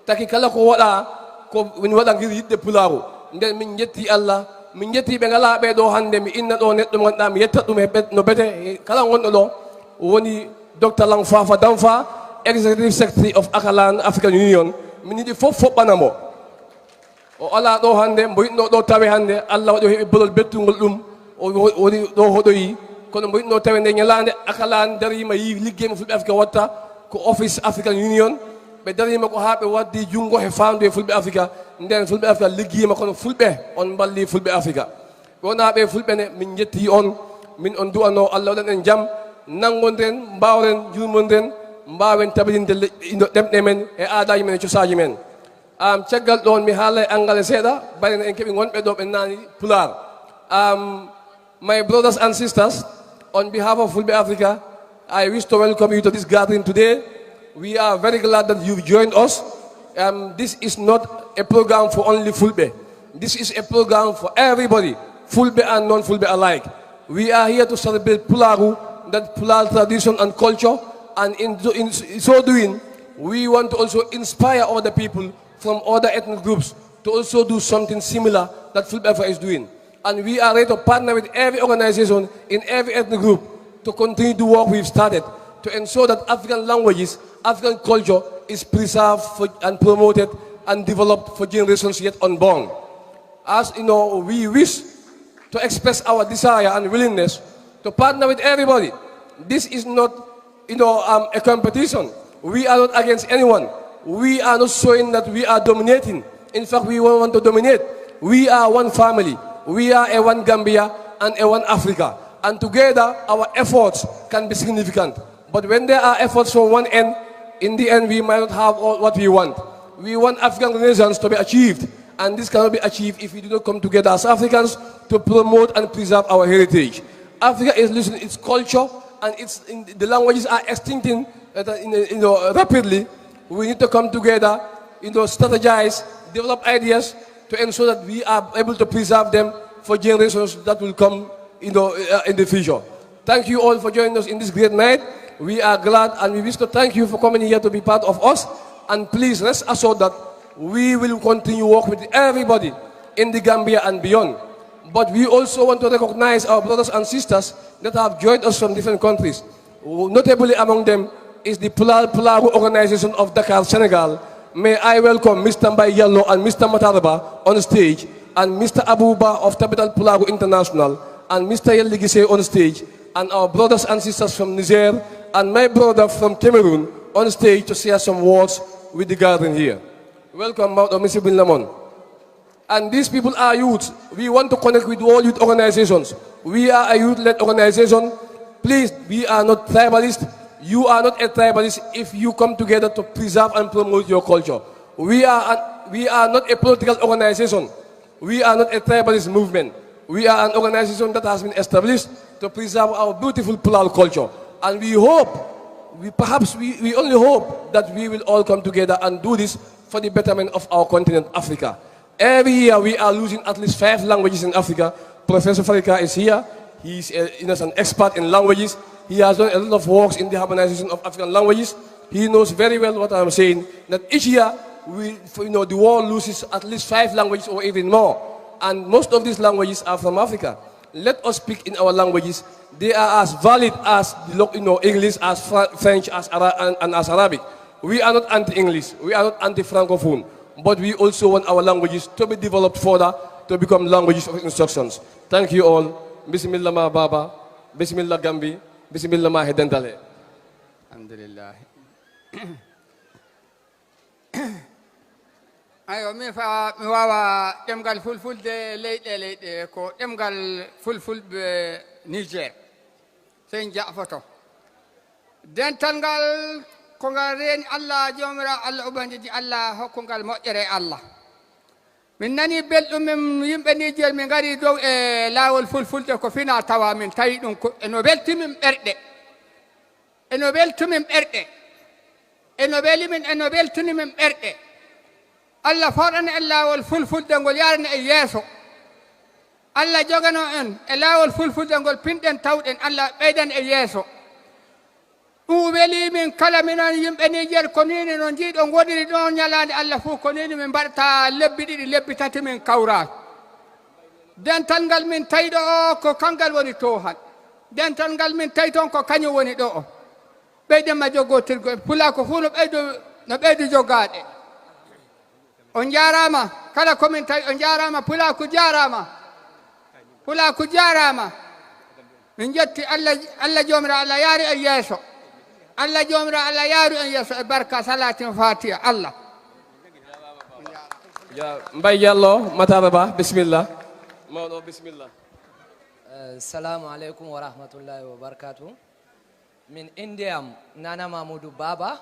taki kala ko waɗa ko woni waɗa ngir yiɗde Pulaago. nden min jetti Allah min jetti ɓe ngala ɓe ɗo hande mi inna ɗo neɗɗo mo ganduɗa mi yettat ɗum no bete kala gonɗo ɗo woni Dr Lang Fafa Danfa executive secretary of Akalan African Union min yiɗi fof foɓɓanamo o ala ɗo hande mbo yiɗno ɗo tawe hande Allah waɗi o heeɓi bolol bettugol ɗum o woni ɗo hoɗoyi kono mbo yiɗno tawe nde ñalande Akalan darima yi liggey mo fulɓe Africa watta ko office African Union ɓe darima ko ha ɓe waddi junggo e fandu e fulɓe Africa nden fulɓe Africa liggima kono fulɓe on balli fulɓe Africa ɓe wona ɓe fulɓe ne min jetti on min on du'ano Allah waɗan en jaam nangoden mbawren jurmoden mbawen tabitinde ɗemɗe men e aadaji men e cosaji men. caggal ɗon mi haala e angale seeɗa bari en keeɓi gonɓe ɗo ɓe nani Pulaar. My brothers and sisters, on behalf of Fulbe Africa, I wish to welcome you to this gathering today. We are very glad that you've joined us. This is not a program for only Fulbe. This is a program for everybody, Fulbe and non-Fulbe alike. We are here to celebrate Pulaaru, that Pulaar tradition and culture, and in so doing, we want to also inspire other people from other ethnic groups to also do something similar that Fulbe Africa is doing. And we are ready to partner with every organization in every ethnic group to continue the work we've started to ensure that African languages, African culture is preserved and promoted and developed for generations yet unborn. As you know, we wish to express our desire and willingness to partner with everybody. This is not, a competition. We are not against anyone. We are not showing that we are dominating. In fact, we want to dominate. We are one family. We are a one Gambia and a one Africa. And together, our efforts can be significant. But when there are efforts from one end, in the end, we might not have all what we want. We want African Renaissance to be achieved. And this cannot be achieved if we do not come together as Africans to promote and preserve our heritage. Africa is losing its culture, and the languages are extincting rapidly. We need to come together, strategize, develop ideas to ensure that we are able to preserve them for generations that will come in the future. Thank you all for joining us in this great night. We are glad, and we wish to thank you for coming here to be part of us. And please rest assured that we will continue work with everybody in the Gambia and beyond. But we also want to recognize our brothers and sisters that have joined us from different countries. Notably among them is the Pulaar organization of Dakar, Senegal. May I welcome Mr. Mbaye Yallo and Mr. Mataraba on stage, and Mr. Abuba of Capital Pulaar International, and Mr. Yelligise on stage, and our brothers and sisters from Niger, and my brother from Cameroon on stage to share some words with the gathering here. Welcome, Mr. Bin Lamon. And these people are youth. We want to connect with all youth organizations. We are a youth-led organization. Please, we are not tribalist. You are not a tribalist if you come together to preserve and promote your culture. We are not a political organization. We are not a tribalist movement. We are an organization that has been established to preserve our beautiful Pulaar culture. And we hope, we only hope that we will all come together and do this for the betterment of our continent, Africa. Every year we are losing at least 5 languages in Africa. Professor Farika is here. He's an expert in languages. He has done a lot of works in the harmonization of African languages. He knows very well what I'm saying, that each year the world loses at least 5 languages or even more. And most of these languages are from Africa. Let us speak in our languages. They are as valid as English, as French, as Arabic. We are not anti-English. We are not anti-Francophone. But we also want our languages to be developed further to become languages of instructions. Thank you all. Bismillah ma baba. Bismillah Gambi. Bismillah ma hedentale. Alhamdulillah. Ayo mi wawa demgal fulfulde leyɗe ko demgal fulfulɓe Niger sen jafoto dental ngal ko ngal reeni Allah jomira Allah ubangiji Allah hokkungal moƴƴere Allah min nani belɗum yimɓe Niger min ngari dow e laawol fulfulde ko fina tawa min tawi ɗum eno weltimin ɓerɗe eno weltumin ɓerɗe eno welimin eno weltunimin ɓerɗe Allah fawɗana en laawol fulfulde ngol yarana e yeeso Allah jogano en e laawol fulfulde ngol pinɗen tawɗen Allah ɓeydan e yeeso ɗum weli min kala minon yimɓe Niger ko nini no jiiɗo goniri ɗon ñalade Allah fof ko nini min mbaɗata lebbi ɗiɗi lebbi tati min kawra dental ngal min tawiɗo o ko kangal woni to han dental ngal min tawi toon ko kañum woni ɗo o ɓeyɗenma joggotirgo e Pulaar ko fuu no ɓeydu joggaɗe on jarama kala komin tawi on jarama Pulaar ko jarama Pulaar ko jarama min jetti Allah jomira Allah yaari en yeeso Allah jomira Allah yaari en yeeso e barka salatin fatiha Allah ya Mbaye Diallo Mataraba bismillah mawɗo bismillah assalamu aleykum wa rahmatullahi wa barakatuh min indiyam Nana Mamoudou Baba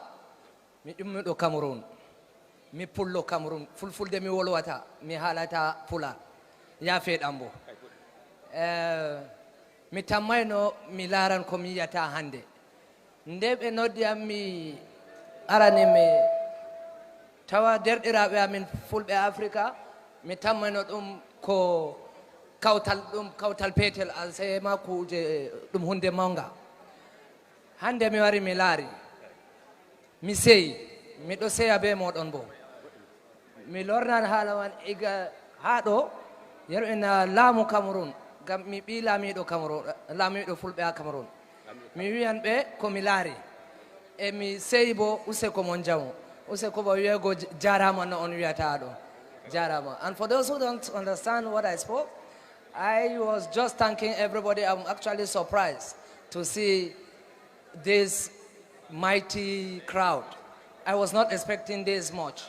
mi ɗummiɗo Cameroun mi pullo Cameroun fulfulde mi wolwata mi haalata Pulaar yafeɗam bo mi tammayno mi laaran ko mi yiyata hannde nde ɓe noddiyam mi arani mi tawa derɗiraɓe amin Fulbe Africa mi tammayno ɗum ko kawtal peetel alsema kuje ɗum hunde mawga hannde mi wari mi laari mi seyi miɗo seya be moɗon bo mi lornan haala wan iga haa ɗo yeru ena laamu Cameroun gam mi ɓi laamiɗo Cameroun laamiɗo Fulɓe ha Cameroun mi wiyan ɓe komi laari e mi seyi bo useko mon jamu useko bo wiyego jarama no on wiyata ɗo jarama. And for those who don't understand what I spoke, I was just thanking everybody. I'm actually surprised to see this mighty crowd. I was not expecting this much.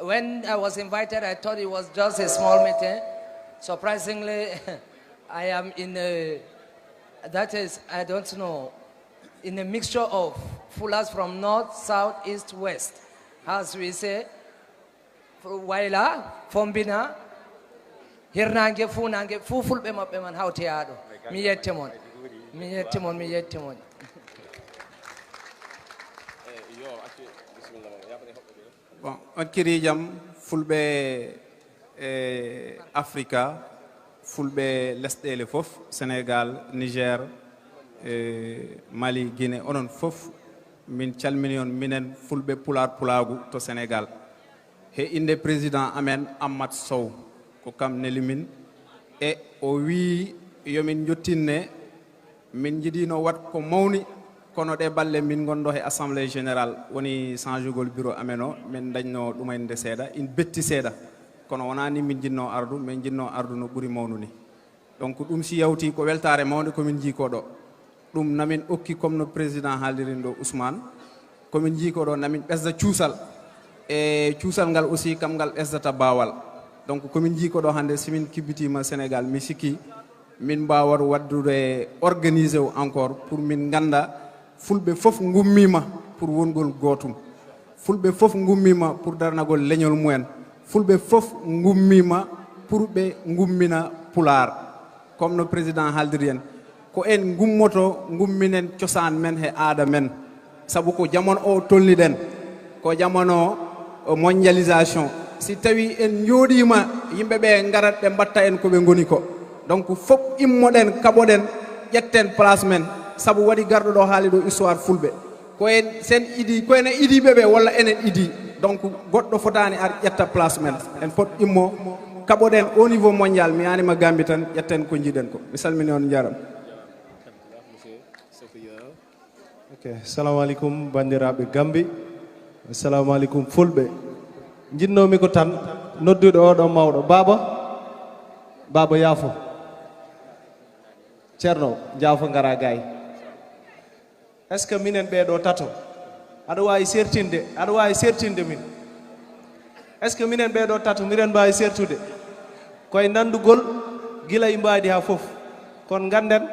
When I was invited, I thought it was just a small meeting. Surprisingly, I am in a that is, I don't know, in a mixture of fulas from north, south, east, west. As we say, waila, fombina, hirnange, funange, Fulbe maɓɓe man hawteyaɗo. Mi yettimon. Bon, on kirijam Fulbe Africa, Fulbe lesɗele fof, Sénégal, Niger, Mali, Guinée, onon fof min calmini on minen Fulbe Pulaar Pulaagu to Sénégal. He inde président amen Amat Sow ko kam nelimin e o wi yomin jottinne min jiɗino wat ko mawni kono ɗe balle min gonɗo e assemblée générale woni changegol bureau amen o min dañno ɗumayde seeɗa in betti seeɗa kono wonani min jinno ardu min jinno ardu no ɓuuri mawnu ni donc ɗum si yawti ko weltare mawde komin jiikoɗo ɗum namin okki comme no président haalirin ɗo Ousmane komin jiikoɗo namin ɓesda cuusal e cuusal ngal aussi kam ngal ɓesdata bawal donc komin jiikoɗo hande simin kibbitima Sénégal mi sikki min mbawat waddude organisé o encore pour min ganda Fulbe fof ngummima pour wongol gotum Fulbe fof ngummima pour darnagol leñol mumen Fulbe fof ngummima pour ɓe ngummina Pulaar comme no président haaldiri en ko en gummoto gumminen cosaan men he aada men sabu ko jamono o tolniɗen ko jamono mondialisation si tawi en jooɗima yimɓeɓe garat ɓe mbatta en koɓe goni ko donc fof immoɗen kaɓoɗen ƴetten place men sabu waɗi garɗo ɗo haali ɗo histoire Fulɓe koyen sen idi koyene idiɓeɓe walla enen idi donc goɗɗo fotani ar ƴetta place men en fot immo kaɓoɗen au niveau mondial mi yanima Gambie tan ƴetten ko jiiɗen ko mi salmini on jaram. Okay, assalamu alaikum bandiraɓe Gambie, assalamu alaikum Fulɓe. Jinnomi ko tan nodduɗo oɗo mawɗo baba yaafo ceerno jaafo ngara gay. Est ce que minen ɓeɗo tato aɗa wawi sertinde min est ce que minen ɓeɗo tato minen mbawi sertude koye nandugol gila e mbaadi ha foof kono ganden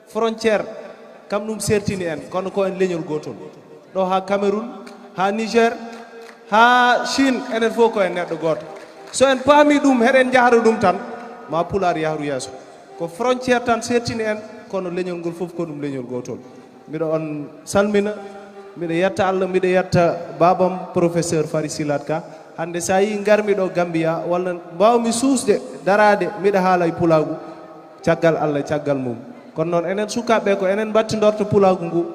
frontiére kam ɗum sertini en kono ko en leñol gotol ɗo ha Cameroun ha Niger ha Chine enen fof ko en neɗɗo goto so en paami ɗum heɗen jahara ɗum tan ma Pulaar yahru yeeso ko frontiére tan sertini en kono leñol ngol fof ko ɗum leñol gotol. Miɗo on salmina miɗo yetta Allah miɗo yetta babam professeur Fari Silat Ka hande sa yi garmi ɗo Gambia walla mbawmi suusde darade miɗa haala e Pulaagu caggal Allah caggal mum kono noon enen sukaɓe ko enen battidorto Pulaagu ngu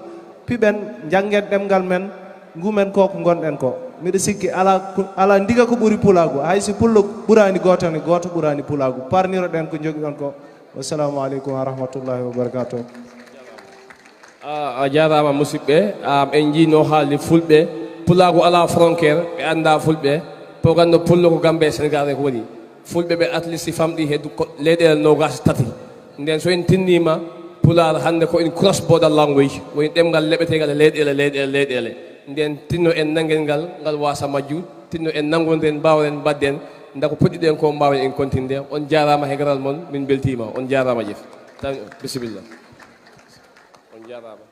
piɓen janggen ɗemgal men ngumen ko gonɗen ko miɗo sikki ala ndiga ko ɓuuri Pulaagu haysi pullo ɓurani goto ne goto ɓurani Pulaagu parniroɗen ko jogui ɗon ko. Wassalamu aleykum wa rahmatullahi wa barakatuh. A jarama musidɓe en jiino haalde Fulɓe Pulaagu ala frontiére ɓe anda Fulɓe pour gando pullo ko Gambie e Sénégal ko woni Fulɓe ɓe at least famɗi heddu leyɗele nogas tati nden so en tinnima Pulaar hande ko en cross border language woni ɗemgal leɓetegal leyɗele nden tinno en nangel ngal wasa majjud tinno en nangoden mbawden badden ndako poɗɗiɗen ko mbawen en continde on jarama he garal moon min beltima on jarama jef tan bisimillah on jarama.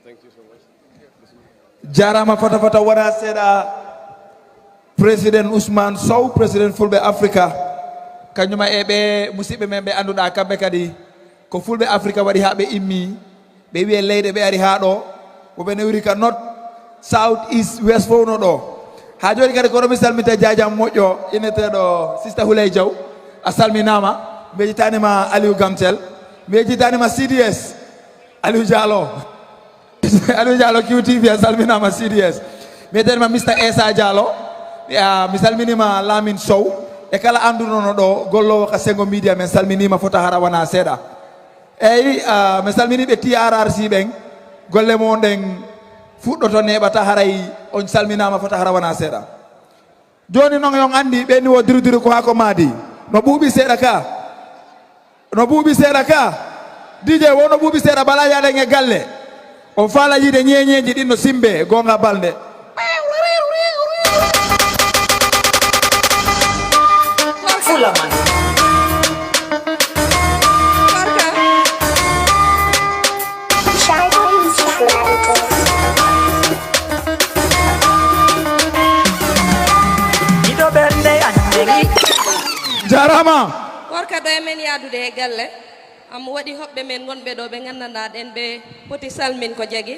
Thank you so much. Jarama fata fata wara seeɗa président Ousmane Sow président Fulbe Africa kañuma e ɓe musidɓe men ɓe anduɗa kamɓe kadi ko Fulbe Africa waɗi ha ɓe immi ɓe wiye leyɗe ɓe ari ha ɗo woɓe newri ka north south east west fof no ɗo ha joni kadi koɗo mi salmita jajam moƴƴo inneteɗo sista Huley Diaw a salminama mbejitanima Aliou Gamtel mbejitanima CDS Aliou Diallo Aliou Diallo QTV a salminama CDS mbiyetenima Mr Esa Diallo mi salminima Lamine Sow e kala andunono ɗo gollowo ka sengo media men salminima fota hara wona seeɗa eyyi mi salminiɓe TRRC ɓen golle mo ɗen fuɗɗoto neɓata haray on salminama fota hara wona seeɗa joni noon yon andi ɓenni wo diridiri ko hako maadi no ɓuuɓi seeɗa ka DJ wono ɓuuɓi seeɗa bala yaɗen e galle on faala yiide ñeñeji ɗin no simbe gonga balde jarama korka ɗo emen yaadude e galle am waɗi hoɓɓe men gonɓe ɗo ɓe gandanɗa ɗen ɓe poti salmin ko jagui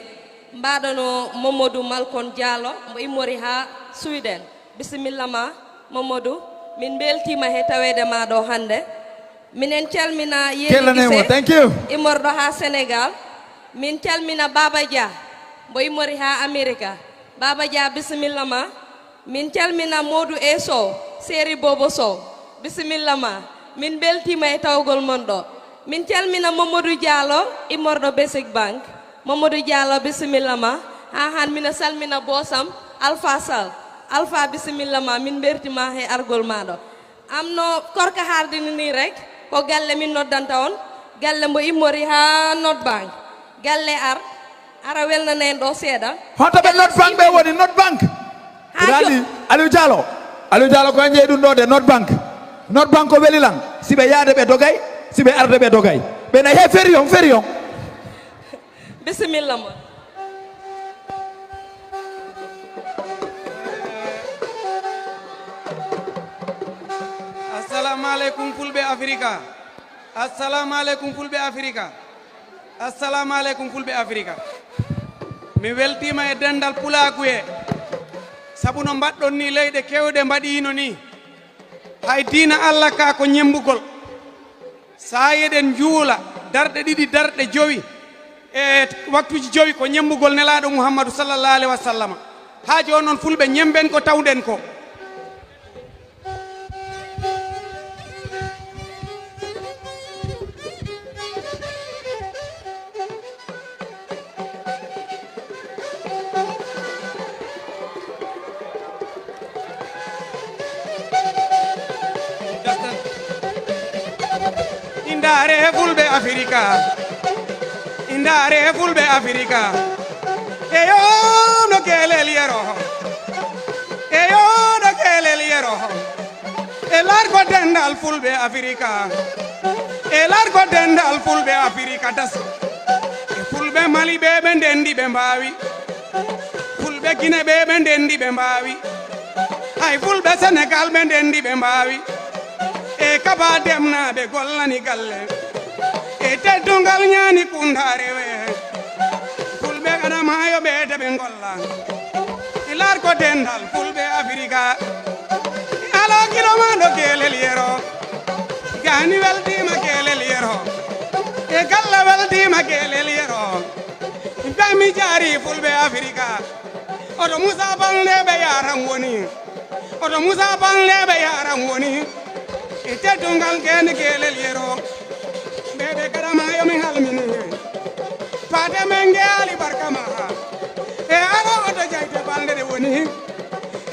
mbaɗono Mamadou Malkon Diallo mo immori ha Sweden bisimilla ma Mamadou min beltima he tawede ma ɗo hande minen calmina Kellanemo, thank you. immorɗo ha Sénégal min calmina Baba Dia mo immori ha America Baba Dia bisimilla ma min calmina Modou E Sow Seri Bobo Sow bisimilla ma min beltima e tawgol mon ɗo min calmina Mamadou Diallo immorɗo Basic Bank Mamadou Diallo bisimilla ma ha han mina salmina bosam Alpha Sall Alpha bisimilla ma min bertima he argol maɗo am no korka hardini ni rek ko galle min noddanta on galle mbo immori ha North Bank galle ara welnana en ɗo seeɗa honto ɓe North Bank ɓe woni North Bank rali Aliou Diallo ko jeeyi ɗum ɗo de North Bank ko welilan siɓe yaade ɓe dogay siɓe arde ɓe dogay ɓe nayi he feri on bisimilla mo assalamu aleykum fulɓe africa assalamu aleykum fulɓe africa assalamu aleykum fulɓe africa mi weltima e dendal pulakuye sabu no mbaɗɗon ni leyɗe kewɗe mbaɗino ni hay diina Allah ka ko ñembugol sa yeɗen juula darɗe ɗiɗi darɗe jowi e waktuji jowi ko ñembugol nelaɗo Muhammadu sallallahu alaihi wa sallam ha joni noon fulɓe ñemben ko tawɗen ko indare fulɓe africa indare fulɓe africa eyo no kelel yero eyo no kelel yero e largo dendal fulɓe africa e largo dendal fulɓe africa das e fulɓe Mali ɓe ɓe ndendi ɓe mbawi fulɓe Guinée ɓe ɓe ndendi ɓe mbawi hay fulɓe Sénégal ɓe ndendi ɓe mbawi e kaba demnaɓe gollani galle e teddungal ñaani kundare we fulɓe kana maayo ɓeede ɓe golla e lar ko dendal fulɓe africa e ala kilomaɗo kelel yero gani weltima kelel yero e galla weltima kelel yero bami jaari fulɓe africa oto Moussa Balde ɓe yaran woni oto Moussa Balde ɓe yaran woni e teddungal kene kelel yero ɓeɓe kadamayo min halmini fate men ngeali barka maha e ala oto jayte balde ɗe woni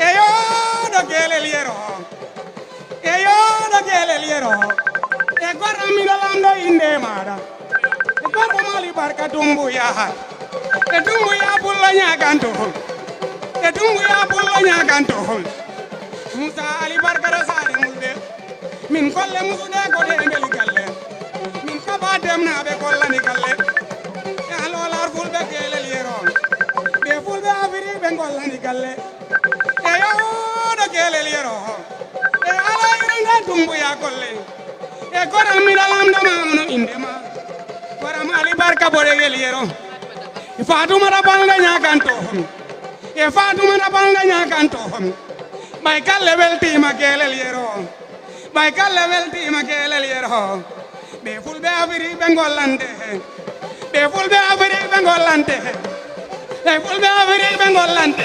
e yoɗo kelel yero e yoɗo kelel yero e gorra miɗo lamɗo inde maɗa e gorko mali barka dumbuya e dumbuya pullo ñagantohol e dumbuya pullo ñagantohol Moussa Ali Barkara Sari mulɓe min kolle musuɗe koɗe e ngeli galle min kaba demnaɓe kollani galle e alolar fulɓe kelel yeron ɓe fulɓe Afrique ɓe gollani galle e yoɗo kelel yero e ala irenge dumbuya golle e goram miɗa lamdamamno indema goram Ali Barka boɗegel yero e Fatoumata Balde ñagantohon e Fatoumata Balde ñagantohon ɓay galle weltima kelel yero ɓay galle weltima kelel yero ɓe fulɓe Afrique ɓe gollante ɓe fulɓe Afrique ɓe gollante ɓe fulɓe Afrique ɓe gollante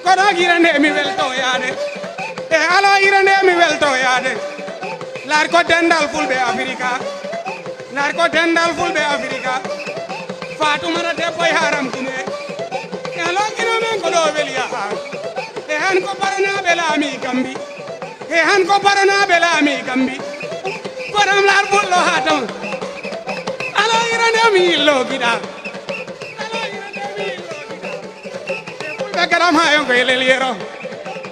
kono gira nde mi weltoyade e ala ira nde mi weltoyade lar ko dendal fulɓe Africa lar ko dendal fulɓe Africa Fatoumata debbo e haram kine e ala kino men ko ɗo weliya e han ko paranaɓe laami Gambi e han ko paranaɓe laami Gambi koɗam lar fulɗo ha taw ala ira nde mi yillogiɗa fulɓe kadam ha yon ko elel yero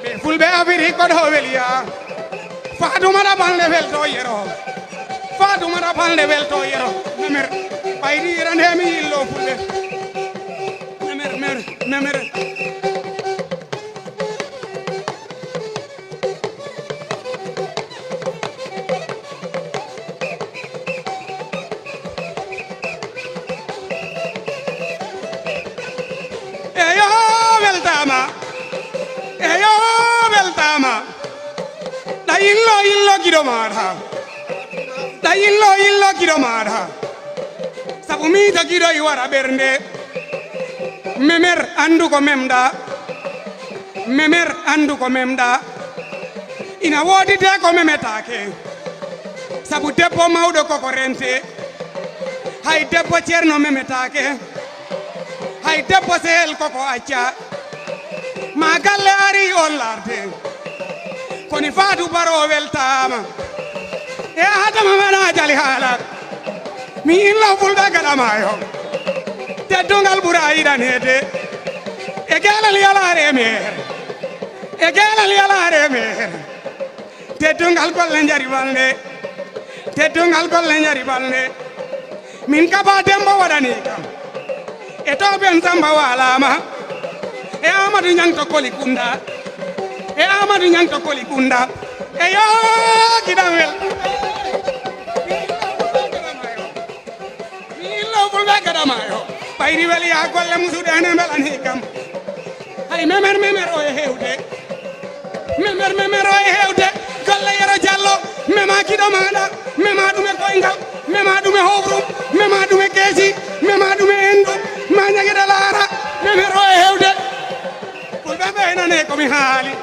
ɓe fulɓe Afrique ko ɗo weliya Fatoumata Balde welto yero Fatoumata Balde welto yero namer ɓaydi ira nde mi yillo fulɓe namer gido maɗa da yillo gido maɗa sabu miito gido i wara ɓernde memer andu ko memɗa memer andu ko memɗa ina woodite ko memetake sabu debbo mawɗo koko rente hay debbo ceerno memetake hay debbo sehel koko acca ma galle ari on larde koni faatu baro weltama e adama mana jali haala mi inlo fulɓe gaɗamayo teddungal ɓura yiɗanede e gelal yalare mere e gelal yalare mere teddungal golle jari balde teddungal golle jari balde min kaba dembo waɗani kam e to ɓen samba walama e amadou ñangto koli kunda e amadou ñangto koli kunda e yo giɗam wel mi illo fulɓe gaɗamayo ɓayri weli ya golle musuɗe ene belani kam hay memer o e hewde memer o e hewde golle yero diallo mema kiɗo maɗa mema ɗum e koyngal mema ɗum e howrum mema ɗum e keesi mema ɗum e endu ma ñagueɗe laara memer o e hewde fulɓe ɓeynane komi haali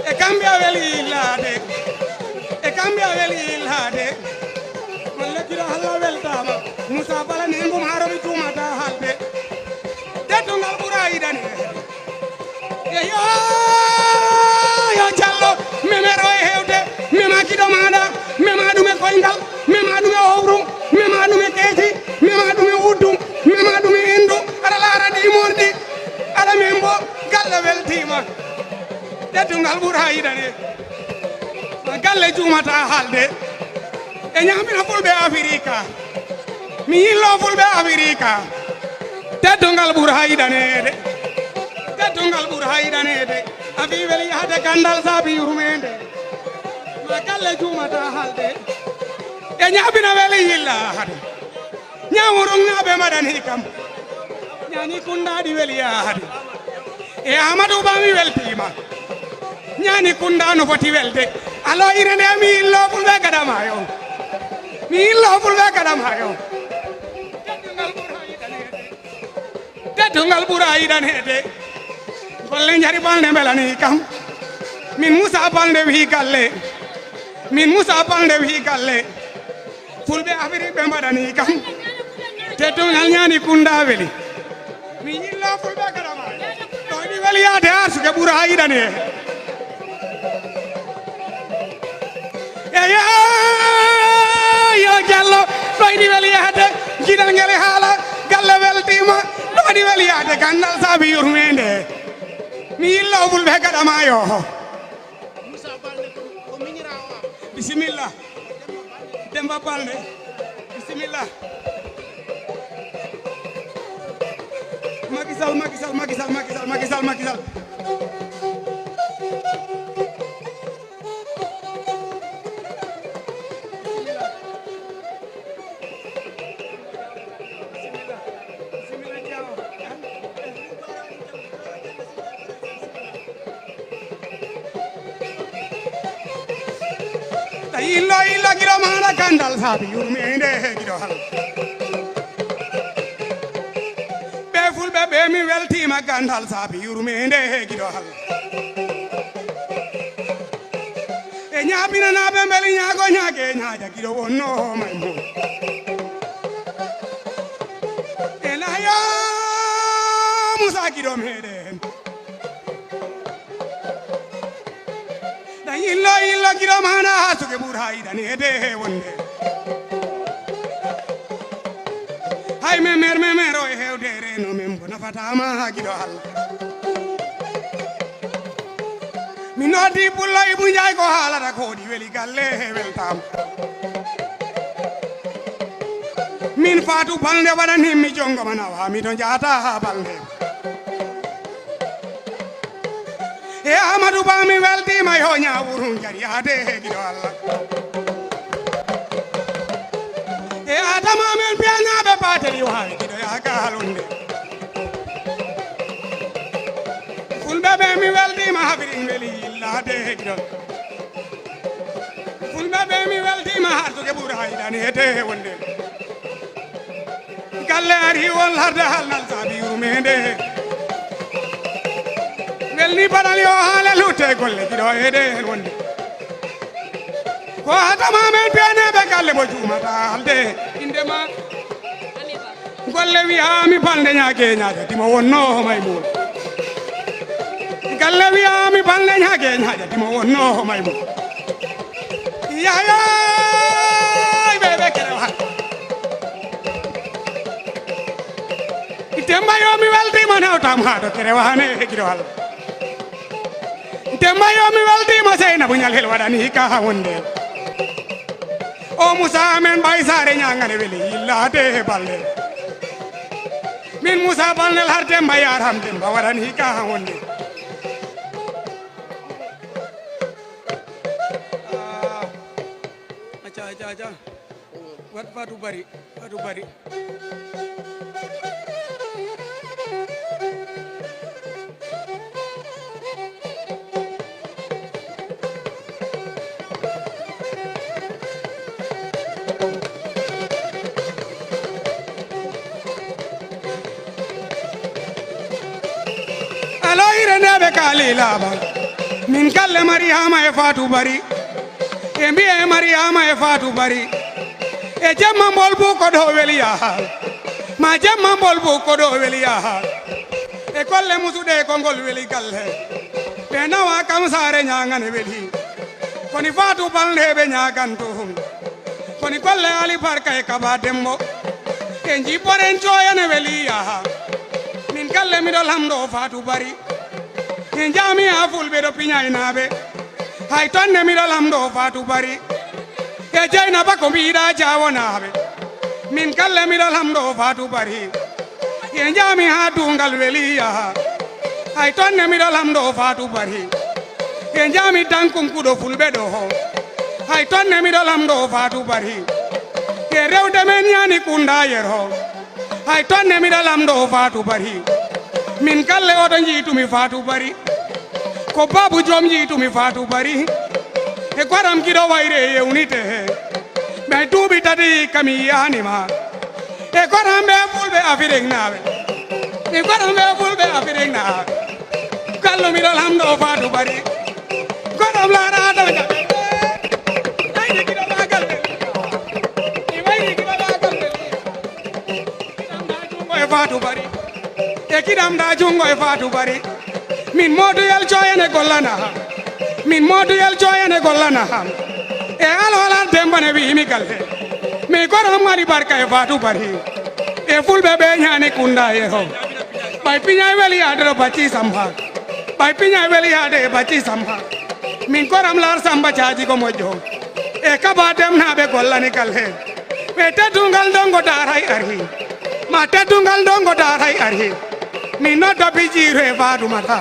e Gambia weli illade e Gambia weli illade man lekkiɗo halla weltama Moussa Bala ni ngum haromi tumata halde teddungal ɓuura yiɗani e yo diallo memer o e hewde mema kiɗo maɗa mema ɗum e koyngal mema ɗum e howrum mema ɗum e keesi mema ɗum e wuddum mema ɗum e endu aɗa laara ɗi morɗi aɗa men bo galle weltima teddungal ɓuura yiɗane galle jumata halde e ñamina fulɓe Africa mi yillo fulɓe Africa teddungal ɓuura yiɗanede teddungal ɓuura yiɗanede a fi weli yahde gandal saabi yurmede ma galle jumata halde e ñaɓina weli yillade ñawurung naɓe mbaɗani kam ñani kundaɗi weli yahade e Amadou Ba mi weltima ñani kunda no foti welde alo irene mi illo fulɓe gaɗamayo mi illo fulɓe gaɗamayo teddungal ɓuura yiɗanede golle jari balde belani kam min Moussa Balde wi galle min Moussa Balde wi galle fulɓe Afrique ɓe mbaɗani kam teddungal ñani kunda weli mi yillo fulɓe gaɗamayo ɗo ɗi weli yaade arsuke ɓuura yiɗane eyo yo diallo ɗo ɗi weli yaade jiɗal ngel haala galle weltima ɗo ɗi weli yaade gandal saabi yurmede mi yillo fulɓe gaɗamayo bisimilla Demba Balde bisimilla Macky Sall illo giɗo maɗa gandal saabi yurmede giɗo hal ɓe fulɓe ɓe mi weltima gandal saabi yurmede giɗo hal e ñaɓinanaɓe beeli ñaago ñaage ñaaja giɗo wonno may mo e layo Moussa giɗo meɗen illo giɗo mana ha suke ɓuura yiɗanede wonde hay memer o e hewde reno men bo nafatama ha giɗo Allah mi noddi Pullo Ibou Ndiaye ko haalata koɗi weli galle weltama min Fatou Balde waɗanimmi jongoma nawa miɗo jaata ha Balde e Amadou Ba mi weltima yo ñawuru jariyade giɗo Allah e Adama men mbiyañaɓe bateli wawi giɗo yaga halunde fulɓe ɓe mi weltima habirin weli yillade giɗo fulɓe ɓe mi weltima hartude ɓuura haydani hete wonde galle ari won harde halnal sabiru mede welni baɗal yo haala lutte golle kiɗo hede hen wonde ko hatama men piyaneɓe galle mo jumata halde indema golle wiyami balde ñague ñaade timo wonno maymun galle wiyami balde ñague ñaade timo wonno maymun yaya ɓeɓe kerewa temba yomi weltima nawtam haɗo kerewane hekiɗo Allah temba yomi weltima seyna buñal hel waɗani ka wonde o Moussa men ɓay sare ñagane weeli yillade balde min Moussa balnel har temba yaram temba waɗani ka wonde aca wat Fatou Bari alo ireneɓe kalilaba min galle Mariama e Fatou Bari e mbiye Mariama e Fatou Bari e jemma mbol bu ko ɗo weli yaha ma jemma mbol bu ko ɗo weli yaha e kolle musuɗe ko ngol weli galle ɓe nawa kam sare ñagane weli koni Fatou balndeɓe ñaganto koni kolle Ali Barka e Kaba Dembo e jipporen coyane weli yaha min galle miɗo lamɗo Fatou Bari e jami ha fulɓe ɗo piñaynaɓe hay tonne miɗo lamɗo Fatou Bari e Jeynaba ko mbiɗa jawonaɓe min galle miɗo lamɗo Fatou Bari e jami ha dungal weli yaha hay tonne miɗo lamɗo Fatou Bari e jami dankunkuɗo fulɓe ɗo hay tonne miɗo lamɗo Fatou Bari e rewde men yani kunda yero hay tonne miɗo lamɗo Fatou Bari min galle oɗo jiitumi Fatou Bari ko babu joom jiitumi Fatou Bari e goram kiɗo wayre yewnite ɓe duuɓi tati kami yanima e goram ɓe fulɓe Afrique naɓe e goram ɓe fulɓe Afrique naɓe gallo miɗo lamɗo Fatou Bari goram laraɗo jaɓe ayde kiɗo magal ɓe wayri kiɗo magal ɓe kiɗamda jungo e Fatou Bari e kiɗamda jungo e Fatou Bari min moduyel coyene gollana ham min moduyel coyene gollana ham e alolal dembane wimi galle mi gorom mari barka e Fatou Bari e fulɓe ɓe ñani kunda yeho ɓay piñay weli yade ɗo bacci samba ɓay piñay weli yade e bacci samba min goram lar samba caji ko moƴƴo e Kaba demnaɓe gollani galle ɓe teddungal dongo daray ari ma teddungal dongo daray ari min noddo bijiro e Fatoumata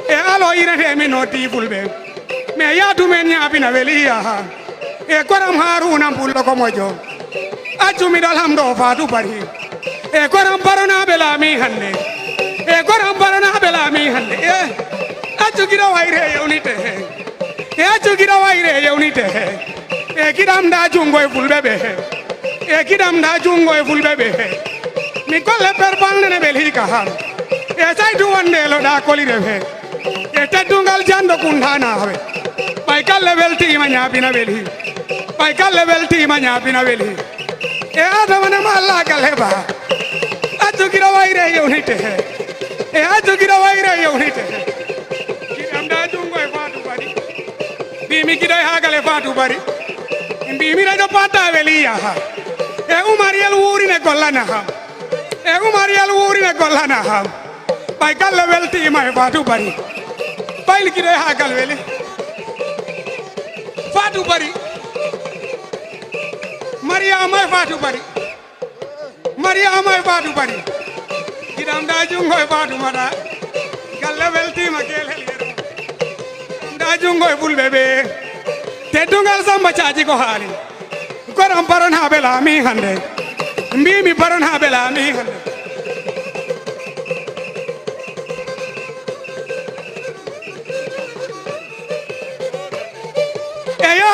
e alo irete min noddi fulɓe mais yadumen ñaabina weli yaha e goram Haruna pullo ko moƴƴo accumiɗo lamɗo Fatou Bari e goram baronaɓe laami hande e goram baronaɓe laami hande e accu kiɗo wayre yewnite he e accu kiɗo wayre yewnite he e kiɗamda jungo e fulɓe ɓe he e kiɗamda jungo e fulɓe ɓe he mi golle perbalnene ɓe liika han e saytu wondeloɗa kolire he e teddungal jando kundanaɓe ɓay galle weltima ñaabina weli ɓay galle weltima ñaabina weli e adamanema Allah galle ba accu kiɗo wayre yewnite he e accu kiɗo wayre yewnite he kiɗamda jungo e Fatou Bari mbimi kiɗo e ha galle Fatou Bari mbimi radio patta weli yaha e Oumar yel wuurine gollana ham e Oumar yel wuurine gollana ham ɓay galle weltima e Fatou Bari ɓayli kiɗo e ha gal weli Fatou Bari Mariama e Fatou Bari Mariama e Fatou Bari kiɗamda jungo e Fatoumata galle weltima kelhel yero da jungo e fulɓe ɓe teddungal samba caji ko haali goram baronaɓe laami hande mbimi baronaɓe laami hande eyo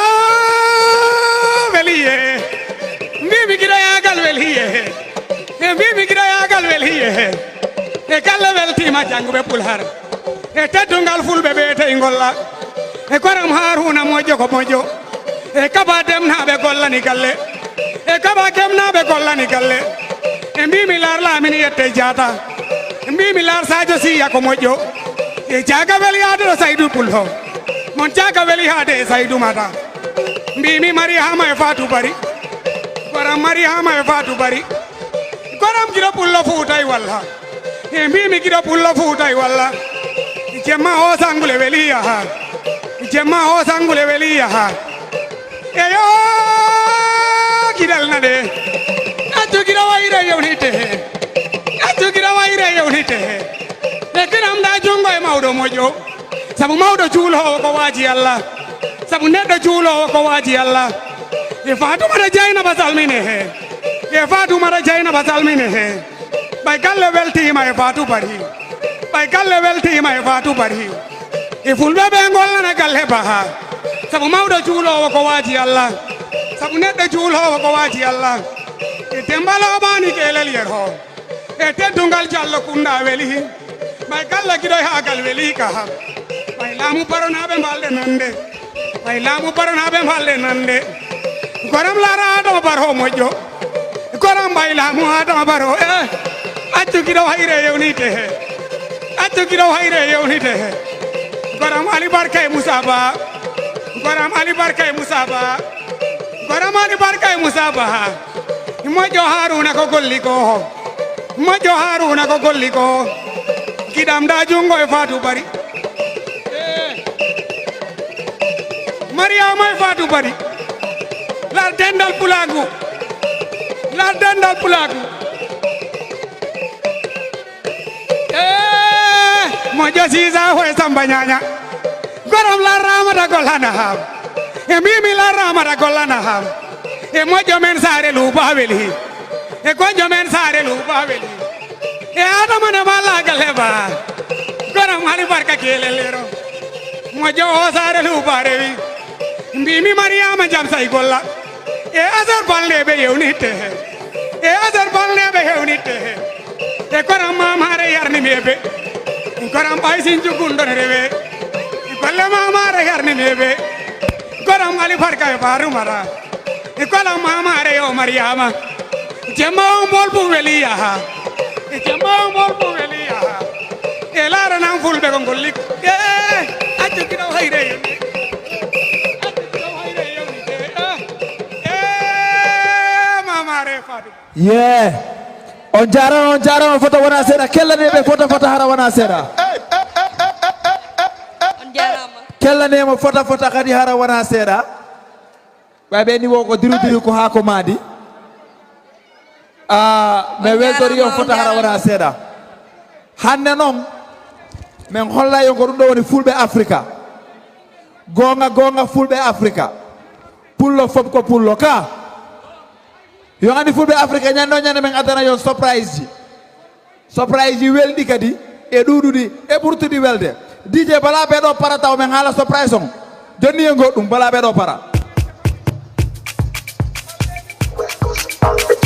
he e galle weltima jangɓe Pulaar e teddungal fulɓe ɓe te ngolla e koram Haruna moƴƴo ko moƴƴo e kaba demnaɓe gollani galle e kaba demnaɓe gollani galle e mbimi Laar Lamine yette Diatta e mbimi Laar Sadio Siya ko moƴƴo e jaga weli haade ɗo Saydou Pullo mon jaga weli haade e Saydou Mata mbimi Mariama e Fatou Bari koram Mariama e Fatou Bari koram giɗo Pullo Fuutay walla e mbimi giɗo Pullo Fuutay walla jemma o sangule weli yaha jemma o sangule weli yaha eyo giɗal nade accu giɗo wayre yewnite he accu giɗo wayre yewnite he e kiram da jungo e mawɗo moƴƴo sabu mawɗo juulowo ko waaji Allah sabu neɗɗo juulowo ko waaji Allah e Fatoumata Dieynaba salmine he e Fatoumata Dieynaba salmine he ɓay galle weltima e Fatou Bari ɓay galle weltima e Fatou Bari e fulɓe ɓe gollana galle baha sabu mawɗo juulowo ko waaji Allah sabu neɗɗo juulowo ko waaji Allah e dembaloɓani kelel yer ho e teddungal Diallo Kunda weli ɓay galle giɗo hagal weli ka ɓay laamu baronaɓe mbalɗe nande ɓay laamu baronaɓe mbalɗe nande goram Lara Adama Barrow moƴƴo goram ɓay laamu Adama Barrow e accu giɗo hayre yewnite he accu giɗo hayre yewnite he goram Ali Barka e Moussa Ba goram Ali Barka e Moussa Ba goram Ali Barka e Moussa Ba moƴƴo Haruna ko golli ko moƴƴo Haruna ko golli ko giɗam da jungo e Fatou Bari Mariama e Fatou Bari Laar dendal Pulagu Laar dendal Pulagu moƴƴo Sisa ho e Samba Ñaña goram Laar Ramata gollana ham e mbimi Laar Ramata gollana ham e moƴƴo men Saare Louba weli e goƴƴo men Saare Louba weli e Adama ne mallagal heɓa goram Ali Barka kelelero moƴƴo o Saare Louba rewi mbimi Mariama jam say golla e asar balneɓe yewnitte he e asar balneɓe hewnitte he e koram mamare yarnimeɓe koram ɓay sin jugundon rewe golle mamare yarnimeɓe koram Ali Barka e Fatoumata e kolam mamare yo Mariama jemma o mbol ɓum weli yaha e jemma o mbol ɓum weli yaha e laranan fulɓe ko golli e accu giɗo hayre yemni ye on jarama photo wona seeɗa kellaneɓe photo hara wona seeɗa kellanema photo kadi hara wona seeɗa ɓayɓe ni wo ko diru ko ha ko maadi mi weltori on photo hara wona seeɗa hande noon min hollay on ko ɗum ɗo woni Fulbe Africa gonga Fulbe Africa pullo fof ko pullo ka yo andi Fulbe Africa ñande o ñande min addana yon surprise ji welɗi kadi e ɗuɗuɗi e ɓurtuɗi welde DJ bala ɓeɗo para taw min haala surprise on jonni e goɗɗum bala ɓeɗo para Go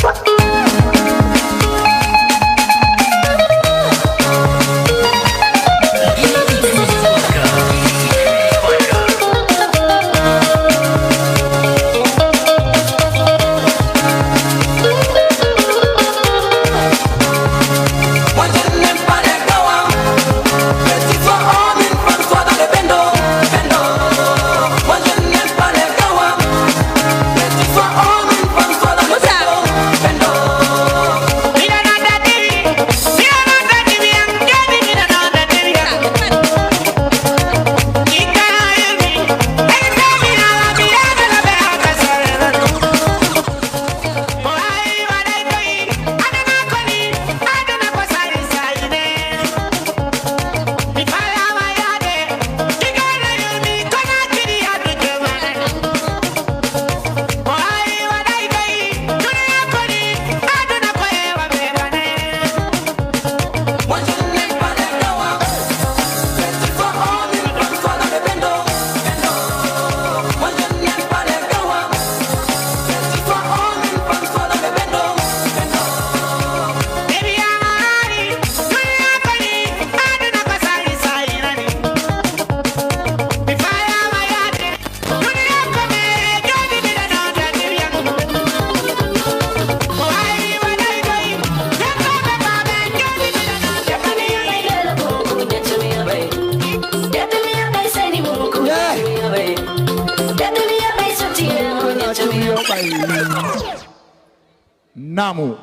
namu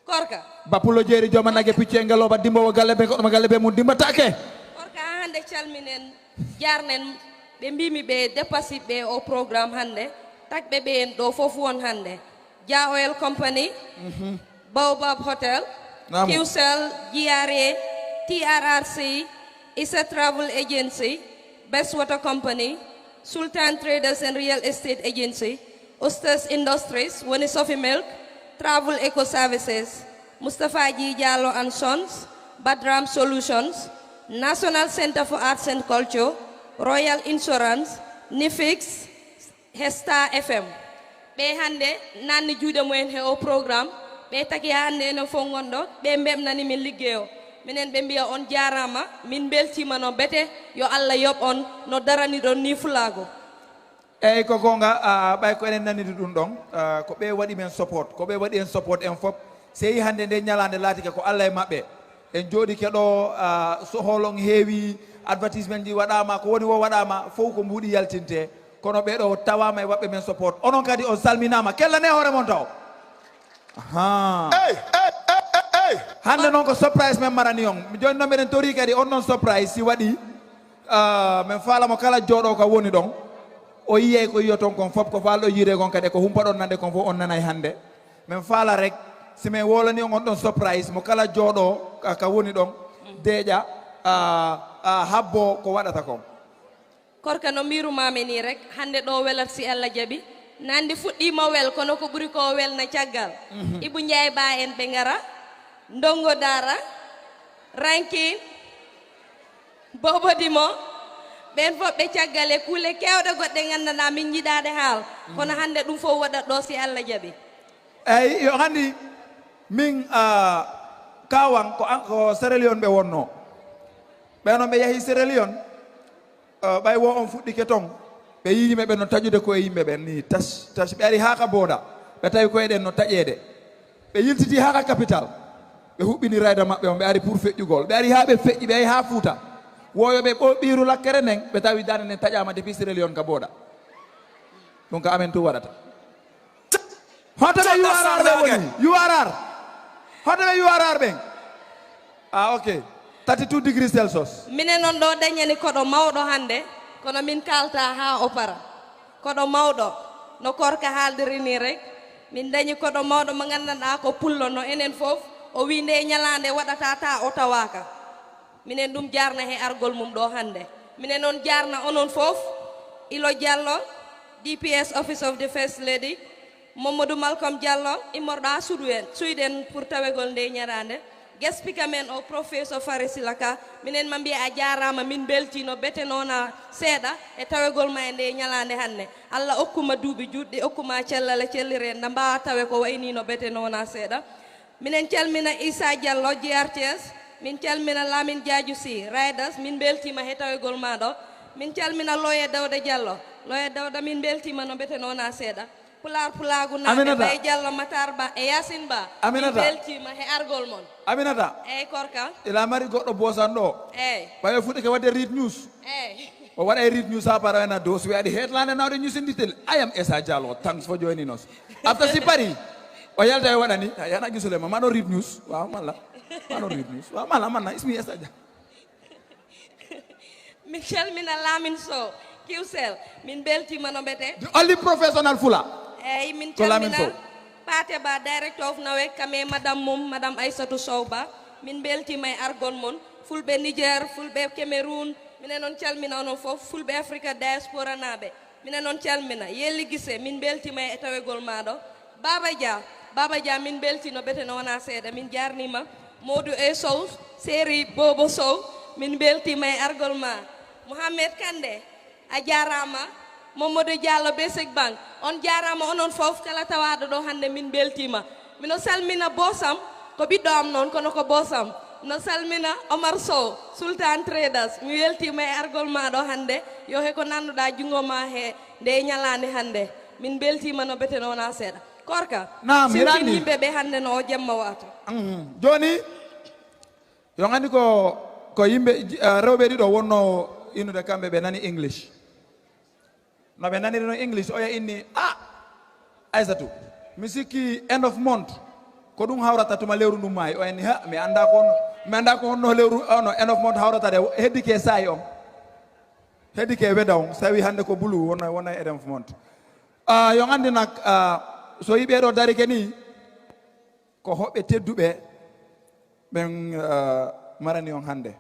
korka bapulo jeri joma nage picce ngaloba dimbo galle be ko galle be mu dimba take korka hande calminen jarnen be mbimi be dépassi be o programme hande takbe be en do fofu won hande Dia Oil Company Baobab Hotel QCell GRA TRRC Isa Travel Agency Best Water Company Sultan Traders and Real Estate Agency Ustas Industries Woni Sophie Milk Travel Eco Services Mustafa Ji Jallo and Sons Badram Solutions National Center for Arts and Culture Royal Insurance Nifix Hesta FM be hande nanni juude moyen he o programme be taki hande no fo gondo be mbemnani min liggeo minen be mbiya on jarama min beltima no bete yo Allah yob on no darani don ni fulago eyyi ko gonga ɓay ko enen nanide ɗum ɗon ko ɓe waɗi men support ko ɓe waɗi en support en fop seyi hande nde ñalande laatike ko Allah e maɓɓe en jooɗi keɗo soholon heewi advertisement ji waɗama ko woni wo waɗama fof ko mbuuɗi yaltinte kono ɓeɗo tawama e waɓɓe men support onon kadi on salminama kellane hoore mon taw hande noon ko surprise men marani on joni noon mbiɗen tori kadi on noon surprise si waɗi min faalamo kala jooɗo ka woni ɗon o yiyey ko yiyo ton kon foof ko falɗo yiire kon kadi ko humpaɗon nande kon fof on nanay hande min faala rek si min wolani on on ɗon surprise mo kala jooɗo ka woni ɗon deeƴa habbo ko waɗata kon korka no mbirumami ni rek hande ɗo welat si Allah jaɓi nandi fuɗɗima wel kono ko ɓuri ko welna caggal Ibou Ndiaye ba en ɓe ngara Ndongo Dara Rankin Bobodimo ɓen fof ɓe caggal e kuule kewɗe goɗɗe gandanɗa min jiɗade haal kono hande ɗum fof waɗat ɗo si Allah jaɓi eyyi yo handi min kawan ko Sierra Leone ɓe wonno ɓenon ɓe yeehi Sierra Leone ɓay wo on fuɗɗike toon ɓe yi yimɓeɓe no taƴude koye yimɓeɓen ni tas ɓe ari ha ka booda ɓe tawi koyeɗen no taƴede ɓe yiltiti ha ka capital ɓe huɓɓini rayda maɓɓe on ɓe ari pour feƴƴugol ɓe ari ha ɓe feƴƴi ɓe ari ha Fuuta woyoɓe ɓiru lakkere nden ɓe tawi dande nden taƴama depuis Sierra Leone ka booda ɗum ka amen tu waɗata hotoɓe URR ɓe woni URR hotoɓe URR ɓen ok 32 degrees Celsius minen non ɗo dañani koɗo mawɗo hande kono min kalta ha o para koɗo mawɗo no korka haaldiri ni rek min dañi koɗo mawɗo mo gandanɗa ko pullo no enen fof o wi nde ñalande waɗata ta o tawaka minen ɗum jarna he argol mum ɗo hande minen noon jarna onon fof Ilo Diallo DPS Office of the First Lady Mamadou Malcolm Diallo immorɗa Sweden pour tawegol nde ñarande guest speaker men o professeur Faris Laka minen ma mbiya a jarama min beltino bete nona seeɗa e tawegol ma e nde ñalande hande Allah okkuma duuɓi juɗɗi okkuma cellale cellire nda mbawa tawe ko waynino bete nona seeɗa minen calmina Issa Diallo GRTS min calmina Lamin Diadiou Sy Riders min beltima he tawegol ma ɗo min calmina Loye Dawda Diallo Loye Dawda min beltima no bete nona seeɗa Pulaar Pulaagu naɓe Bay Diallo Matar Ba e Yasin Ba min beltima he argol mon Aminata eyyi korka ila mari goɗɗo bosan ɗo eyyi ɓawi fuɗɗike wadde read news eyyi o waɗa read news ha para wena dow so wi aɗi hetlande nawde ñusinditel ayam Essa Diallo thanks for joining us after si pari o yalta e waɗani yana gisulema maɗo read news waw malla maɗo read news waw malla manna ismi Essa Diallo min calmina Lamin Sow Qcell min beltima no mbete the only professional fula eyyi min calmina Pate Ba director of NAWEC kame madame mum madame Aissatou Sow Ba min beltima e argon mon fulɓe Niger fulɓe Cameroun minen noon calmina onon fof Fulbe Africa diaspora naɓe minen noon calmina Yelli Gise min beltima e tawegol maɗo Baba Dia min beltino bete no wona seeɗa min jarnima Modou E Sow séri Bobo Sow min beltima e argol ma Mohamed Kande a jarama Mamadou Diallo Basic Bank on jarama onon fof kala tawaɗo ɗo hande min beltima mino salmina bosam ko ɓiɗɗo am noon kono ko bosam no salmina Omar Sow Sultan Traders mi weltima e argol ma ɗo hande yo he ko nanduɗa jungo ma he nde ñalande hande min beltima no bete nona seeɗa korka sirtin yimɓe ɓe hande no o jemma wata joni yo gandi ko yimɓe rewɓe ɗiɗo wonno innude kamɓe ɓe nani English no ɓe naniri no English oya inni Aissatou mi sikki end of month ko ɗum hawrata tuma lewru ndum maayi o en ha mi anda ko honno lewru ono end of month hawrata de heddi ke saayi on heddi ke weda on so tawi hannde ko bulu wona end of month yo andi nak so yiɓe ɗo darike ni ko hoɓɓe tedduɓe ɓen marani on hannde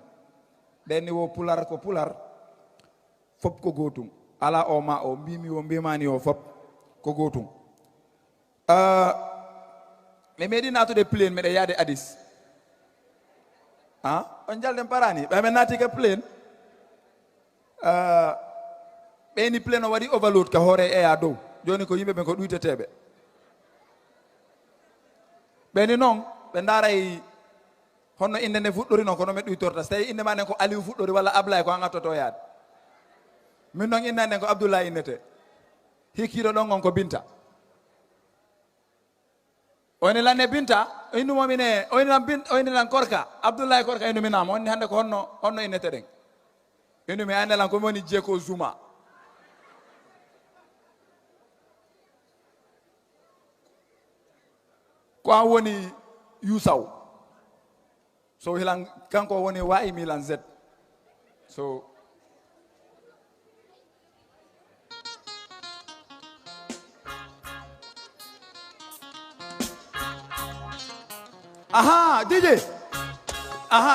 ɓen ni wo pular ko pular fop ko gotum ala o ma o mbimi o mbimani o fop ko gotum ɓe meeɗi natude plane meɗe yaade Addis on jalden parani ɓe men naati ke plane ɓeni plane o waɗi overload ka hoore eya dow joni ko yimɓe ɓen ko ɗuyteteɓe ɓeni noon ɓe ndaray honno inde nde fuɗɗori noon kono me ɗuytorta so tawi inde ma nden ko Aliou fuɗɗori walla Ablaye ko an attoto yaade min noon inna nden ko Abdoulaye innete hikkiɗo ɗon on ko Binta oyni lanne Binta innumomine oyni lan Korka Abdoulaye Korka innuminama onni hannde ko honno innete ɗen innumi ande lan komi woni jeeko Zuma ko an woni Yusaw so hilan kanko woni wayi Milan Z so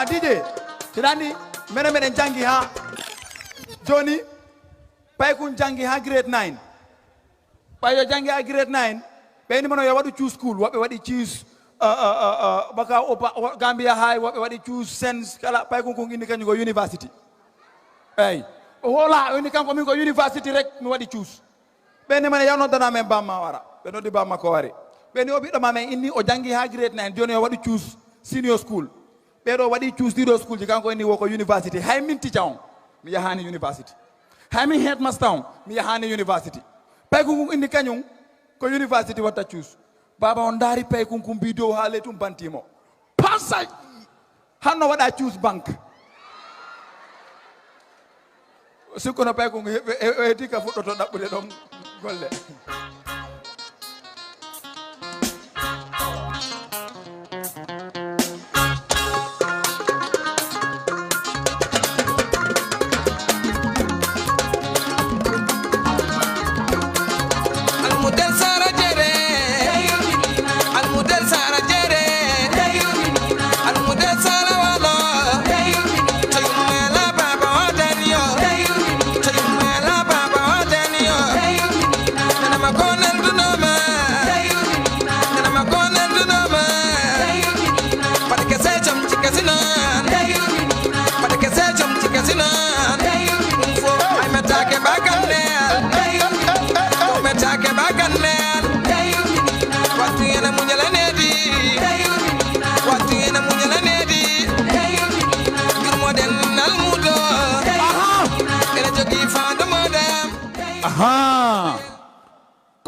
DJ tiɗani meɗen jangi ha joni pay kun jangi ha grade 9 ɓayo jangi ha grade 9 ɓeyni mono yo waɗu choose school woɓɓe waɗi choose baka Gambia High woɓɓe waɗi choose sense kala pay kun inni kañum ko university eyyi o hola inni kanko min ko university rek mi waɗi choose ɓeyni mane yawnodana men bamma wara ɓe noddi bamma ko wari ɓeni o ɓiɗɗo ma men inni o jangi ha grade 9 joni o waɗi choose senior school ɓeɗo waɗi choose ɗiɗo school ji kanko inni wo ko university hay min teacher on mi yahani university hay min headmaster on mi yahani university pay kun inni kañum ko university watta choose baba on daari pay kun mbi dow ha ley tum bantimo pasa hanno waɗa choose banque sikkono pay kun heedi ka fuɗɗoto ɗaɓɓude ɗon golle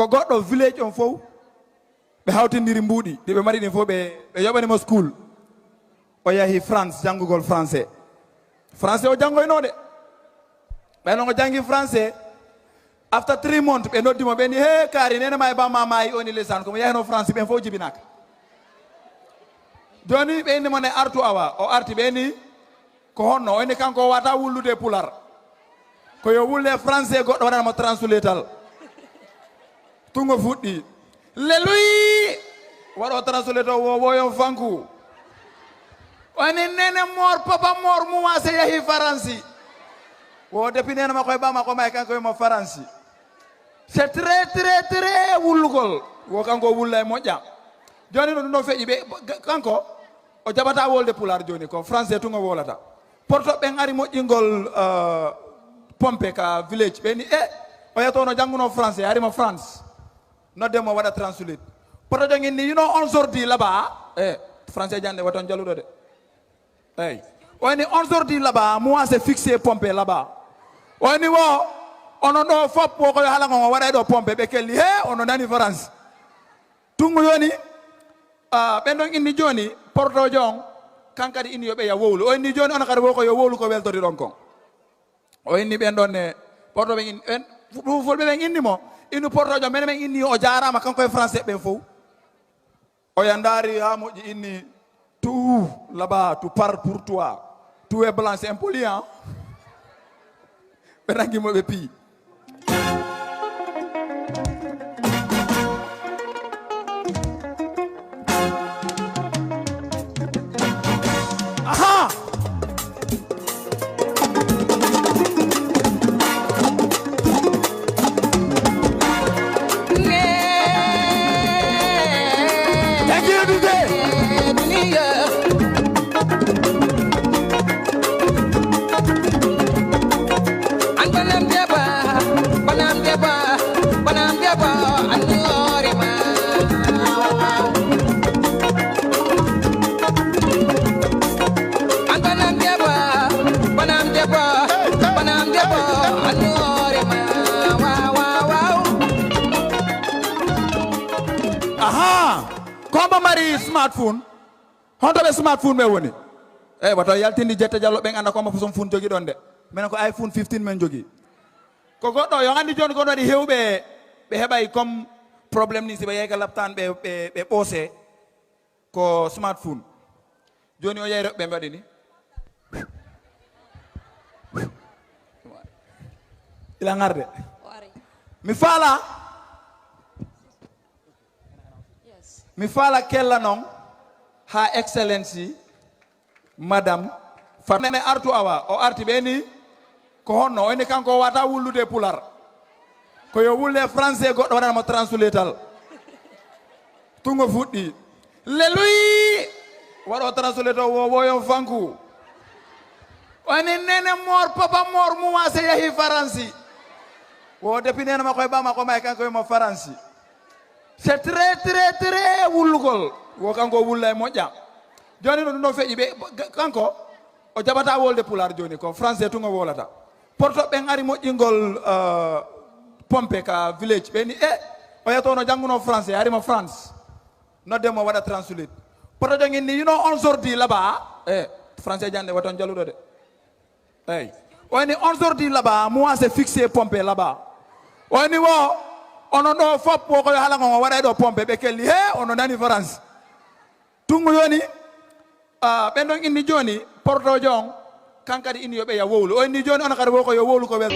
ko goɗɗo village on fof ɓe hawtindiri mbuuɗi ɗi ɓe mari ɗin fof ɓe yoɓanimo school o yahi France janngugol français o janngoyno de ɓayno ko janngi français after 3 months ɓe noddimo ɓe ni he kaari nene ma e bamma maayi oni lesan komo yahino français ɓen fof jibinaka joni ɓe innimo ne artu awa o arti ɓe ni ko honno o inni kanko wata wullude pular ko yo wulle français goɗɗo waɗanamo translatal tungo fuɗɗi leluyi waɗo translator woyon fanku oni nene mor papa mor muwase yahi faransi wo depuis nene ma koye ɓama ko may kanko mo faransi c'est très wullugol wo kanko wulla e moƴƴa joni no ɗum ɗon feƴƴi ɓe kanko o jaɓata wolde pular joni ko français tungo wolata porto ɓen ari moƴƴingol pompe ka village ɓe ni o yetono jannguno français arimo France noddemo waɗa translate poto jongin ni aujourd'hui là-bas français jande waton jaluɗo de eyyi oyni aujourd'hui là-bas moi c'est fixé pompe là-bas oyni wo ono ɗo fop wo koye haala gon o waɗay ɗo pompe ɓe kelli he ono nani France tungu yoni ɓen ɗon inni joni portojo on kankadi inni yoɓe ya wowlu o inni joni ono kadi wo ko yo wowlu ko weltori ɗon kon o inni ɓen ɗon ne porto ɓe fulɓe ɓen inni mo inu portojo mene men inni o jarama kanko e français ɓen fof o yandari ha moƴƴi inni tout là-bas tout part pour toi tout est blanc c'est impoli hein ɓe nangimo ɓe pii aha mari smartphone honto ɓe smartphone ɓe woni eyyi woto yaltindi jette diallo ɓen anda koma façon phone jogui ɗon de minen ko iPhone 15 men jogui ko goɗɗo yo andi joni kono waɗi hewɓe ɓe heɓay comme probléme ni siɓe yeyka laptan ɓe ɓoose ko smartphone joni o yeyi reɓɓe mbaɗi ni ila garde mi faala kella noon ha excellency madame fatnene artu awa o arti ɓeni ko honno o inni kanko wata wullude pular ko yo wulle français goɗɗo waɗanamo translatal tungo fuɗɗi leluyi waɗo translator wo woyon fanku oni nene mor papa mor muwase yahi faransi wo depuis nene makoye ɓamako may kanko yimo faransi c'est très wullugol wo kanko wulla e moƴƴa joni no ɗum ɗon feƴƴi ɓe kanko o jaɓata wolde pular joni ko français tungo wolata porto ɓen ari moƴƴingol pompe ka village ɓeni o yetono jannguno français arimo france noddemo waɗa translate porto jongin ni you know aujourd'hui là-bas français jande waton jaluɗo de eyyi oyni aujourd'hui là-bas moi c'est fixé pompe là-bas oyni wo ono ɗo fop wo koye haala gon o waɗay ɗo pompe ɓe kelli he ono nani france tungu yoni ɓen ɗon inni joni portojo on kankadi inni yo ɓe ya wowlu o inni joni ono kadi wo ko yo wowlu ko wel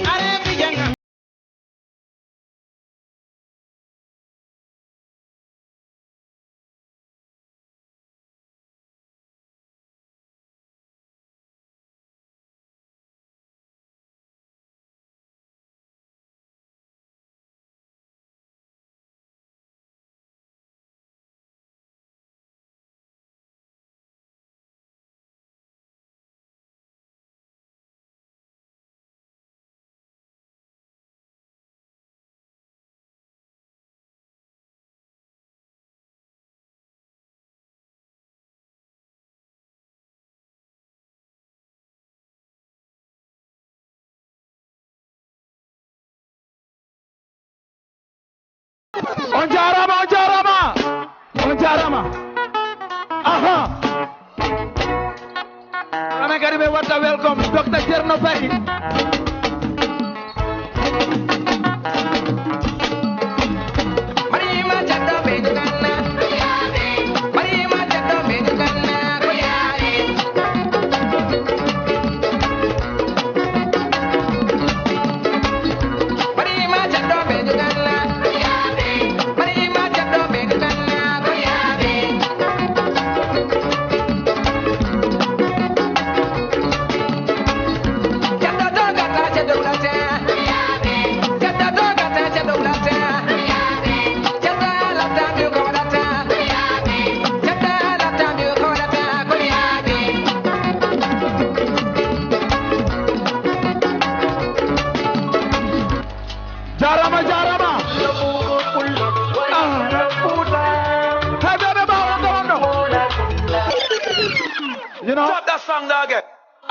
on jarama aha amen kadi ɓe watta welcome docteur Ceerno Bari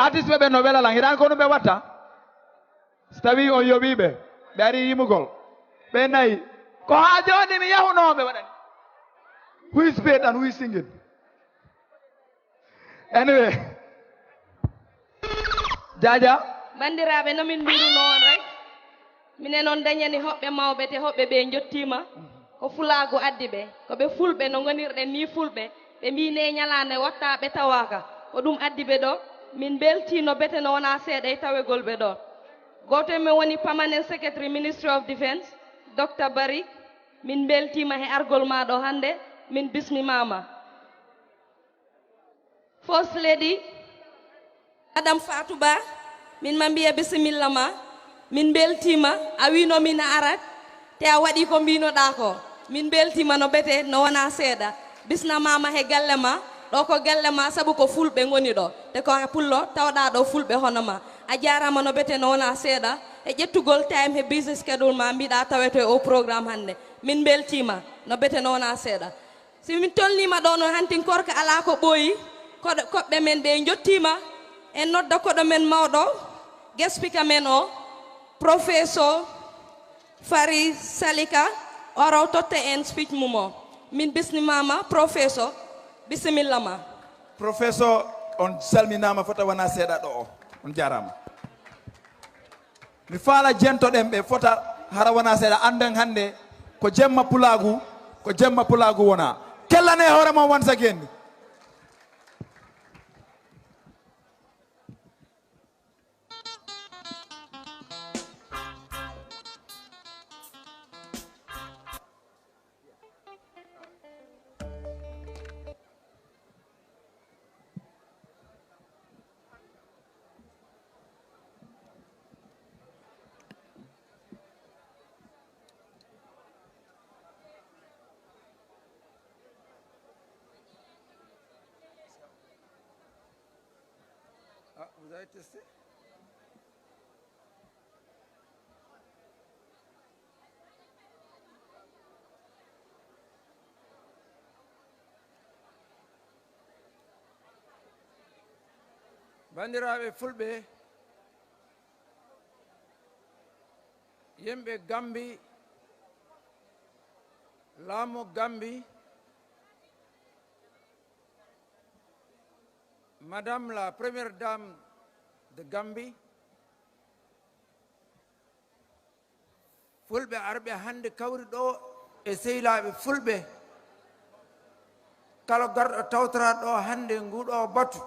artiste ɓe ɓe no welalan hiɗan ko ɗum ɓe watta so tawi on yoɓiɓe ɓe ari yimugol ɓe nayi ko ha joni mi yahunoɓe waɗani who is paid and who is singing anyway Jaja bandiraɓe nomin mbiru noon rek minen on dañani hoɓɓe mawɓe te hoɓɓe ɓe jottima ko fulaago addi ɓe ko ɓe fulɓe no gonirɗen ni fulɓe ɓe mbi ne ñalande watta ɓe tawaka ko ɗum addi ɓe ɗo min beltino bete no wona seeɗa e tawegol ɓe ɗo goto e men woni permanent secretary ministry of defence Dr. Barry min beltima he argol ma ɗo hande min bismimama First Lady Madame Fatou Ba min ma mbiya bisimilla ma min beltima a wino min arat te a waɗi ko mbinoɗa ko min beltima no bete no wona seeɗa bisnamama he galle ma ɗo ko galle ma saabu ko fulɓe goni ɗo te ko pullo tawɗa ɗo fulɓe hono ma a jarama no bete no wona seeɗa e ƴettugol time he business schedule ma mbiɗa tawete o programme hande min beltima no bete no wona seeɗa si min tolnima ɗo no hantin korka ala ko ɓooyi koɓɓe men ɓe jottima en nodda koɗo men mawɗo guest speaker men o professeur Fari Salika oro totte en speech mumo min bismimama professeur bisimilla ma professeur on salminama fota wona seeɗa ɗo o on jarama mi faala jentoɗen ɓe fota hara wona seeɗa anden hande ko jemma pulagu wona kellane hoore mon once again Vous avez testé? Bandiraɓe fulɓe yimɓe Gambi laamu Gambi Madame la Première Dame de Gambie, Fulbe arɓe hande kawri ɗo e sehilaɓe fulɓe kala garɗo tawtora ɗo hande nguɗo batu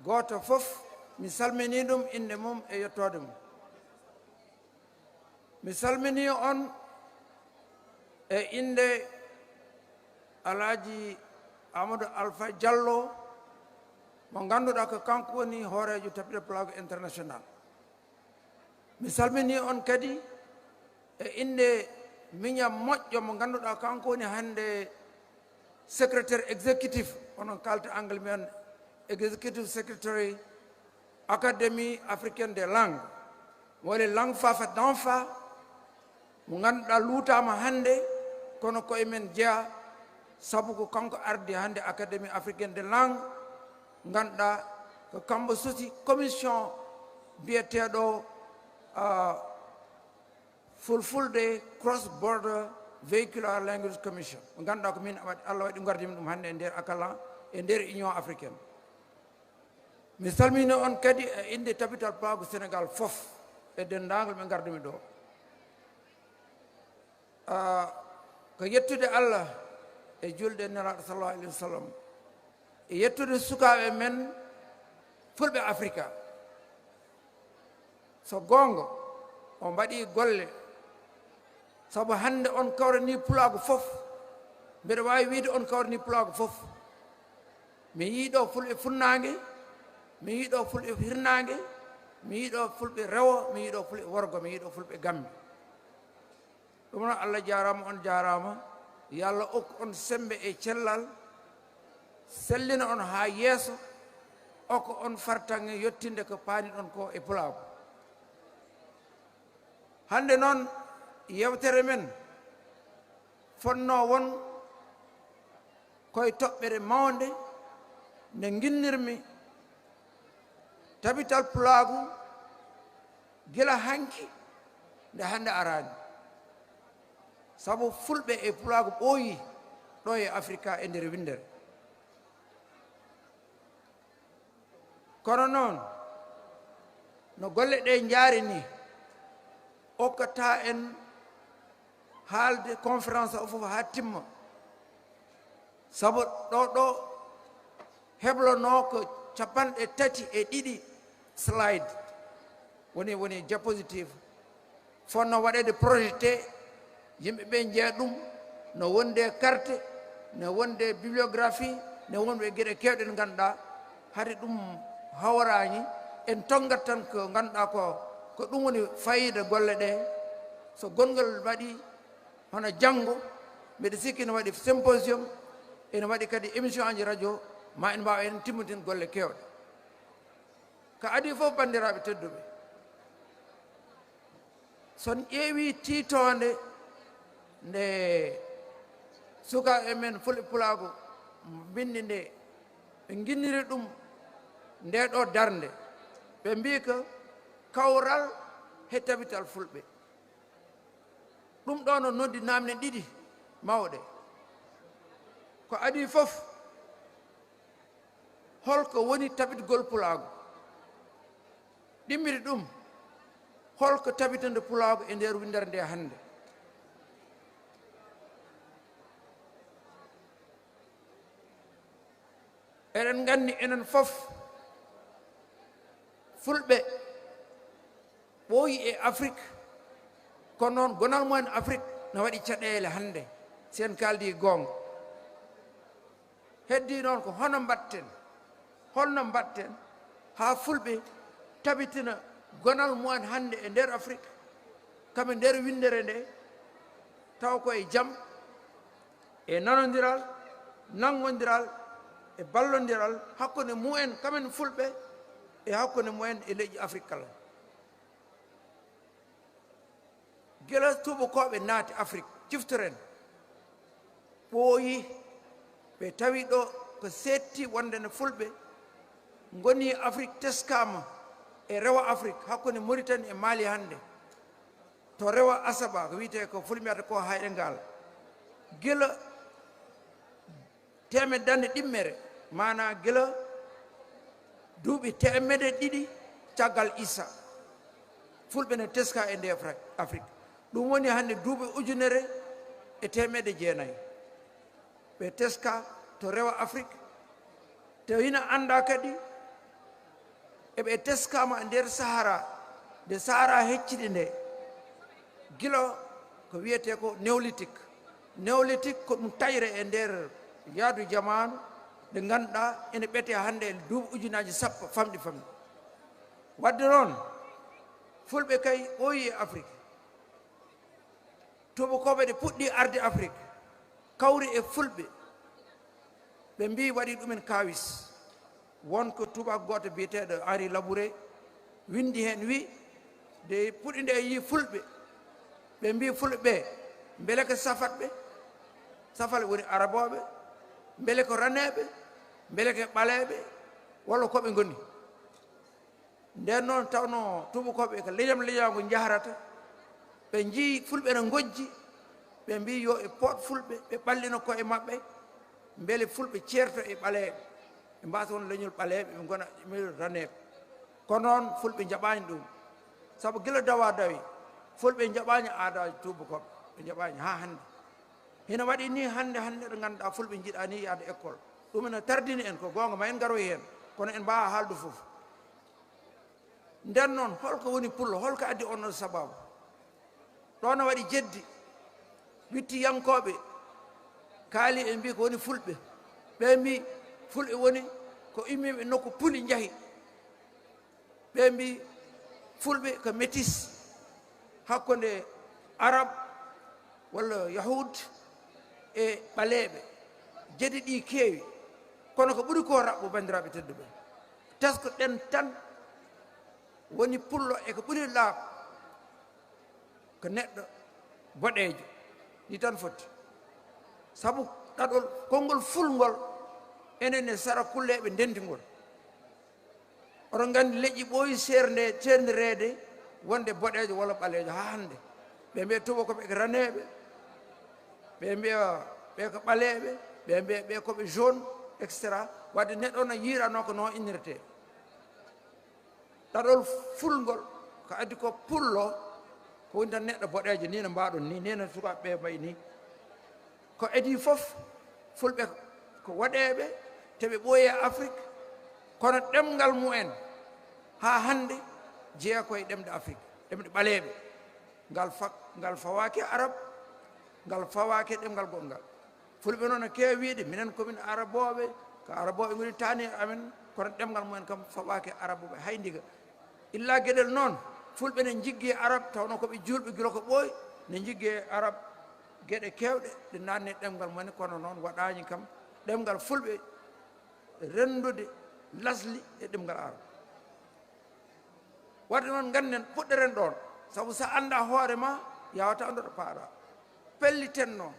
goto fof mi salmini ɗum inde mum e yettode mum mi salmini on e inde Alaji Amadou Alpha Diallo mo ganduɗa ko kanko woni hoorejo tapiɗe Pulago international mi salmini on kadi e inde miñam moƴƴo mo ganduɗa kanko woni hande secrétaire exécutif onon kalta angle men executive secretary académie africaine des langues woni langue fafa d'enfa mo ganduɗa luutama hande kono koye men jeeya sabu ko kanko ardi hande académie africaine des langues ganduɗa ko kambo sosi commission biyeteɗo fulfulde cross border vehicular language commission mo ganduɗa ko min Allah waɗi gardimi ɗum hande e nder akalan e nder union africaine mi salmini on kadi e inde tapital Pulago Sénégal fof e dendagal ɓe gardumi ɗo ko yettude Allah e julde nelaɗo sallallahu alayhi wa sallam e yettude sukaɓe men fulɓe Africa so gonga o mbaɗi golle sabu hande on kawrani Pulago fof mbeɗa wawi wiide on kawrani Pulago fof mi yiiɗo fulɓe funnague mi yiiɗo fulɓe hirnague mi yiiɗo fulɓe rewo mi yiiɗo fulɓe worgo mi yiiɗo fulɓe Gambi ɗum noon Allah jarama on jarama yo Allah okku on sembe e cellal sellina on ha yeeso okko on fartange yettinde ko paani ɗon ko e Pulago hande noon yewtere men fonno won koye toɓɓere mawde nde ginnirmi tabital Pulago gila hanki nde hande arani sabu fulɓe e Pulago ɓooyi ɗo e Africa e nder windere kono noon no golle ɗe jaari ni okkata en haalde conférence o fof ha timma sabu ɗo heblono ko 32 slide woni diapositive fonno waɗede projeté yimɓe ɓe jeeya ɗum no wonde carte no wonde bibliographie no wonde gueɗe kewɗe ɗe ganduɗa hade ɗum hawrani en tongat tan ko ganduɗa ko ɗum woni fayida golle ɗe so gongal waɗi hono janggo mbeɗa sikki ne waɗi symposium ene waɗi kadi émission aji radio ma en mbawa en timmitin golle kewɗe ko adi fof bandiraɓe tedduɓe son ƴeewi tiitonde nde sukaɓe men fulɓe pulaago bindi nde ɓe ginniri ɗum nde ɗo darnde ɓe mbi ko kawral he tabital fulɓe ɗum ɗo no noddi namne ɗiɗi mawɗe ko adi fof holko woni tabitgol pulaago ɗimmiri ɗum holko tabitande pulaago e nder windere nde hannde eɗen nganndi enen fof fulɓe ɓooyi e afrique kono noon gonal mumen afrique no waɗi caɗeele hannde sen kaldi goonga heddi noon ko holno mbatten haa fulɓe tabitina gonal mumen hannde e nder afrique kamɓe nder windere nde taw koye jam e nanodiral nangodiral e ballodiral hakkude mumen kamen fulɓe e hakkude mumen e leyɗi afrique kala gila tubakoɓe naati afrique ciftoren ɓooyi ɓe tawi ɗo ko setti wonde no fulɓe goni afrique teskama e rewa afrique hakkude mauritanie e mali hannde to rewa asaba ko wiyete ko fulɓiyata ko hayɗe ngal gila temedde ɗimmere mana gila duuɓi temedde ɗiɗi caggal issa fulɓe ne teska e nde afrique ɗum woni hannde duuɓi ujunere e temedde jeenayyi ɓe teska to rewa afrique te hina anda kadi eɓe teskama e nder sahara nde sahara hecciɗi nde gila ko wiyete ko néolithique ko ɗum tayre e nder yaadu jamanu nde ganduɗa ene ɓete hannde e duuɓi ujunaji sappo famɗi wadde noon fulɓe kay ɓooyi e afrique tubakoɓe ɗe puɗɗi arde afrique kawri e fulɓe ɓe mbi waɗi ɗumen kawis wonko tubak goto biyeteɗo henri labouré windi hen wi de puɗɗi nde yi fulɓe ɓe mbi fulɓe ɓe beele ko safatɓe safal woni araboɓe beele ko raneɓe beele ko ɓaleɓe walla koɓe goni nden noon tawno tubakoɓe ko leñago jaharata ɓe jii fulɓe no gojji ɓe mbi yo e poot fulɓe ɓe ɓallino koye maɓɓe beele fulɓe ceerto e ɓaleɓe ɓe mbasa won leñol ɓaleɓe ɓe gona raneɓe kono noon fulɓe jaɓani ɗum saabu gila dawa dawi fulɓe jaɓani aadaji tubakoɓe ɓe jaɓani ha hannde hina waɗi ni hannde ɗo ganduɗa fulɓe jiiɗa ni yaade école ɗum ene tardini en ko gonga ma en garoy hen kono en mbawa haaldu foof nden noon holko woni pullo holko addi onno sababu ɗo no waɗi jeddi wittiyankoɓe kaali ɓe mbi ko woni fulɓe ɓe mbi fulɓe woni ko immiɓe nokku puli jaahi ɓe mbi fulɓe ko métis hakkude arabe walla yahud e ɓaleɓe jeɗi ɗi keewi kono ko ɓuri ko raɓɓo bandiraɓe tedduɓe tesko ɗen tan woni pullo e ko ɓuri laaɓ ko neɗɗo boɗejo ɗi tan foti saabu ɗaɗol konngol fulngol enen e sara kulleɓe ndendigol oɗon gandi leƴƴi ɓooyi serdirede wonde boɗejo walla ɓalejo ha hande ɓe mbiya tubakoɓe ko raneɓe ɓe mbiya ɓe ko ɓaleɓe ɓe mbiya ɓe koɓe jaune etc wadde neɗɗo no yirano ko noon innirete ɗaɗol fulngol ko addi ko pullo ko woni tan neɗɗo boɗejo ni no mbaɗon ni ni no sukaɓe ɓe mbayi ni ko edi fof fulɓe ko waɗeɓe teɓe ɓooye Afrique kono ɗemgal mumen ha hande jeeya koye ɗemɗe Afrique ɗemɗe ɓaleɓe ngal fawaki arab ngal fawaki ɗemgal gongal fulɓe noon no kewi wiide minen komin araboɓe ko araboɓe goni tani amen kono ɗemgal mumen kam fawaki araboɓe hay ndiga illa gueɗel noon fulɓe ne jiggue arab tawno koɓe julɓe guila ko ɓooy ne jiggue arab gueɗe kewɗe ɗe nanni ɗemgal mumen kono noon waɗani kam ɗemgal fulɓe rendude lasli e ɗemgal arab wadde noon ganden puɗɗeren ɗon saabu sa anda hoore ma yawata anduɗo paaɗa pelliten noon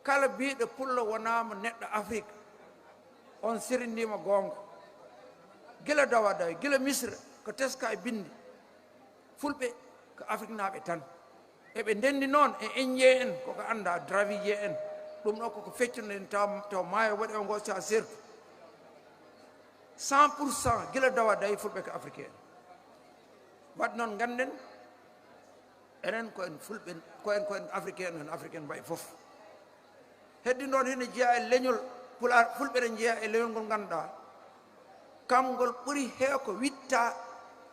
kala biɗo pullo wonama neɗɗo Afrique on sirindima gonga gila dawa dawi gila misra ko teska e bindi fulɓe ko Afrique naaɓe tan eɓe ndendi noon e Indien en koko anda Dravidien en ɗum ɗo koko feccuno en taw maayo waɗi o ngo sa sertu 100% gila dawa dawi fulɓe ko africain wadde noon ganden enen koen fulɓe koen africain en africain mbayi fof heddi noon hene jeeya e leñol Pulaar fulɓe ne jeeya e leñol ngol ganduɗa kamgol ɓuuri heew ko witta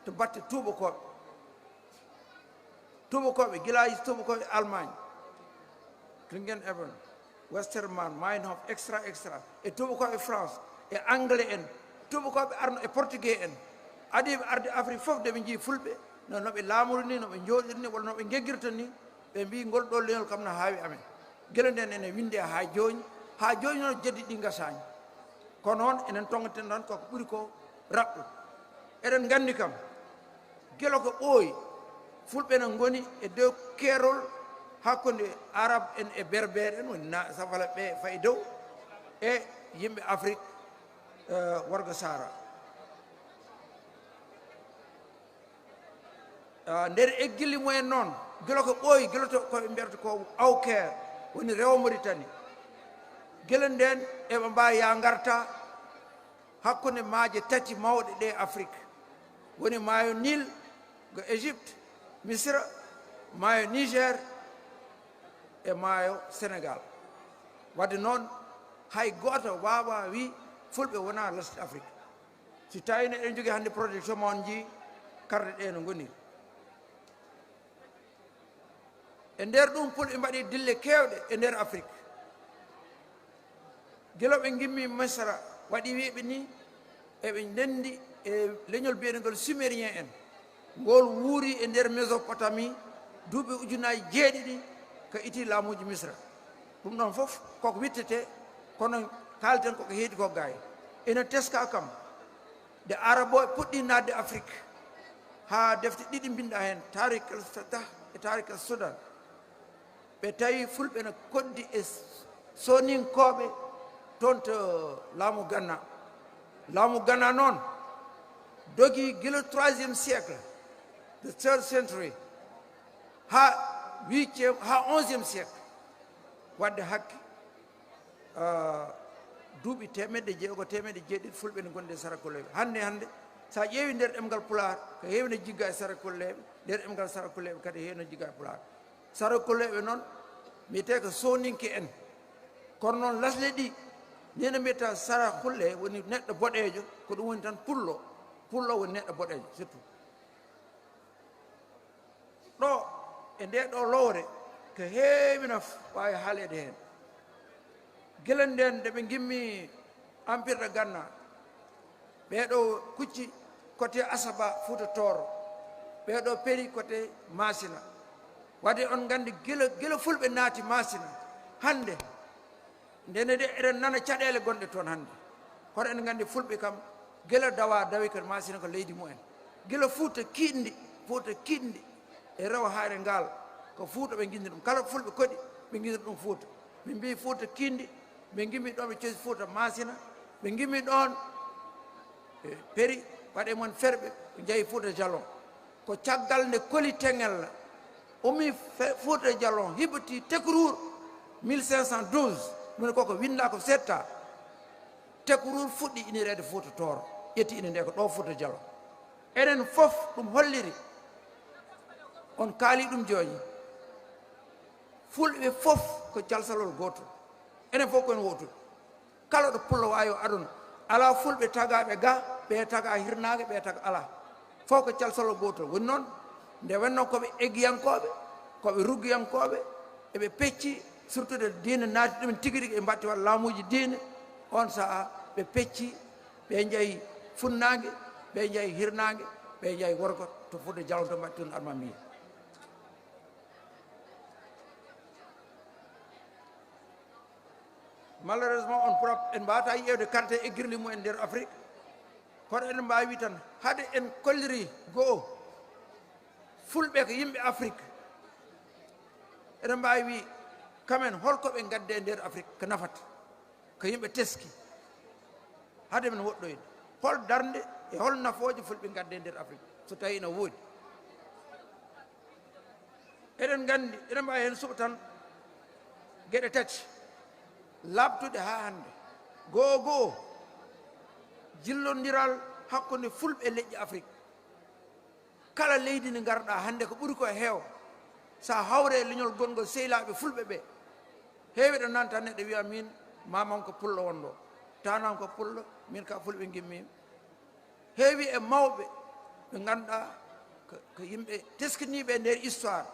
to batte tubakoɓe gilaji tubakoɓe Allemagne Klingen Eben Westerman Meinhof extra e tubakoɓe France e anglais en tubakoɓe arno e portugais en adiɓe arde Afrique fof de ɓe jii fulɓe noɓe laamori ni noɓe jooɗiri ni walla noɓe geggirta ni ɓe mbi ngol ɗo leñol kam no haawi amen guila nden ene winde ha joni noon jeddi ɗi gasani kono noon enen tongaten tan koko ɓuuri ko raɓɓu eɗen gandi kam guila ko ɓooyi fulɓe ne goni e dow keerol hakkude arab en e berbere en woni safala ɓe fayi dow e yimɓe Afrique worgo Sahara nder eggilli mumen noon guila ko ɓooyi guila to koɓe mbiyata ko awker woni rewo Mauritanie guila nden eɓe mbawi ya garta hakkude maaje tati mawɗe ɗe Afrique woni maayo Nil go Égypte Misra maayo Niger e maayo Sénégal wadde noon hay goto wawa wi fulɓe wona lesɗe Afrique si tawi ne eɗen jogui hande protection ma on jii karɗe ɗe no goniri e nder ɗum fulɓe mbaɗi dille kewɗe e nder Afrique guila ɓe gimmi Misra waɗi wiɓe ni eɓe ndendi e leñol biyetegol sumérien en ngol wuuri e nder Mésopotamie duuɓi ujunaji jeeɗiɗi ko iti laamuji Misra ɗum ɗon fof koko wittete kono kalten koko heedi ko gayi ene teska kam de araboɓe puɗɗi nadde Afrique ha defte ɗiɗi binɗa hen tarik el Fatah e tarik el Soudan ɓe tawi fulɓe ne koddi e soninkoɓe toon to laamu Ganna noon dogi guila 3e siècle the 3rd century ha 11e siècle wadde hakke duuɓi temedde jeeɗiɗi fulɓe ne gonde sarakolleɓe hande sa ƴeewi nder ɗemgal Pulaar ko heewi ne jigga e sarakolleɓe nder ɗemgal sarakolleɓe kadi heewi ne jigga e Pulaar sarakolleɓe noon mbiyete ko soninke en kono noon lasle ɗi nene mbiyata sarakulle woni neɗɗo boɗejo ko ɗum woni tan pullo woni neɗɗo boɗejo surtout ɗo e nde ɗo lowre ko heewi no wawi haalede hen guila nden nde ɓe gimmi empire de Ganna ɓeɗo kucci côté Asaba Fouta Toro ɓeɗo peeri côté Masina wadde on gandi guila fulɓe naati Masina hande ndene de eɗen nana caɗele gonɗe toon hande kono en gandi fulɓe kam guila dawi ko Masina ko leydi mumen guila Fouta kiɗɗi e rewo haare ngal ko Fouta ɓe guindi ɗum kala fulɓe koɗi ɓe guindi ɗum Fouta min mbi Fouta kiɗɗi ɓe gimmi ɗon ɓe cosi Fouta Masina ɓe gimmi ɗon peeri waɗe moon ferɓe ɓe jeeyi Fouta Jalon ko caggal nde koli teŋel ummi Fouta Jalon hiɓati Tekruur 1512 mune koko winda ko setta Tekruur fuɗɗi inirede Fouta Toro ƴetti ine nde ko ɗo Fouta Jalon enen fof ɗum holliri on kaali ɗum jooñi fulɓe fof ko calsalol gootol enen fof koen wotude kala ɗo pullo wawi o aduna ala fulɓe tagaɓe ga ɓe taga hirnague ɓe taga ala fof ko calsalol gootol woni noon nde wenno koɓe eggiyankoɓe koɓe ruggiyankoɓe eɓe pecci surtout de diine naati ɗumen tigui rigui e mbatti walla laamuji diine on saaha ɓe pecci ɓe jeeyi funnague ɓe jeeyi hirnague ɓe jeeyi worgo to fudde jalon to mbatti tun arma miya malheureusement on pourra en mbawata yiyewde carte eggirli mum en nder afrique kono eɗen mbawi tan haade en kolliri go'o fulɓe ko yimɓe afrique eɗen mbawi wi kamen holkoɓe gadde e nder afrique ko nafata ko yimɓe teski haade men woɗɗoyde hol darde e hol nafooje fulɓe gadde e nder afrique so tawi no woodi eɗen gandi eɗen mbawi hen suɓa tan gueɗe tati labtude ha hande goho goho jillodiral hakkude fulɓe e leƴƴi afrique kala leydi ndi garɗa hande ko ɓuuri ko heew sa hawre e leñol gongol sehilaɓe fulɓe ɓe heewi ɗo nanta neɗɗo wiya min mamam ko pullo wonɗo tanam ko pullo min ka fulɓe gimmimi heewi e mawɓe ɓe ganduɗa ko yimɓe teskiniɓe e nder histoire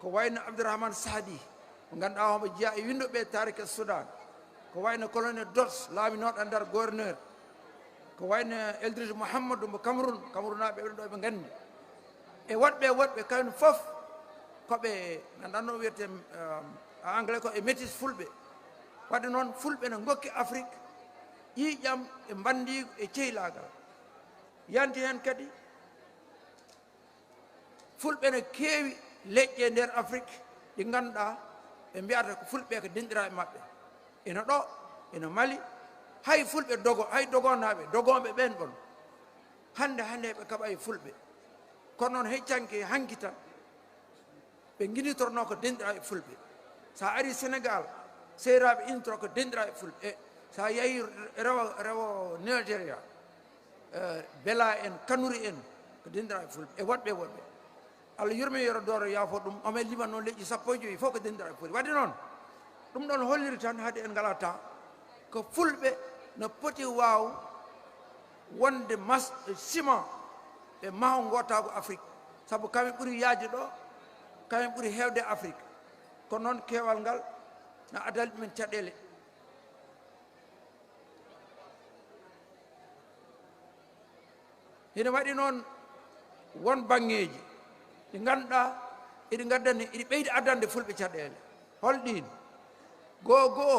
ko wayno abdourahmane sadi ko ganduɗa homo jeeya e windoɓe tarike soudan ko wayno colonel dos laaminoɗo nder gouverneur ko wayno eldridge mouhammadou mo camerounaɓe ɓen ɗo ɓe gandi e woɗɓe kamɓe fof koɓe gandanno wiyete anglais ko e métis fulɓe wadde noon fulɓe ne gokki afrique ƴiƴam e bandigo e cehilagal yanti hen kadi fulɓe ne keewi leƴƴe e nder afrique ɗi ganduɗa ɓe mbiyata ko fulɓe ko dinɗiraɓe maɓɓe ene ɗo ene mali hay fulɓe dogo hay dogonaɓe dogoɓe ɓen ɗon hande ɓe kaɓa e fulɓe kono noon heccanke hanki tan ɓe guinitorno ko denɗiraɓe fulɓe sa ari sénégal seyraɓe intoro ko denɗiraɓe fulɓe sa yeehi rewo nigéria bela en kanuri en ko denɗiraɓe fulɓe e woɗɓe allah yurmi yoro dooro yaafo ɗum omen liman noon leƴƴi 15 fof ko denɗiraɓe fulɓe wadde noon ɗum ɗon holliri tan haade en ngala temps ko fulɓe no poti waaw wonde ciment e maho gotago afrique saabu kamen ɓuuri yaade ɗo kamen ɓuuri hewde afrique kono noon keewal ngal no adali ɗumen caɗele hene waɗi noon won bangeji ɗi ganduɗa eɗi gaddani eɗi ɓeydi addande fulɓe caɗele holɗin goho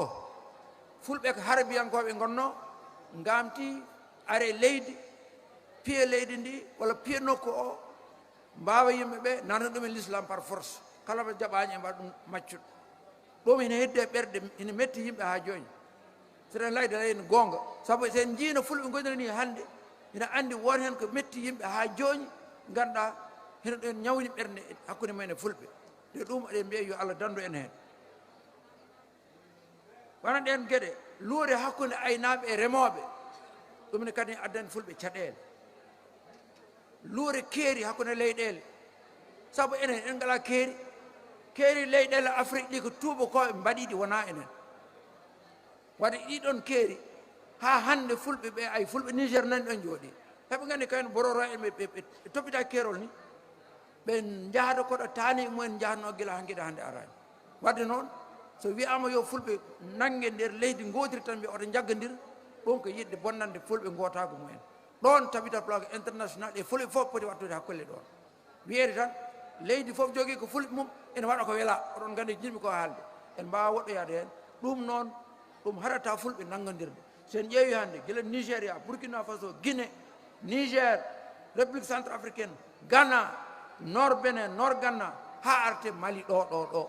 fulɓe ko harbiyankoɓe gonno gamti are leydi piye leydi ndi walla piye nokku o mbawa yimɓeɓe nana ɗumen l'islam par force kala mo jaɓani e mbaɗa ɗum maccuɗo ɗum ene hedde ɓerɗe ene metti yimɓe ha joni seɗen layde layne gonga saabu sen jiino fulɓe goniri ni hande ina andi won hen ko metti yimɓe ha joni ganduɗa heno ɗen ñawni ɓernde hakkude mumen e fulɓe nde ɗum aɗen mbiya yo Allah dandu en hen wona ɗen gueɗe luure hakkude aynaɓe e remoɓe ɗumne kadi addani fulɓe caɗele luure keeri hakkude leyɗele saabu enen en ngala keeri leyɗele afrique ɗi ko tubakoɓe mbaɗiɗi wona enen wadde ɗiɗon keeri ha hande fulɓe ɓe ay fulɓe niger nani ɗon jooɗi heɓe gandi kayno bororo en ɓe toppita keerol ni ɓe jahata koɗo taani mumen jahatno gila ha gueɗe hande arani wadde noon so wiyama yo fulɓe nangge nder leydi godiri tan mbiya oto jaggodir ɗum ko yidde bonnande fulɓe gotago mumen ɗon tabita plaque international e fulɓe fof poti wattude hakkulle ɗon wiyede tan leydi fof jogui ko fulɓe mum ene waɗa ko weela oɗon gandi jinmi ko haalde en mbawa woɗɗoyade hen ɗum noon ɗum haɗata fulɓe nanggodirde sen ƴeewi hande guila nigéria burkina faso guinée niger république centre africaine ghana nord benin nord ghana ha arte mali ɗo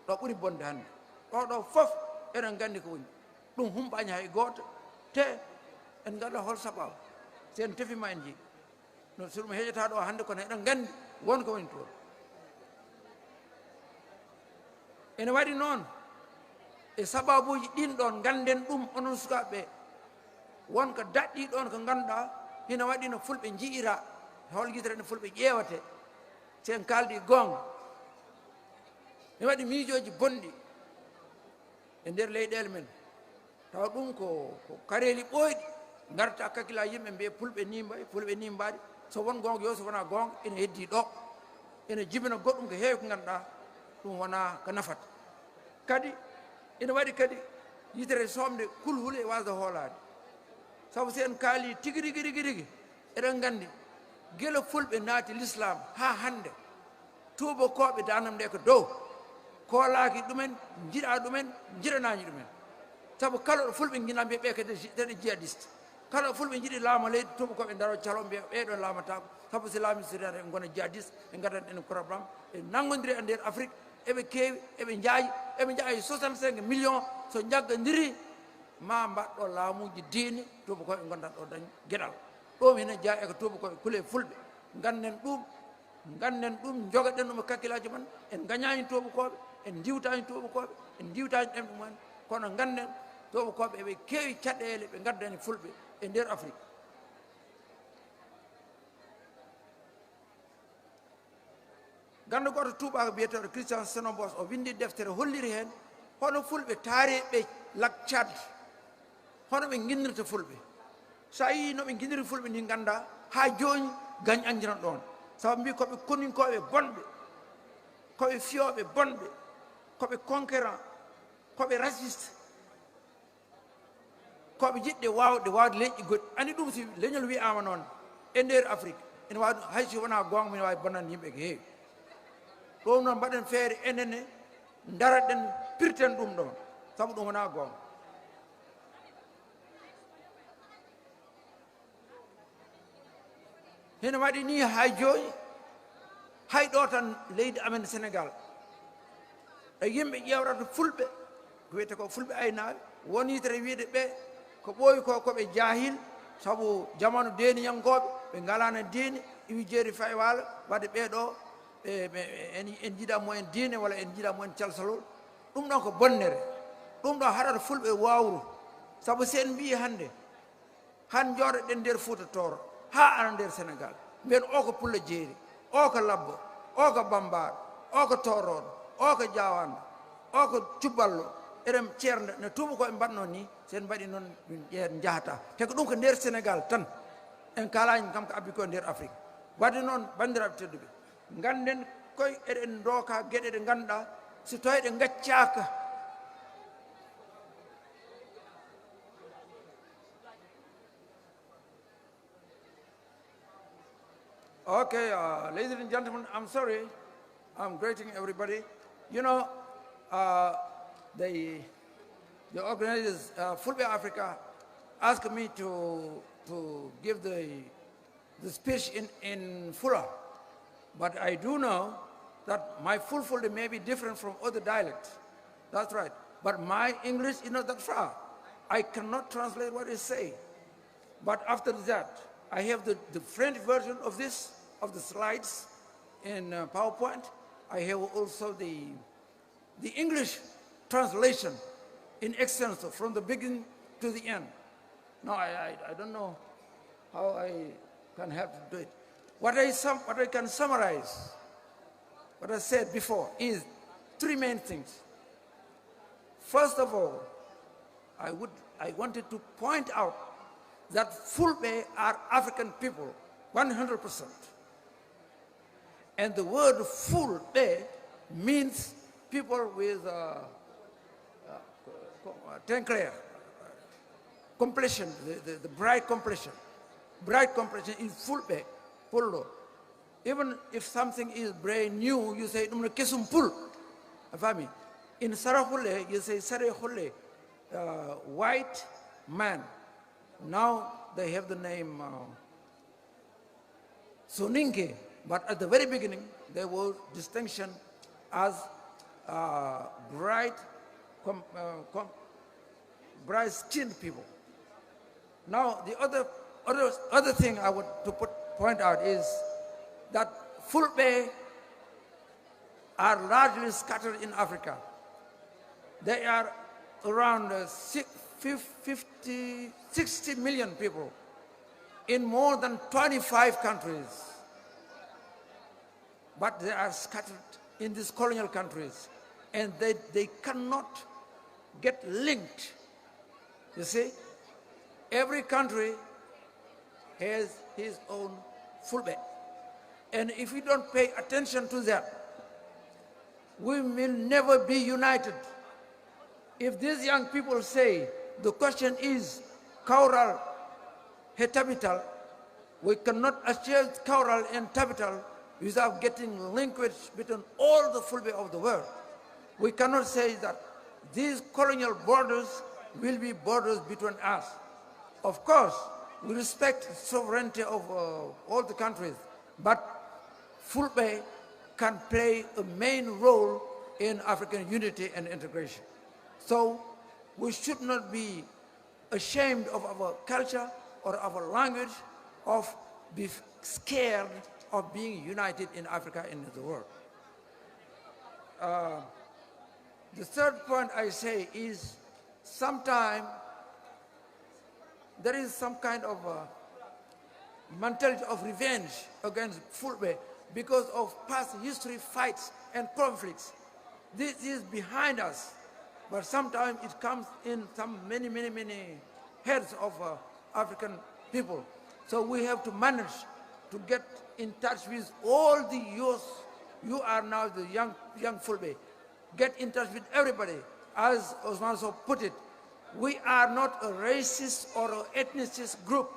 ɓuuri bonde hande ɗo fof eɗen gandi ko woni ɗum humpañi hay goto te en gaɗa hol sababu sen tefima en jii no so ɗum heƴata ɗo hande kono eɗen gandi wonko woni toon ene waɗi noon e sababuji ɗin ɗon ganden ɗum onon sukaɓeɓe wonko daɗɗi ɗon ko ganduɗa hina waɗi no fulɓe jiira hol guitere no fulɓe ƴeewate sen kaldi gonga mi waɗi miijoji bonɗi e nder leyɗele men tawa ɗum ko kareeli ɓooyɗi garta kakkila yimɓe mbiye pulɓe nimbaɗi pulɓe nimbaɗi so won gonga yo so wona gonga ene heddi ɗo ene jibina goɗɗum ko heewi ko ganduɗa ɗum wona ko nafata kadi ene waɗi kadi yitere somde kulhule e wasde hoolade sabu si en kaali tigi rigi rigi rigi eɗen gandi guila fulɓe naati l'islam ha hande tubakoɓe danam nde ko dow koolaki ɗumen jiiɗa ɗumen jiɗanañi ɗumen sabu kala ɗo fulɓe guina mbiya ɓe kadi jihadiste kala ɗo fulɓe jiiɗi laama leydi tubakoɓe daro calo mbiya ɓeɗo laamatako sabu si laami sirata en gona jihadiste ɓe gadan en probléme e nangodiri e nder afrique eɓe keewi eɓe jaayi 65 millions so jaggodiri ma mbaɗɗo laamuji diine tubakoɓe gondan ɗo dañ gueɗal ɗum hene jeeya eko tubakoɓe kuule fulɓe ganden ɗum jogoɗen ɗum e kakkillaji men en gañani tubakoɓe en diwtani tubakoɓe en diwtani ɗemɗe mumen kono ganden tubakoɓe eɓe keewi caɗele ɓe gaddani fulɓe e nder afrique ganda goto tuubako biyeteɗo christian senobos o windi deftere holliri hen hono fulɓe taariɓe lak Tchad hono ɓe guinnirta fulɓe sa yi noɓe guinniri fulɓe ni ganda ha joni gañ andiran ɗon sabu mbi koɓe koninkoɓe bonɓe koɓe fiyoɓe bonɓe koɓe conquérant koɓe raciste koɓe jiɗɗe wawde leƴƴi goɗɗi andi ɗum si leñol wiyama noon e nder afrique ene wawi haysi wona gonga mine wawi bonnande yimɓe ko heewi ɗum noon mbaɗen feere enenne daraɗen pirten ɗum ɗon sabu ɗum wona gonga hene waɗi ni hay joni hay ɗo tan leydi amen sénégal e yimɓe ƴewrata fulɓe ko wiyete ko fulɓe aynaɓe won yitere wiide ɓe ko ɓooyi ko koɓe jahil sabu jamanu deniyankoɓe ɓe galano diine iwi jeeri fay waalo wadde ɓeɗo en jiiɗa mumen diine walla en jiiɗa mumen calsalol ɗum ɗon ko bonnere ɗum ɗo haɗata fulɓe wawru sabu sen mbi hande han jooɗoɗen nder Fouta Tooro ha ana nder sénégal mbiyen o ko pulla jeeri o ko labbo o ko bambaɗo o ko toroɗo o ko jawanda o ko cubballo eɗen ceernde no tubakoɓe mbatno ni sen mbaɗi noon min jahata te ko ɗum ko nder sénégal tan en kalani kam ko abbi ko nder afrique wadde noon bandiraɓe tedduɓe ganden koye eɗen dooka gueɗe ɗe ganduɗa so tawi ɗe gaccaka Okay, ladies and gentlemen, I'm sorry. I'm greeting everybody. You know, the organizers, Fulbe Africa, asked me to give the speech in fula. But I do know that my Fulfulde may be different from other dialects. That's right. But my English is not that far. I cannot translate what it says. But after that, I have the French version of this, of the slides in PowerPoint. I have also the English translation in extenso from the beginning to the end. No, I don't know how I can have to do it. What I can summarize, what I said before, is three main things. First of all, I wanted to point out that Fulbe are African people, 100%. And the word Fulbe means people with teint clair, complexion, the bright complexion. Bright complexion is Fulbe, Pullo. Even if something is brand new, you say, kesum pul. In Sarahule, you say Sarahule, white man. Now they have the name Soninke, but at the very beginning there was distinction as bright skinned people. Now the other thing I want to point out is that Fulbe are largely scattered in Africa. They are around 60 million people in more than 25 countries. but they are scattered in these colonial countries, and they cannot get linked. You see, every country has his own Fulbe. And if we don't pay attention to that, we will never be united. If these young people say the question is Kaural, Hetabital, we cannot achieve Kaural and Tabital without getting linkage between all the Fulbe of the world. We cannot say that these colonial borders will be borders between us. Of course, we respect sovereignty of all the countries, but Fulbe can play a main role in African unity and integration. So we should not be ashamed of our culture or our language, of be scared of being united in Africa and in the world. The third point I say is sometimes there is some kind of mentality of revenge against Fulbe because of past history, fights and conflicts. This is behind us, but sometimes it comes in some many heads of African people. So we have to manage to get in touch with all the youth. You are now the young Fulbe. Get in touch with everybody. As Osman so put it, we are not a racist or an ethnicist group.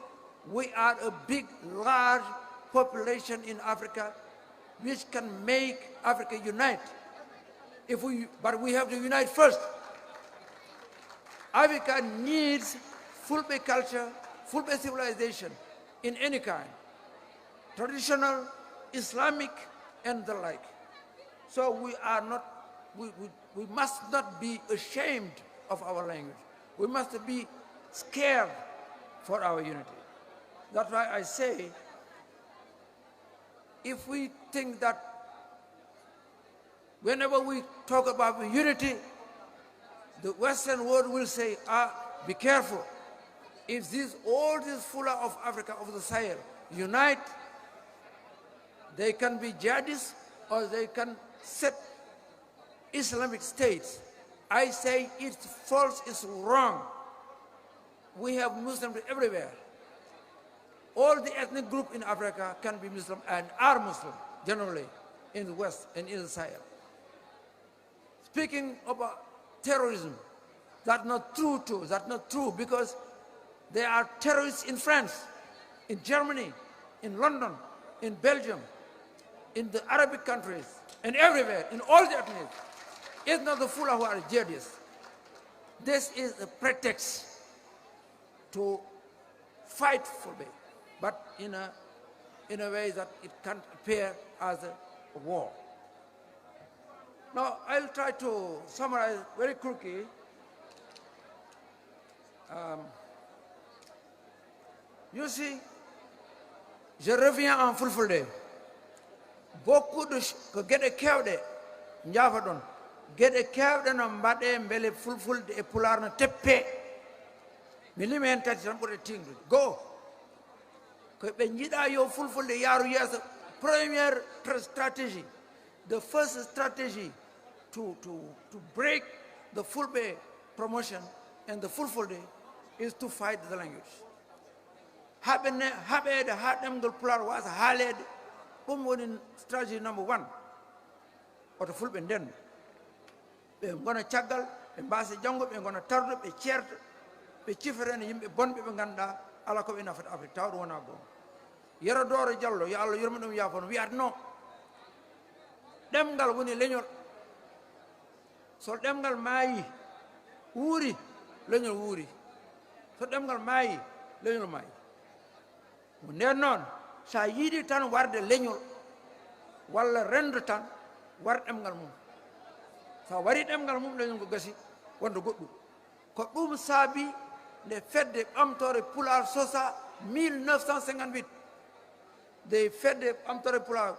We are a big, large population in Africa which can make Africa unite. But we have to unite first. Africa needs Fulbe culture, Fulbe civilization in any kind, traditional, Islamic, and the like. So we are not, we must not be ashamed of our language. We must be scared for our unity. That's why I say, if we think that whenever we talk about unity, the Western world will say, be careful. If all these fula of Africa, of the Sahel, unite, they can be jihadists or they can set Islamic states. I say it's false, it's wrong. We have Muslims everywhere. All the ethnic groups in Africa can be Muslim and are Muslim, generally, in the West and in the Sahel. Speaking about terrorism, that's not true too. That's not true because there are terrorists in France, in Germany, in London, in Belgium, in the Arabic countries, and everywhere, in all the ethnics. It's not the Fula who are jihadists. This is a pretext to fight for them, but in a way that it can't appear as a war. Now, I'll try to summarize very quickly. You see, je reviens en Fulfulde. Beaucoup de gede kewde njaafa ɗon gede kewɗe no mbaɗe beele Fulfulde e Pulaar no teppe mi limi hen tati tan ɓurɗe tingdude. Goo ko ɓe jiiɗa yo Fulfulde yaaru yeeso. Première stratégie, the first strategy to break the Fulbe promotion and the Fulfulde is to fight the language. Haɓede ha ɗemgol Pulaar wasa haalede, ɗum woni strategy number 1 oto Fulɓe nden ɓe gona caggal, ɓe mbasa janngo, ɓe gona tardo, ɓe ceerta, ɓe ciferene yimɓe bonɓe ɓe ganduɗa ala koɓe nafata Afrique tawa ɗum wona gonga. Yero Dooro Diallo yo Allah yurmo ɗum yaafon wiyata non, ɗemgal woni leñol. So ɗemgal maayi wuuri, leñol wuuri. So ɗemgal maayi, leñol maayi. Nden noon sa yiiɗi tan warde leñol walla rendo tan war ɗemgal mum. Sa wari ɗemgal mum leñol ko gasi wonde goɗɗum. Ko ɗum saabi nde fedde ɓamtore Pulaar sosa 1958. The fedde ɓamtore Pulaar,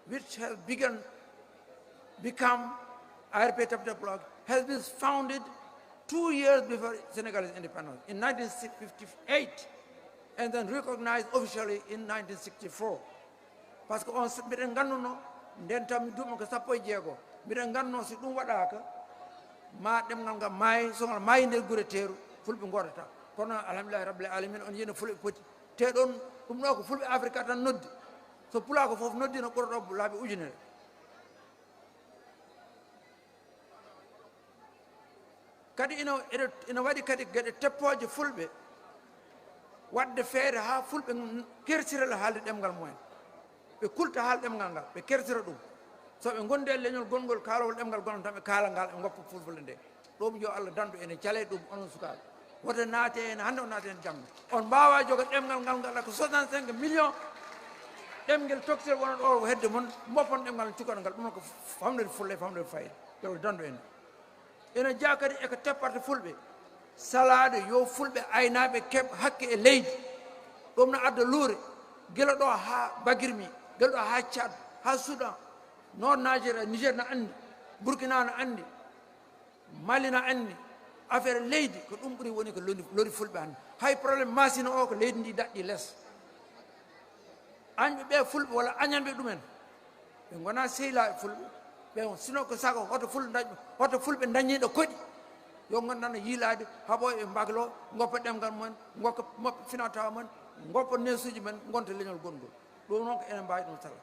which has become ARP Tabita Pulaar, has been founded 2 years before Senegalese independence, in 1958, and then recognized officially in 1964. Parce que on mbiɗen ganduno nden tan mi duuma ko 16 mbiɗen ganno so ɗum waɗaka ma ɗemgal ngal maayi songal maayi nder gure teeru fulɓe godata kono alhamdulillahi rabbil alamin on yino fulɓe poti te ɗon ɗum ɗo ko fulɓe afrique tan noddi so pula ko fof noddi no ɓuura ɗo laabi ujunere kadi ina waɗi kadi gueɗe teppoje fulɓe wadde feere ha fulɓe kertirala haalde ɗemgal mumen ɓe kulta haal ɗemgal ngal ɓe kertira ɗum so ɓe gondi e leñol gongol kaalowol ɗemgal gonon tan ɓe kaala ngal ɓe goppa fulfulde nde ɗum yo allah dandu ene cale ɗum onon sukaɓe woto naate hen hande o naate hen jamma on mbawa jogo ɗemgal ngal ngaɗa ko 65 millions ɗemgel toktir wonon ɗo hedde moon moppon ɗemgal cukaɗo ngal ɗum ko famde fulle famde fayida yo dandu en ene jaa kadi eko teppata fulɓe salade yo fulɓe aynaɓe keɓ hakke e leydi ɗum no adda luure guila ɗo ha bagirmi guila ɗo ha Tchad ha Soudan noon Niger na andi Burkina na andi Mali na andi affaire leydi ko ɗum ɓuuri woni ko lori fulɓe hannde hay probléme masine o ko leydi ndi daɗɗi less añɓe ɓe fulɓe walla añanɓe ɗumen ɓe gona sehila fulɓe ɓe sino ko sago hoto fulɓe dañiɗo koɗi yo gondano yiilade haɓo e mbaglo goppa ɗemgal mumen goppa moɓɓe finatawa mumen goppa nesuji men gonta leñol gongol ɗum noon ko enen mbawi ɗum sala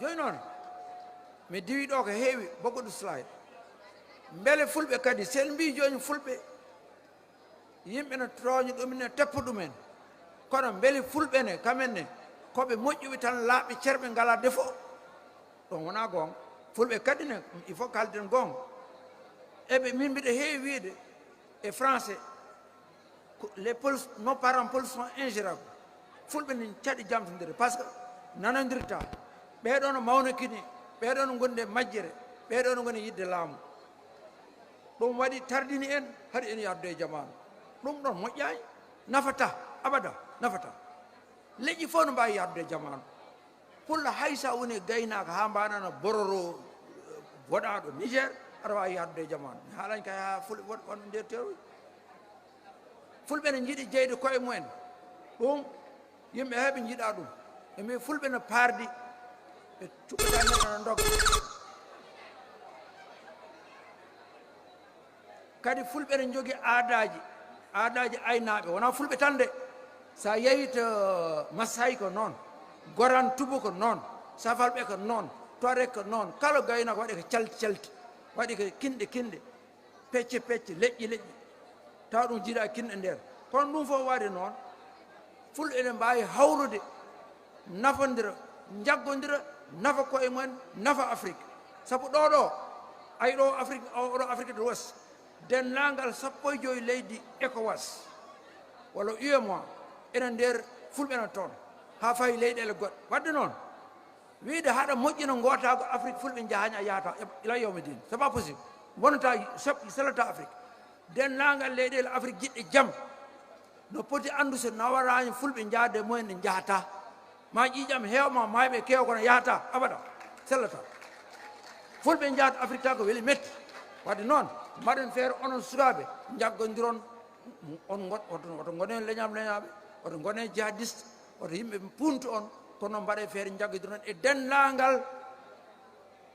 joni noon mi diwi ɗo ko heewi boggoɗo slide beele fulɓe kadi sen mbi joni fulɓe yimɓe ne tooñi ɗumen ne teppa ɗumen kono beele fulɓe ne kamen ne koɓe moƴƴuɓe tan laaɓe cerɓe ngala défaut ɗon wona gonga fulɓe kadi ne il faut kalden gonga eɓe min mbiɗa heewi wiide e français les pols nos parents pols sont ingérables fulɓe ne caɗi jamtodire par ce que nanodirta ɓeɗo no mawnakini ɓeɗo no gondi e majjere ɓeɗo no goni yidde laamu ɗum waɗi tardini en haɗi en yardu e jamanu ɗum ɗon moƴƴani nafata abada nafata leƴƴi fof no mbawi yardu e jamanu pulla hay sa woni gaynaka ha mbaɗano bororo woɗaɗo Niger aɗa wawi yardu e jamanu mi haalani kay ha fulɓe wonɓe nder teruji fulɓe ne jiiɗi jeyde koye mumen ɗum yimɓe heɓe jiiɗa ɗum emi fulɓe no paardi ɓe cuɓata neɗɗo no dogga kadi fulɓe ne jogui aadaji aynaɓe wona fulɓe tan de sa yeehi to Massayi ko noon Goran Tubu ko noon Safalɓe ko noon Tuareg ko noon kala gaynako waɗi ko calti waɗi ko kinɗe pecce leƴƴi tawa ɗum jiiɗa kinɗe nder kono ɗum fof waɗi noon fulɓe ne mbawi hawrude nafodira jaggodira nafa koye mumen nafa Afrique saabu ɗo ayi ɗo Afrique de l'Ouest dennagal 15 leydi ECOWAS walla UEMOA enen nder fulɓe no toon ha fayi leyɗele goɗɗe wadde noon wiide haɗa moƴƴino gotago Afrique fulɓe jahaña yahata ila yawmi din c'est pas possible wonata selata Afrique dennagal leyɗele Afrique jiɗɗe jaam no poti andu so nawarani fulɓe jahade mumen ne jahata ma ƴiƴam hewma mayɓe kew kono yahata abada sellata fulɓe jahata Afrique ta ko weeli metti wadde noon mbaɗen feere onon sukaɓe jaggodiron oto gone leñaɓe oto gone jihadiste oto yimɓe puntu on kono mbaɗe feere jaggodiron e dennagal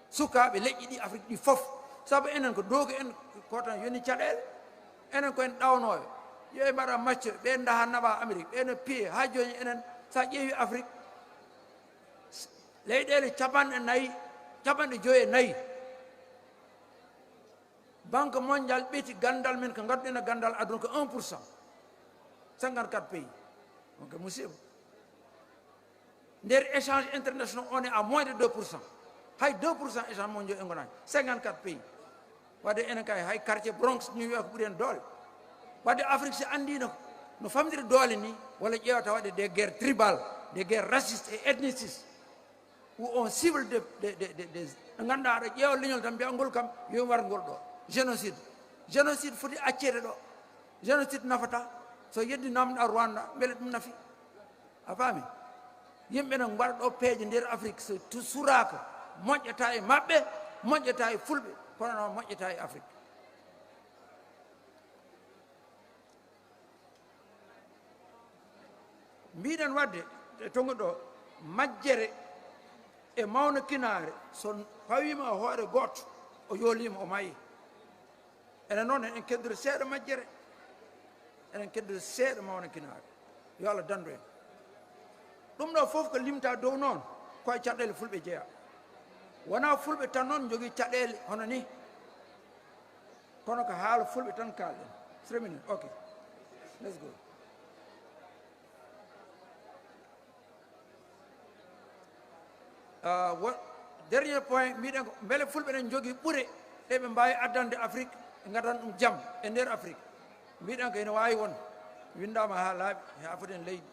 sukaɓe leƴƴi ɗi Afrique ɗi foof saabu enen ko doogi en ko tan yoni caɗele enen koyen ɗawnoɓe yo mbaɗa macce ɓe daha naɓa Amérique ɓe no piye ha joni enen sa ƴeewi Afrique leyɗele capanɗe joyi e nayyi banque mondial ɓeeti gandal men ko gadduɗen e gandal aduna ko 1%, 54 pays donc musiba nder échange international on est à moins de 2%, hay 2% échange mondial e gonani 54 pays wadde enen kay hay quartier Bronx New York ɓuuri en doole wadde Afrique si andino no famdiri doole ni walla ƴewata waɗde des guerres tribales des guerres racistes et ethnicistes où on cible de ganduɗa aɗa ƴeewa leñol tan mbiya ngol kam yo war ngol ɗo génocide foti accede ɗo génocide nafata so yeddi namɗa Rwanda beele ɗum nafi a faami yimɓe ne mbaɗa ɗo peeje nder Afrique so suraka moƴƴata e maɓɓe moƴƴata e fulɓe kono noon moƴƴata e Afrique mbiɗen wadde e tongu ɗo majjere e mawna kinaare so pawima hoore goto o yoolima o mayi enen noon en keddori seeɗa majjere enen keddori seeɗa mawna kinaare yo Allah dandu en ɗum ɗo fof ko limta dow noon koye caɗele fulɓe jeeya wona fulɓe tan noon jogii caɗele hono ni kono ko haala fulɓe tan kalɗen 3 minutes ok let's go dernier point mbiɗen ko beele fulɓe ɗen jogii ɓure ɗe ɓe mbawi addande afrique ɓe gadan ɗum jaam e nder afrique mbiɗen ko ene wawi won windama ha laaɓi e afoden leydi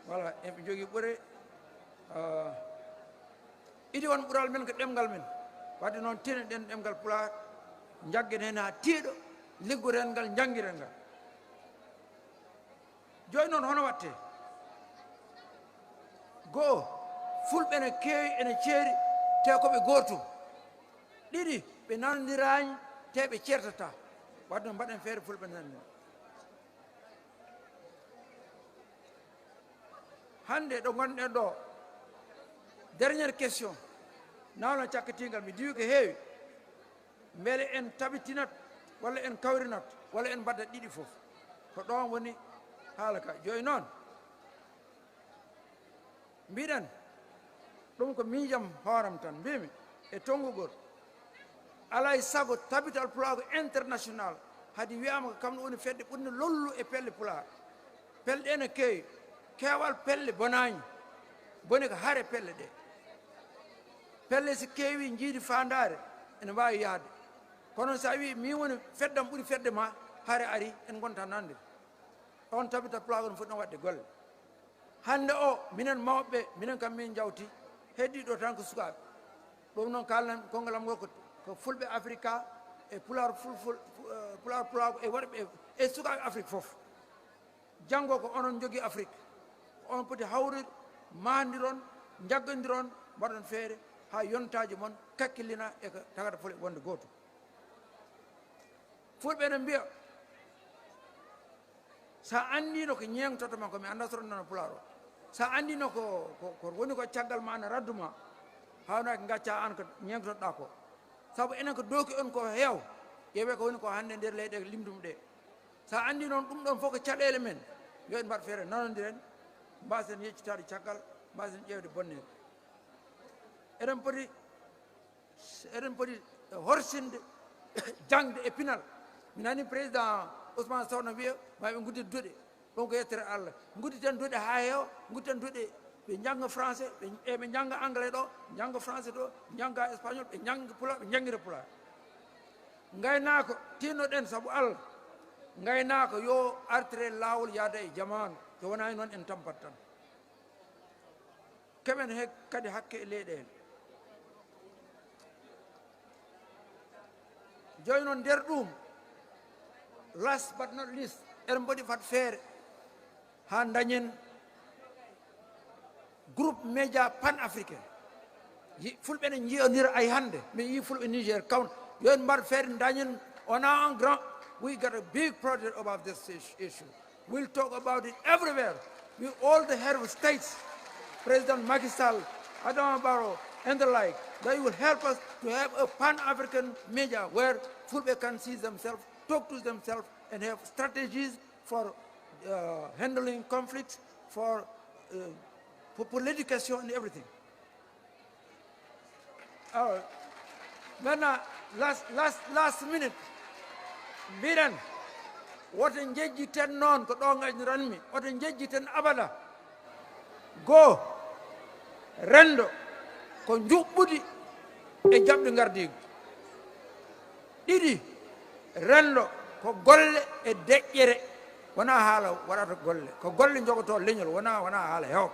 voilà eɓe jogii ɓure idi won ɓural men ko ɗemgal men wadde noon tinen ɗen ɗemgal pulaar jaggen hen ha tiiɗo liggoren ngal jangiren ngal joni noon hono watte goo fulɓe ne keewi ene ceeri te koɓe gootum ɗiɗi ɓe nanodiraani te ɓe ceertata wadde no mbaɗen feere fulɓe nanni hannde ɗo gonɗen ɗo derniére question nawno cakkatingal mi diwi ko heewi mbele en tabitinat walla en kawrinat walla en mbaddat ɗiɗi fof ko ɗon woni haala ka jooni noon mbiɗen ɗum ko miijam hooram tan mbimi e tonngugol alay sago tabital pulaago international hade wiyama ko kam ɗo woni fedde ɓurno lollu e pelle pulaar pelle ɗe ne keewi keewal pelle bonaani boni ko hare pelle ɗe pelle so keewi jiidi faandaare ene waawi yahde kono so a wi min woni feddam ɓuri fedde ma hare ari en gonta nande on tabital pulaago no foti ɗon waɗde golle hannde o minen mawɓe minen kam min jawti heddi ɗo tan ko sukaaɓe ɗum noon kalnan konngalam ngol ko fulɓe africa e pulaar pulaar pulaago e waɗɓe e sukaaɓe afrique fof janngo ko onon jogii afrique on poti hawrude maandiron jaggodiron mbaɗon feere haa yontaji mon kakkillina e ko tagata fole wonde gooto fulɓe ne mbiya sa anndino ko ñeengtoto ma ko mi annda soto nana pulaar o sa anndino ko woni ko caggal ma ana raddu ma hawnaki gacca an ko ñeengtotoɗa ko sabu enen ko dooki on ko heew ƴeewe ko woni ko hannde nder leyɗe limdum ɗe sa anndi noon ɗum ɗon fof ko caɗele men yo en mbaɗ feere nanodiren mbasen yeccitade caggal mbasen ƴeewde bonnere eɗen poti horsinde jangde e pinal mi nani président ousmane sow no wiya maɓe guddit duɗe ɗum ko yettere allah gudditen duɗe ha heewa gudditen duɗe ɓe jangga français ɓe jangga anglais ɗo jangga français ɗo jangga espagnol ɓe jangga pulaar ɓe jangira pulaar gaynako tinnoɗen saabu allah gaynako yo artire lawol yaada e jamanu so wonani noon en tampat tan keɓen he kadi hakke e leyɗele joni noon nder ɗum last but not least eɗen mbaɗi fat feere ha dañen groupe média pan africain fulɓe ne jiyodira ay hannde mi yi fulɓe niger kawn yo en mbaɗ feere dañen wona un grand we got a big project about this issue we'll talk about it everywhere with all the head of states President Macky Sall, Adama Barrow and the like. They will help us to have a pan-African media where Fulbe can see themselves, talk to themselves, and have strategies for handling conflicts, for politication and everything. Then last minute, Biran, what in jeji ten non ko do ngajranmi, what in jeji ten abada. Go rendo ko juɓɓudi e jaɓde gardigu ɗiɗi rendo ko golle e deƴƴere wona haala waɗata golle ko golle jogoto leñol wona haala hew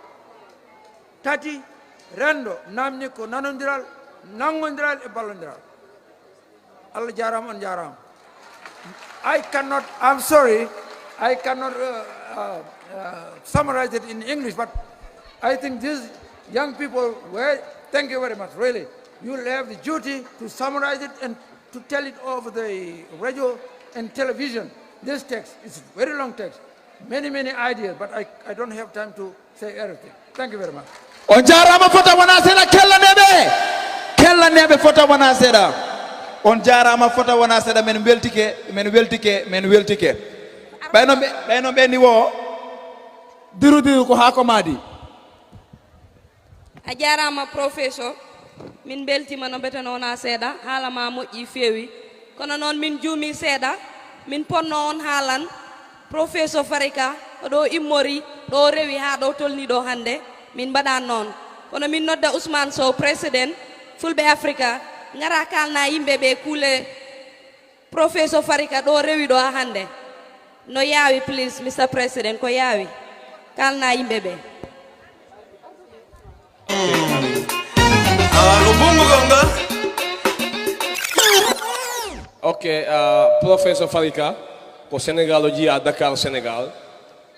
tati rendo namni ko nanodiral nangodiral e ballodiral Allah jarama on jarama I'm sorry I cannot summarize it in English, but I think these young people, thank you very much, really. You will have the duty to summarize it and to tell it over the radio and television. This text is a very long text. many, many ideas, but I don't have time to say everything. Thank you very much. On jarama fota wana seda kella nebe fota wana seda. On jarama fota wana seda men weltike. Bayno be ni wo diru ko ha ko madi. A jarama professor min beltima no betanona seeda haala ma moƴƴi feewi kono noon min juumi seeda min ponno on haalan professeur Farika oɗo immori ɗo rewi ha ɗo tolni ɗo hande min mbaɗan noon kono min nodda Ousmane Sow président Fulbe Africa ngara kalna yimɓe ɓe kuule professeur Farika ɗo rewi ɗo ha hande no yaawi please Mr President ko yaawi kalna yimɓe ɓe. Okay, Professor Farika, ko Senegal o jiya Dakar Senegal,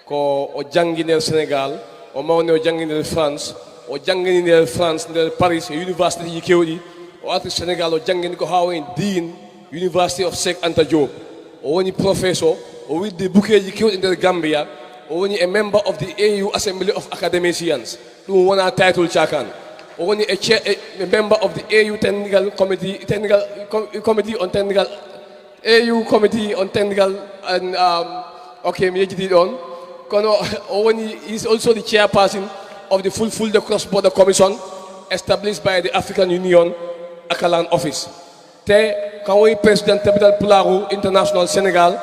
ko o janginer Senegal, o mawne o janginer France, o janginer France nder Paris university ji kewɗi, o arti Senegal o jangini ko hawen Dean University of Cheikh Anta Diop, o woni professor, o widdi bukeji kewɗi nder Gambia, o woni a member of the AU Assembly of Academicians, ɗum wona title cakan. Only a member of the AU Technical Committee on Technical AU Committee on Technical and okay, me did on. Only is also the chairperson of the Fulbe Cross-Border Commission established by the African Union Akalan Office. Te Kawi President Capital Pulaar International Senegal,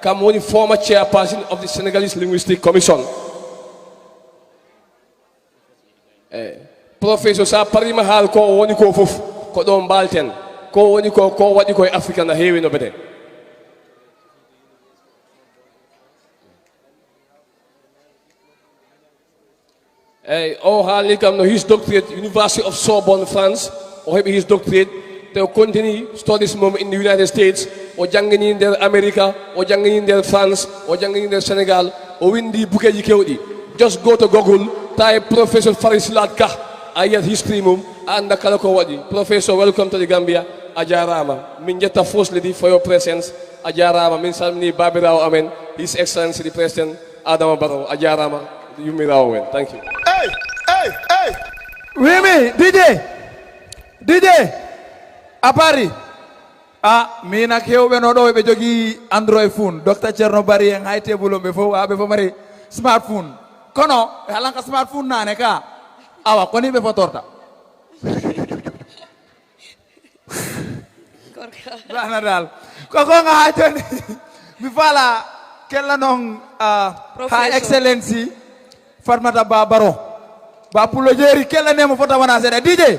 Kamoni former chairperson of the Senegalese Linguistic Commission. Professor sa parima hal ko woni ko fof ko ɗon balten ko woni ko waɗi koye Africa na heewi no bete eyyi o haali kam no his doctorate University of Sorbonne France o heɓi his doctorate te o continue studies mum in the United States o jangini nder America o jangini nder France o jangini nder Sénégal o windi bukeji kewɗi just go to Google type Professor Faris Latka ayat history mum anda kala ko wadi. Professor, welcome to the Gambia. Ajarama min jetta firstly for your presence. Ajarama min salmini babirawo amen His Excellency the President Adama Barrow. Ajarama yumirawo men. Thank you. Hey Wimi DJ Apari mina kewɓe no ɗo ɓe jogi Android phone Dr Thierno Barry en hay table ɓe fo mari smartphone kono halanka smartphone nane ka awa koni ɓe fotorta rana dal koko nga ha joni mi fala kella noon ha excellency Fatmata Ba Baro ba pulo jeeri kella nemo fota wana seeɗa DJ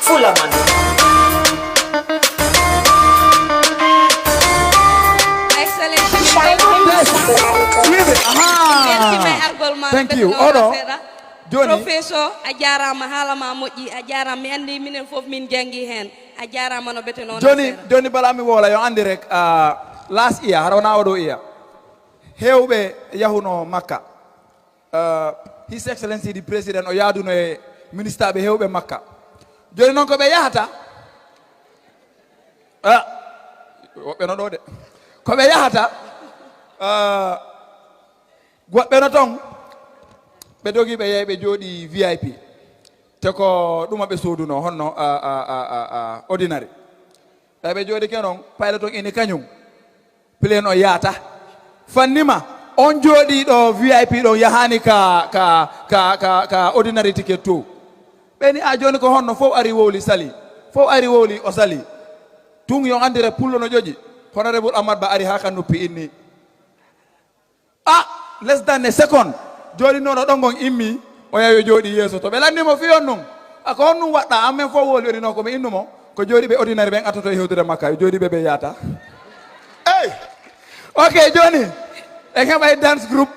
fula man Thank you. Odo. Professor a jarama haalama moƴƴi a jarama mi andi minen fof min jangi hen a jarama no bete noon joni bala mi wola yo andi rek last year harawna oɗo iya hewɓe yahuno Makka His Excellency the President o yaaduno e ministre ɓe hewɓe Makka joni noon ko ɓe yahata woɓɓe no ɗo de ko ɓe yahata goɓɓe no ton ɓe dogi ɓe yeey ɓe jooɗi VIP te ko ɗuma ɓe sooduno honno ordinary ɓe jooɗi ke noon payla ton ini kañum plein o yaata fannima on jooɗi ɗo VIP ɗo yahani ka ordinary ticket to ɓeni a joni ko honno fof ari wowli sali fof ari wowli o sali tun yo andire pullo no joƴi honorable Ahmad Ba ari ha ka noppi inni less than a second joni noon o ɗon gon immi o yawi jooɗi yeeso to ɓe landimo fiyon nun ako hon num waɗɗa amen fof woli oni noon komi innumo ko jooɗi ɓe ordinaire ɓen attoto e hewdude makka jooɗi ɓe yaata ok joni e heɓay dance group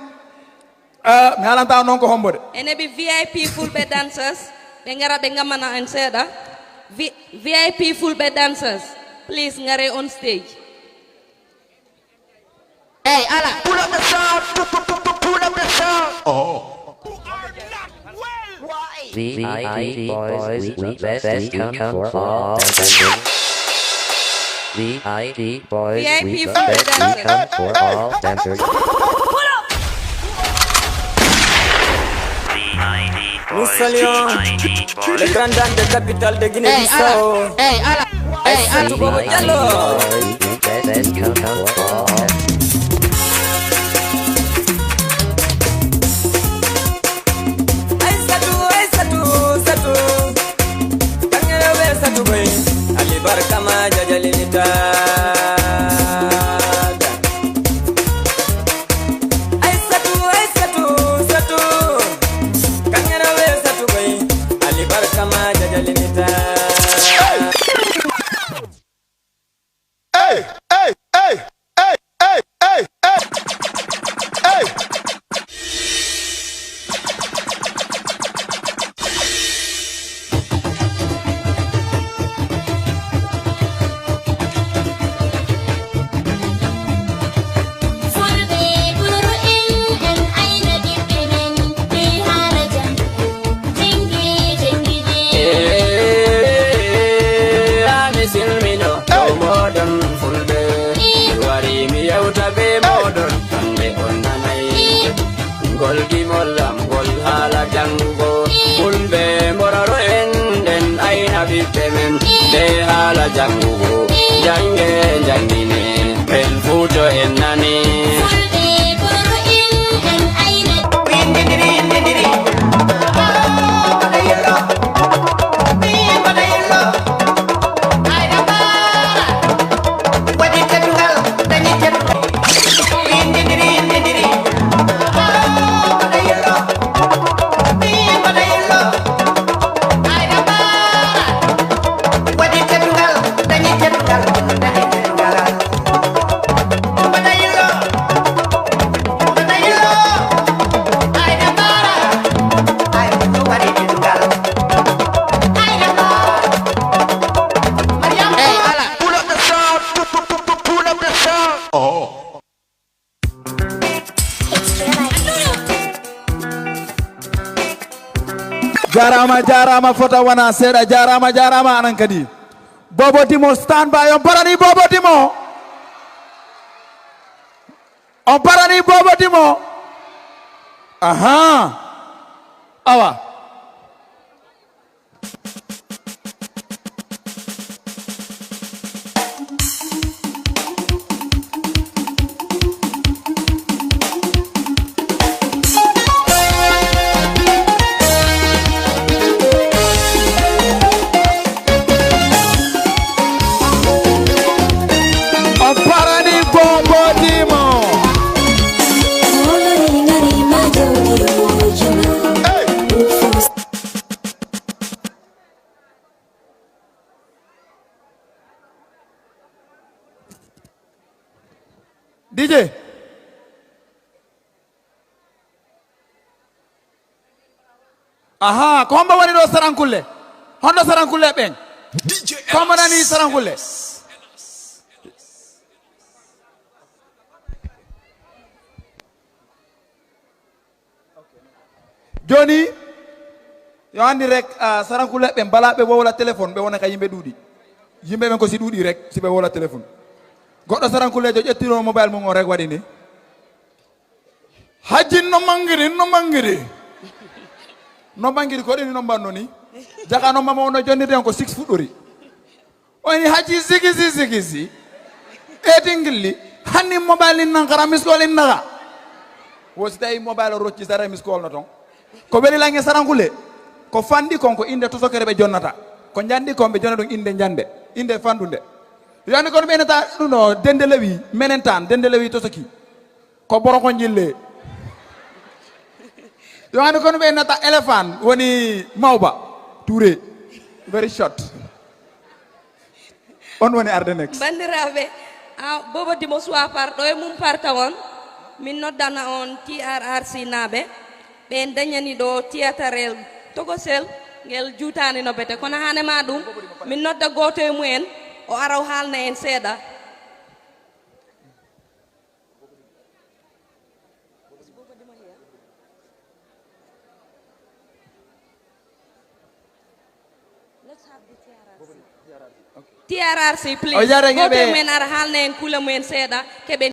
mi halanta noon ko hombode ene ɓe VIP Fulbe dancers ɓe ngara ɓe gammana en seeɗa VIP Fulbe dancers please ngare on stage. Hey, Ala, pull up the sound, pull up the sound. Oh. VIP boys, we best you come for all. VIP boys, VIP we the Fulbe best we dancers. come for all dancers. Mr. Leon, le grand dame de capitale de Guinée-Bissau. VIP boys, we the best come for all. Satu, kangere we satu boy, ali barkama jajalinita. Satu, kangere we satu boy, ali barkama jajalinita. Hey, hey, hey, hey, hey, hey, hey, hey. Golgi mollam gol hala jango Fulbe moraro en aina bitte men de hala jango jange jangine el futo en nani Fulbe moraro en aina indiri jarama fota wana seeɗa jarama anan kadi Bobo Dimo stand by on parani Bobo Dimo aha awa DJ aha ko homba woni ɗo sarankulle hondo sarankulle ɓen kombo nani sarankulle joni yo andi rek sarankulle ɓen bala ɓe wowla téléphone ɓe wona ka yimɓe ɗuuɗi yimɓe ɓen ko si ɗuuɗi rek si ɓe wowla téléphone goɗɗo sarankullejo ƴettino mobile mum o rek waɗi ni hajjin no mangiri ko ɗini no mbanno ni jaka no mama ono jondirde on ko 6 fuɗɗori oni haji sigisi etingilli hanni mobile ni nankara miskol in naga wosi tawi mobile o rocci sara miskol no ton ko weli lange sarankulle ko fandi kon ko inde tosokere ɓe jonnata ko jandi kon ɓe jonna ɗum inde jande inde fandunde yani kono ɓenata ɗum no dendelewi menen tan dendelewi tosoki ko boroko jille yani kono ɓenata éléphant woni mawba touré very short on woni arde next bandiraɓe Bobo Dimo suwa par ɗo e mum parta on min noddana on TRRC naaɓe ɓen dañani ɗo tiyatarel togosel ngel jutani no bete kono hanema ɗum min nodda goto e mumen o araw haalna en seeɗa TRRC, please. O jara Vote ngebe- men ar halne en kula men seda kebe